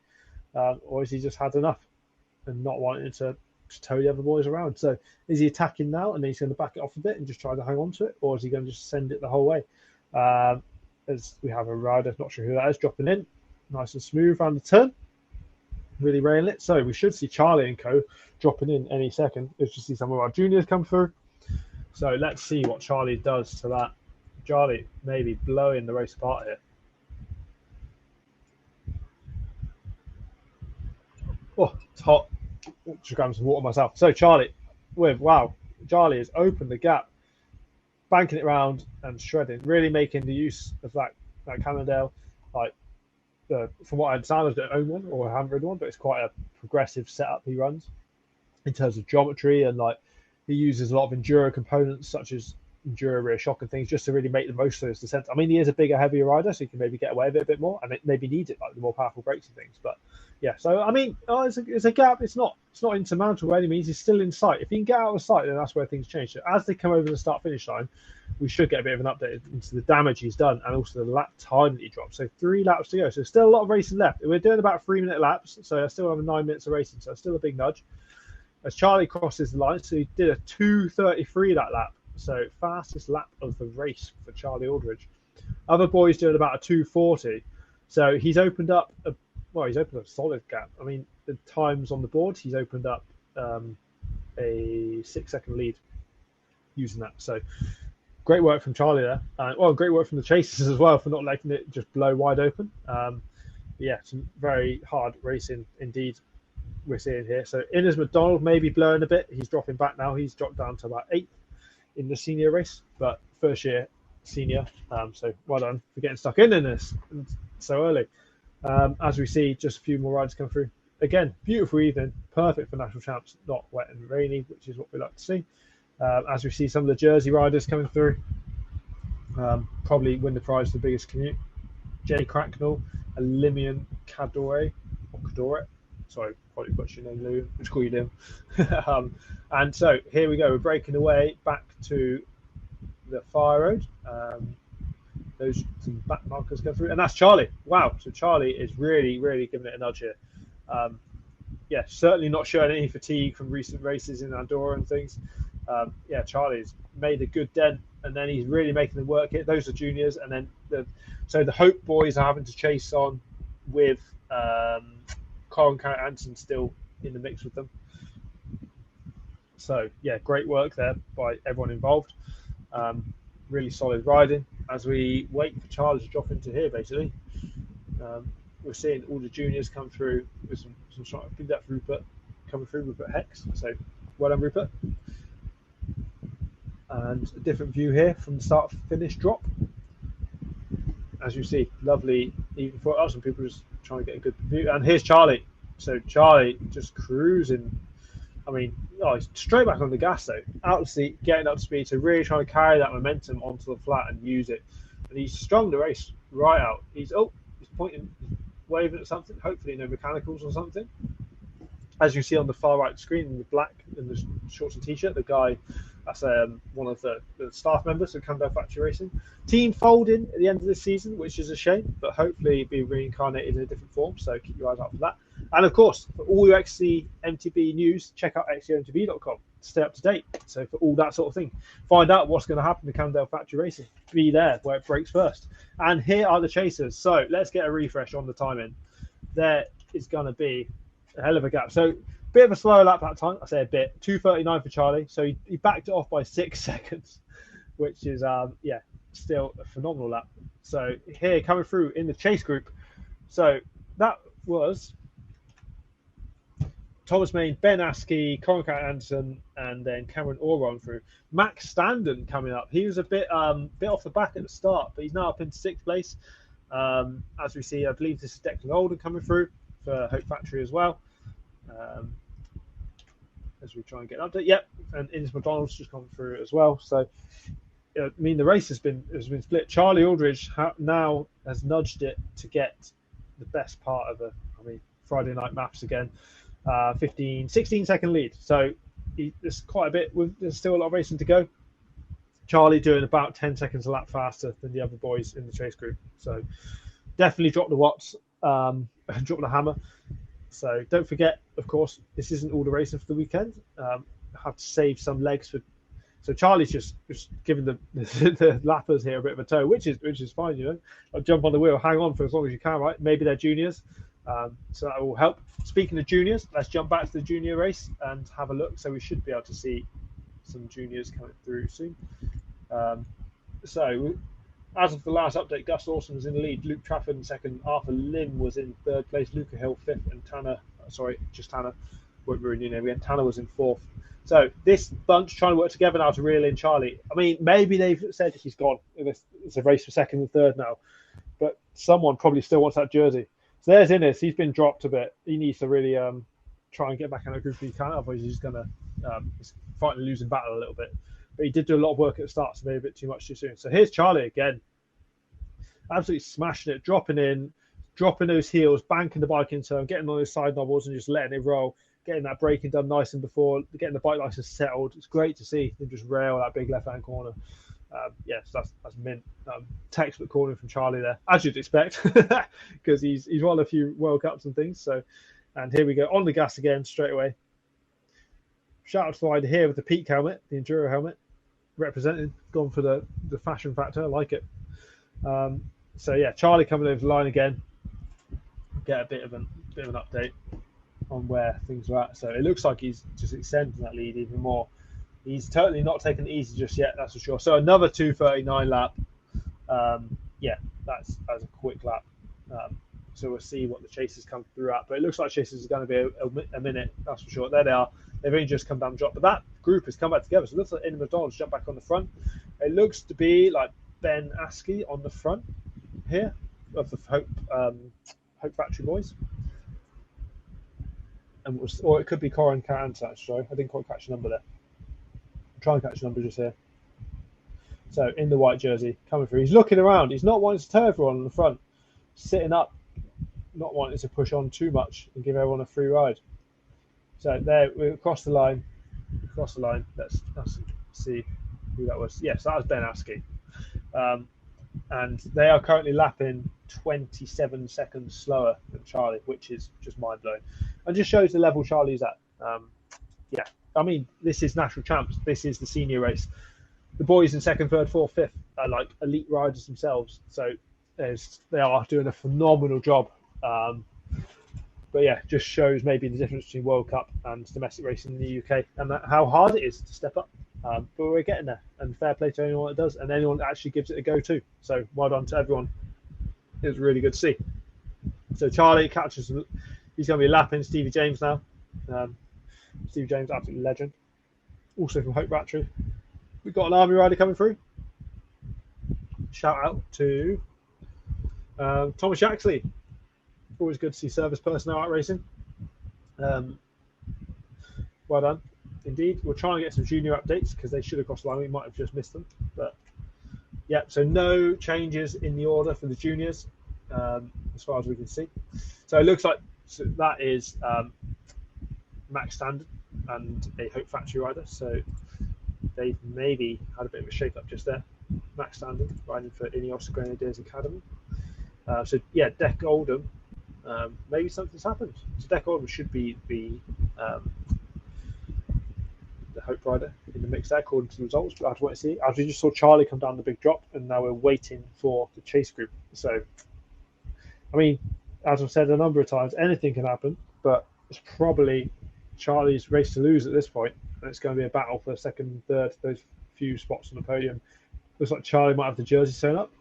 or has he just had enough and not wanting to tow the other boys around? So is he attacking now and then he's going to back it off a bit and just try to hang on to it, or is he going to just send it the whole way? As we have a rider, not sure who that is, dropping in nice and smooth around the turn, really railing it. So we should see Charlie and co dropping in any second. Let's just see some of our juniors come through. So let's see what Charlie does to that. Charlie maybe blowing the race apart here. It's hot. Just grab some water myself. So Charlie, Charlie has opened the gap, banking it around and shredding, really making the use of that Cannondale. From what I understand, I don't own one or I haven't ridden one, but it's quite a progressive setup he runs in terms of geometry, and he uses a lot of enduro components such as enduro rear shock and things just to really make the most of those descents. I mean, he is a bigger, heavier rider, so he can maybe get away with it a bit more, and it maybe needs it, the more powerful brakes and things. But yeah, so I mean, it's a gap. It's not insurmountable by any means. He's still in sight. If he can get out of sight, then that's where things change. So as they come over the start-finish line, we should get a bit of an update into the damage he's done and also the lap time that he dropped. So 3 laps to go. So still a lot of racing left. We're doing about 3-minute laps, so I still have 9 minutes of racing. So still a big nudge. As Charlie crosses the line, so he did a 2:33 that lap. So fastest lap of the race for Charlie Aldridge. Other boys doing about a 2:40. So he's opened up a solid gap. I mean, the times on the board, he's opened up a 6-second lead using that. So great work from Charlie there. Great work from the chasers as well for not letting it just blow wide open. Some very hard racing indeed we're seeing here. So Innes McDonald maybe blowing a bit. He's dropping back now. He's dropped down to about 8th in the senior race, but first year senior. So well done for getting stuck in this so early. As we see, just a few more riders come through. Again, beautiful evening, perfect for national champs, not wet and rainy, which is what we like to see. As we see some of the Jersey riders coming through, probably win the prize for the biggest commute. Jay Cracknell, Limian Cadore. Sorry, probably butchered your name, Lou. Let's call you Liam. And so here we go. We're breaking away back to the fire road. Those some back markers go through, and that's Charlie. Wow! So Charlie is really, really giving it a nudge here. Certainly not showing any fatigue from recent races in Andorra and things. Charlie's made a good dent, and then he's really making the work here. Those are juniors, and then the Hope boys are having to chase on with Corin Anderson still in the mix with them. So yeah, great work there by everyone involved. Really solid riding as we wait for Charlie to drop into here. Basically, we're seeing all the juniors come through with some shot. I think that's Rupert coming through, Rupert Hex. So well done, Rupert. And a different view here from the start finish drop. As you see, lovely even for us, and people just trying to get a good view. And here's Charlie. So Charlie just cruising. I mean, he's straight back on the gas though, out of the seat, getting up to speed, so really trying to carry that momentum onto the flat and use it. And he's strung the race right out. He's pointing, waving at something, hopefully no mechanicals or something. As you see on the far right screen in the black and the shorts and t-shirt, the guy, that's one of the staff members of Cannondale Factory Racing. Team folding at the end of this season, which is a shame, but hopefully be reincarnated in a different form, so keep your eyes out for that. And of course, for all your XC MTB news, check out xcmtb.com. stay up to date. So for all that sort of thing, find out what's going to happen to Cannondale Factory Racing. Be there where it breaks first. And here are the chasers. So let's get a refresh on the timing. There is going to be a hell of a gap. So bit of a slower lap that time. I say a bit. 2:39 for Charlie. So he backed it off by 6 seconds, which is still a phenomenal lap. So here coming through in the chase group. So that was Thomas Main, Ben Askey, Corin Anderson, and then Cameron Orr on through. Max Standen coming up. He was a bit off the back at the start, but he's now up in 6th place. As we see, I believe this is Declan Olden coming through for Hope Factory as well. As we try and get an update. Yep, and Innes McDonald's just come through as well. So, I mean, the race has been split. Charlie Aldridge now has nudged it to get the best part of Friday night maths again. 16-second lead. So there's quite a bit. There's still a lot of racing to go. Charlie doing about 10 seconds a lap faster than the other boys in the chase group. So definitely drop the watts, drop the hammer. So don't forget, of course, this isn't all the racing for the weekend. Have to save some legs for. So Charlie's just giving the lappers here a bit of a tow, which is fine, you know. I'll jump on the wheel, hang on for as long as you can, right? Maybe they're juniors, so that will help. Speaking of juniors, let's jump back to the junior race and have a look. So we should be able to see some juniors coming through soon. So as of the last update, Gus Lawson was in the lead, Luke Trafford in second, Arthur Lim was in 3rd place, Luca Hill 5th, and Tanner, won't ruin your name again, Tanner was in 4th. So this bunch trying to work together now to reel in Charlie. I mean, maybe they've said he's gone. It's a race for 2nd and 3rd now, but someone probably still wants that jersey. So there's Innes. He's been dropped a bit. He needs to really try and get back in that group if he can. Otherwise, he's going to fighting a losing battle a little bit. But he did do a lot of work at the start, so maybe a bit too much too soon. So here's Charlie again. Absolutely smashing it, dropping those heels, banking the bike in turn, getting on those side knobbles and just letting it roll, getting that braking done nice and before, getting the bike license settled. It's great to see him just rail that big left-hand corner. Yes, that's mint. Textbook corner from Charlie there, as you'd expect, because he's won a few World Cups and things. So, and here we go on the gas again straight away. Shout out to the rider here with the Peak helmet, the Enduro helmet, representing, gone for the fashion factor. I like it. So yeah, Charlie coming over the line again. Get a bit of an update on where things are at. So it looks like he's just extending that lead even more. He's totally not taking it easy just yet, that's for sure. So another 2:39 lap. That's as a quick lap. So we'll see what the chasers come through at. But it looks like chasers are going to be a minute, that's for sure. There they are. They've only just come down the drop. But that group has come back together. So it looks like Innes McDonald's jumped back on the front. It looks to be like Ben Askey on the front here of the Hope Factory boys. Or it could be Corin Cantor, sorry. I didn't quite catch the number there. Try and catch the number just here. So in the white jersey, coming through. He's looking around. He's not wanting to tow everyone on the front. Sitting up, not wanting to push on too much and give everyone a free ride. So there, we're across the line. Let's see who that was. Yes, that was Ben Askey. And they are currently lapping 27 seconds slower than Charlie, which is just mind-blowing. And just shows the level Charlie's at. I mean, this is national champs. This is the senior race. The boys in 2nd, 3rd, 4th, 5th are like elite riders themselves. So they are doing a phenomenal job. But yeah, just shows maybe the difference between World Cup and domestic racing in the UK and how hard it is to step up. But we're getting there, and fair play to anyone that does, and anyone that actually gives it a go too. So well done to everyone. It was really good to see. So Charlie catches, he's going to be lapping Stevie James now. Stevie James, absolute legend. Also from Hope Factory. We've got an army rider coming through. Shout out to Thomas Yaxley. Always good to see service personnel out racing. Well done. Indeed, we'll try and get some junior updates because they should have crossed the line. We might have just missed them, but yeah. So no changes in the order for the juniors, as far as we can see. So it looks like that is Max Standard and a Hope Factory rider. So they've maybe had a bit of a shake-up just there. Max Standard riding for Ineos Grenadiers Academy. So yeah, Deck Oldham. Maybe something's happened. So Deck Oldham should be the Hope Hope rider in the mix there, according to the results. But I have to wait and see. As we just saw Charlie come down the big drop, and now we're waiting for the chase group. So, I mean, as I've said a number of times, anything can happen, but it's probably Charlie's race to lose at this point, and it's going to be a battle for second, third, those few spots on the podium. Looks like Charlie might have the jersey sewn up.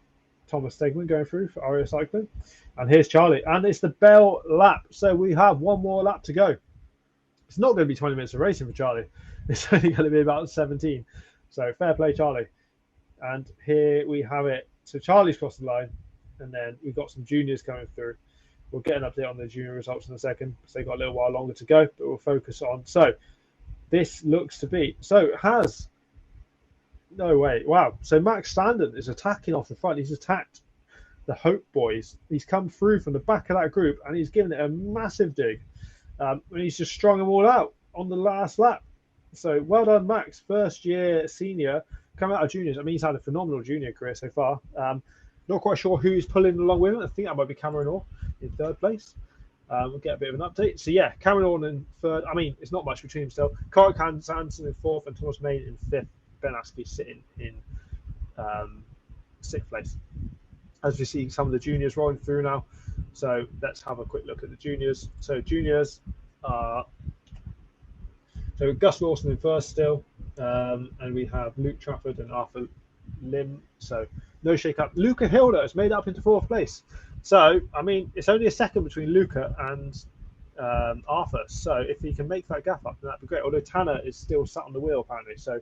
Thomas Stegman going through for Ario Cycling. And here's Charlie. And it's the bell lap. So we have one more lap to go. It's not going to be 20 minutes of racing for Charlie. It's only going to be about 17. So fair play, Charlie. And here we have it. So Charlie's crossed the line. And then we've got some juniors coming through. We'll get an update on the junior results in a second, because they've got a little while longer to go. But we'll focus on. So this looks to be. So has. No way. Wow. So Max Standen is attacking off the front. He's attacked the Hope boys. He's come through from the back of that group, and he's given it a massive dig. And he's just strung them all out on the last lap. So well done, Max. First year senior coming out of juniors. I mean, he's had a phenomenal junior career so far. Not quite sure who he's pulling along with him. I think that might be Cameron Orr in third place. We'll get a bit of an update. So yeah, Cameron Orr in third. I mean, it's not much between them still. Corey Sanson in fourth, and Thomas Main in fifth. Ben Askey sitting in sixth place. As we see some of the juniors rolling through now. So let's have a quick look at the juniors. So juniors are Gus Lawson in first still, and we have Luke Trafford and Arthur Lim. So no shake up. Luca Hilda has made up into fourth place. So I mean, it's only a second between Luca and Arthur. So if he can make that gap up, then that'd be great. Although Tanner is still sat on the wheel apparently. So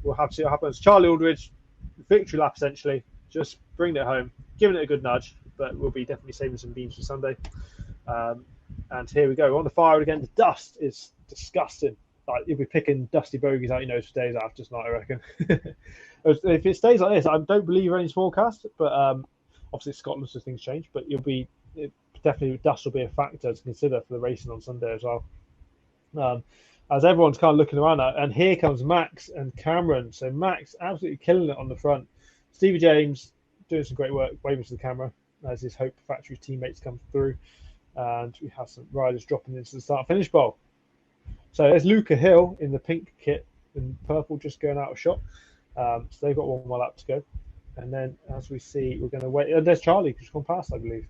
we'll have to see what happens. Charlie Aldridge, victory lap essentially, just bringing it home, giving it a good nudge, but we'll be definitely saving some beans for Sunday. And here we go. We're on the fire again. The dust is disgusting. Like, you'll be picking dusty bogies out your nose for days after tonight, I reckon. If it stays like this, I don't believe any forecast, but obviously Scotland, so things change, but definitely dust will be a factor to consider for the racing on Sunday as well. As everyone's kind of looking around now, and here comes Max and Cameron. So Max absolutely killing it on the front. Stevie James doing some great work, waving to the camera as his Hope Factory teammates come through. And we have some riders dropping into the start-finish bowl. So there's Luca Hill in the pink kit and purple just going out of shot. So they've got one more lap to go. And then as we see, we're going to wait. And there's Charlie who's gone past, I believe.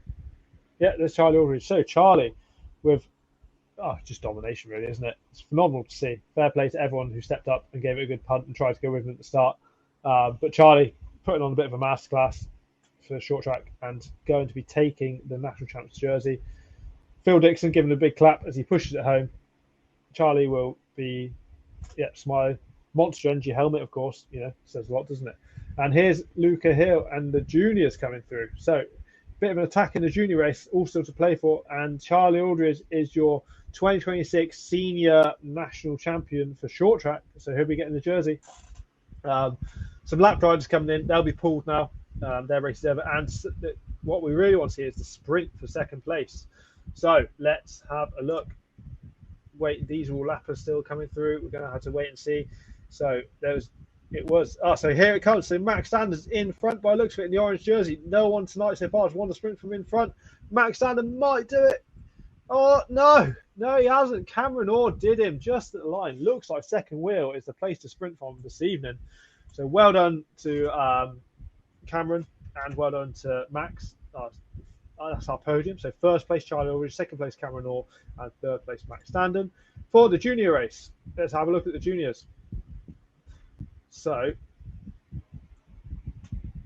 Yeah, there's Charlie Aldridge. So Charlie with just domination, really, isn't it? It's phenomenal to see. Fair play to everyone who stepped up and gave it a good punt and tried to go with him at the start. But Charlie putting on a bit of a masterclass for the short track and going to be taking the national champs jersey. Phil Dixon giving a big clap as he pushes it home. Charlie will be, smiling. Monster Energy helmet, of course, says a lot, doesn't it? And here's Luca Hill and the juniors coming through. So, bit of an attack in the junior race, also to play for. And Charlie Aldridge is your 2026 senior national champion for short track. So he'll be getting the jersey. Some lap riders coming in. They'll be pulled now. Their race is over. And what we really want to see is the sprint for second place. So let's have a look. Wait, diesel lappers still coming through. We're going to have to wait and see. So so here it comes. So Max Sanders in front by the looks of it in the orange jersey. No one tonight so far has won the sprint from in front. Max Sanders might do it. Oh, no, he hasn't. Cameron Orr did him just at the line. Looks like second wheel is the place to sprint from this evening. So well done to Cameron and well done to Max. That's our podium. So first place Charlie Aldridge, second place Cameron Orr, and third place Max Standen. For the junior race, let's have a look at the juniors. So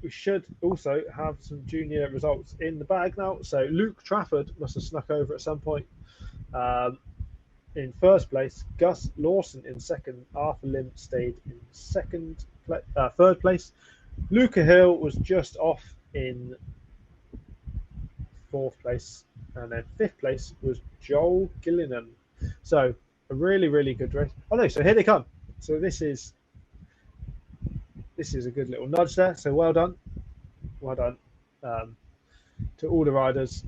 we should also have some junior results in the bag now. So Luke Trafford must have snuck over at some point. In first place, Gus Lawson in second. Arthur Lim stayed in third place. Luca Hill was just off in fourth place, and then fifth place was Joel Gillinan. So a really, really good race. Oh no! So here they come. So this is a good little nudge there. So well done to all the riders.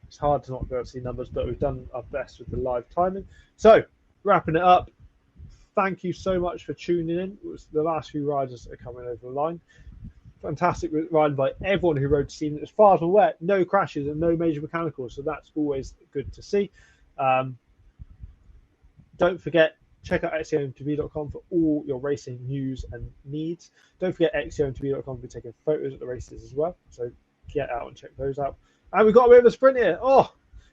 It's hard to not be able to see numbers, but we've done our best with the live timing. So wrapping it up. Thank you so much for tuning in. It was the last few riders that are coming over the line. Fantastic riding by everyone who rode to see them. As far as I'm aware, no crashes and no major mechanicals, so that's always good to see. Don't forget, check out xcmtv.com for all your racing news and needs. Don't forget xcmtv.com to be taking photos at the races as well. So get out and check those out. And we've got a bit of a sprint here. Oh,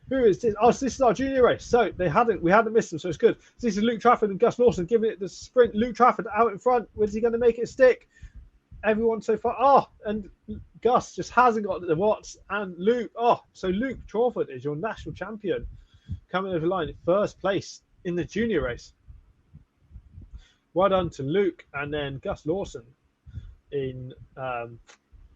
who is this? Oh, so this is our junior race. So we hadn't missed them, so it's good. So this is Luke Trafford and Gus Lawson giving it the sprint. Luke Trafford out in front. Where's he going to make it stick? Everyone so far. Oh, and Gus just hasn't got the watts. And Luke. Oh, so Luke Trafford is your national champion, coming over the line in first place in the junior race. Well done to Luke, and then Gus Lawson in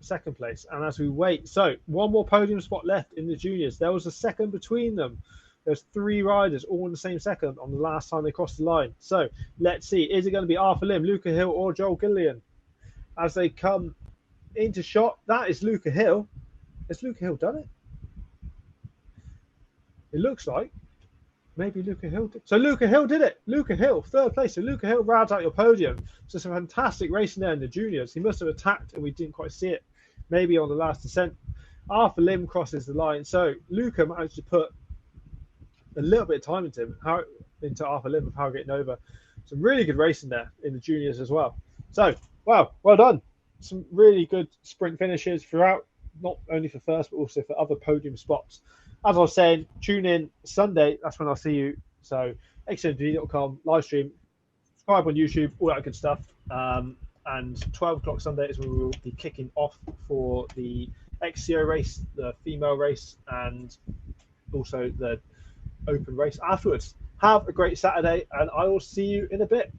second place. And as we wait, so one more podium spot left in the juniors. There was a second between them. There's 3 riders all in the same second on the last time they crossed the line. So let's see, is it going to be Arthur Lim, Luca Hill, or Joel Gillian as they come into shot? That is Luca Hill. Has Luca Hill done it? It looks like maybe Luca Hill did. So Luca Hill did it. Luca Hill, third place. So Luca Hill rounds out your podium. So some fantastic racing there in the juniors. He must have attacked and we didn't quite see it. Maybe on the last descent. Arthur Lim crosses the line. So Luca managed to put a little bit of time into Arthur Lim of how getting over. Some really good racing there in the juniors as well. So, wow, well done. Some really good sprint finishes throughout, not only for first, but also for other podium spots. As I was saying, tune in Sunday. That's when I'll see you. So, xcmtv.com, live stream, subscribe on YouTube, all that good stuff. And 12 o'clock Sunday is when we will be kicking off for the XCO race, the female race, and also the open race afterwards. Have a great Saturday, and I will see you in a bit.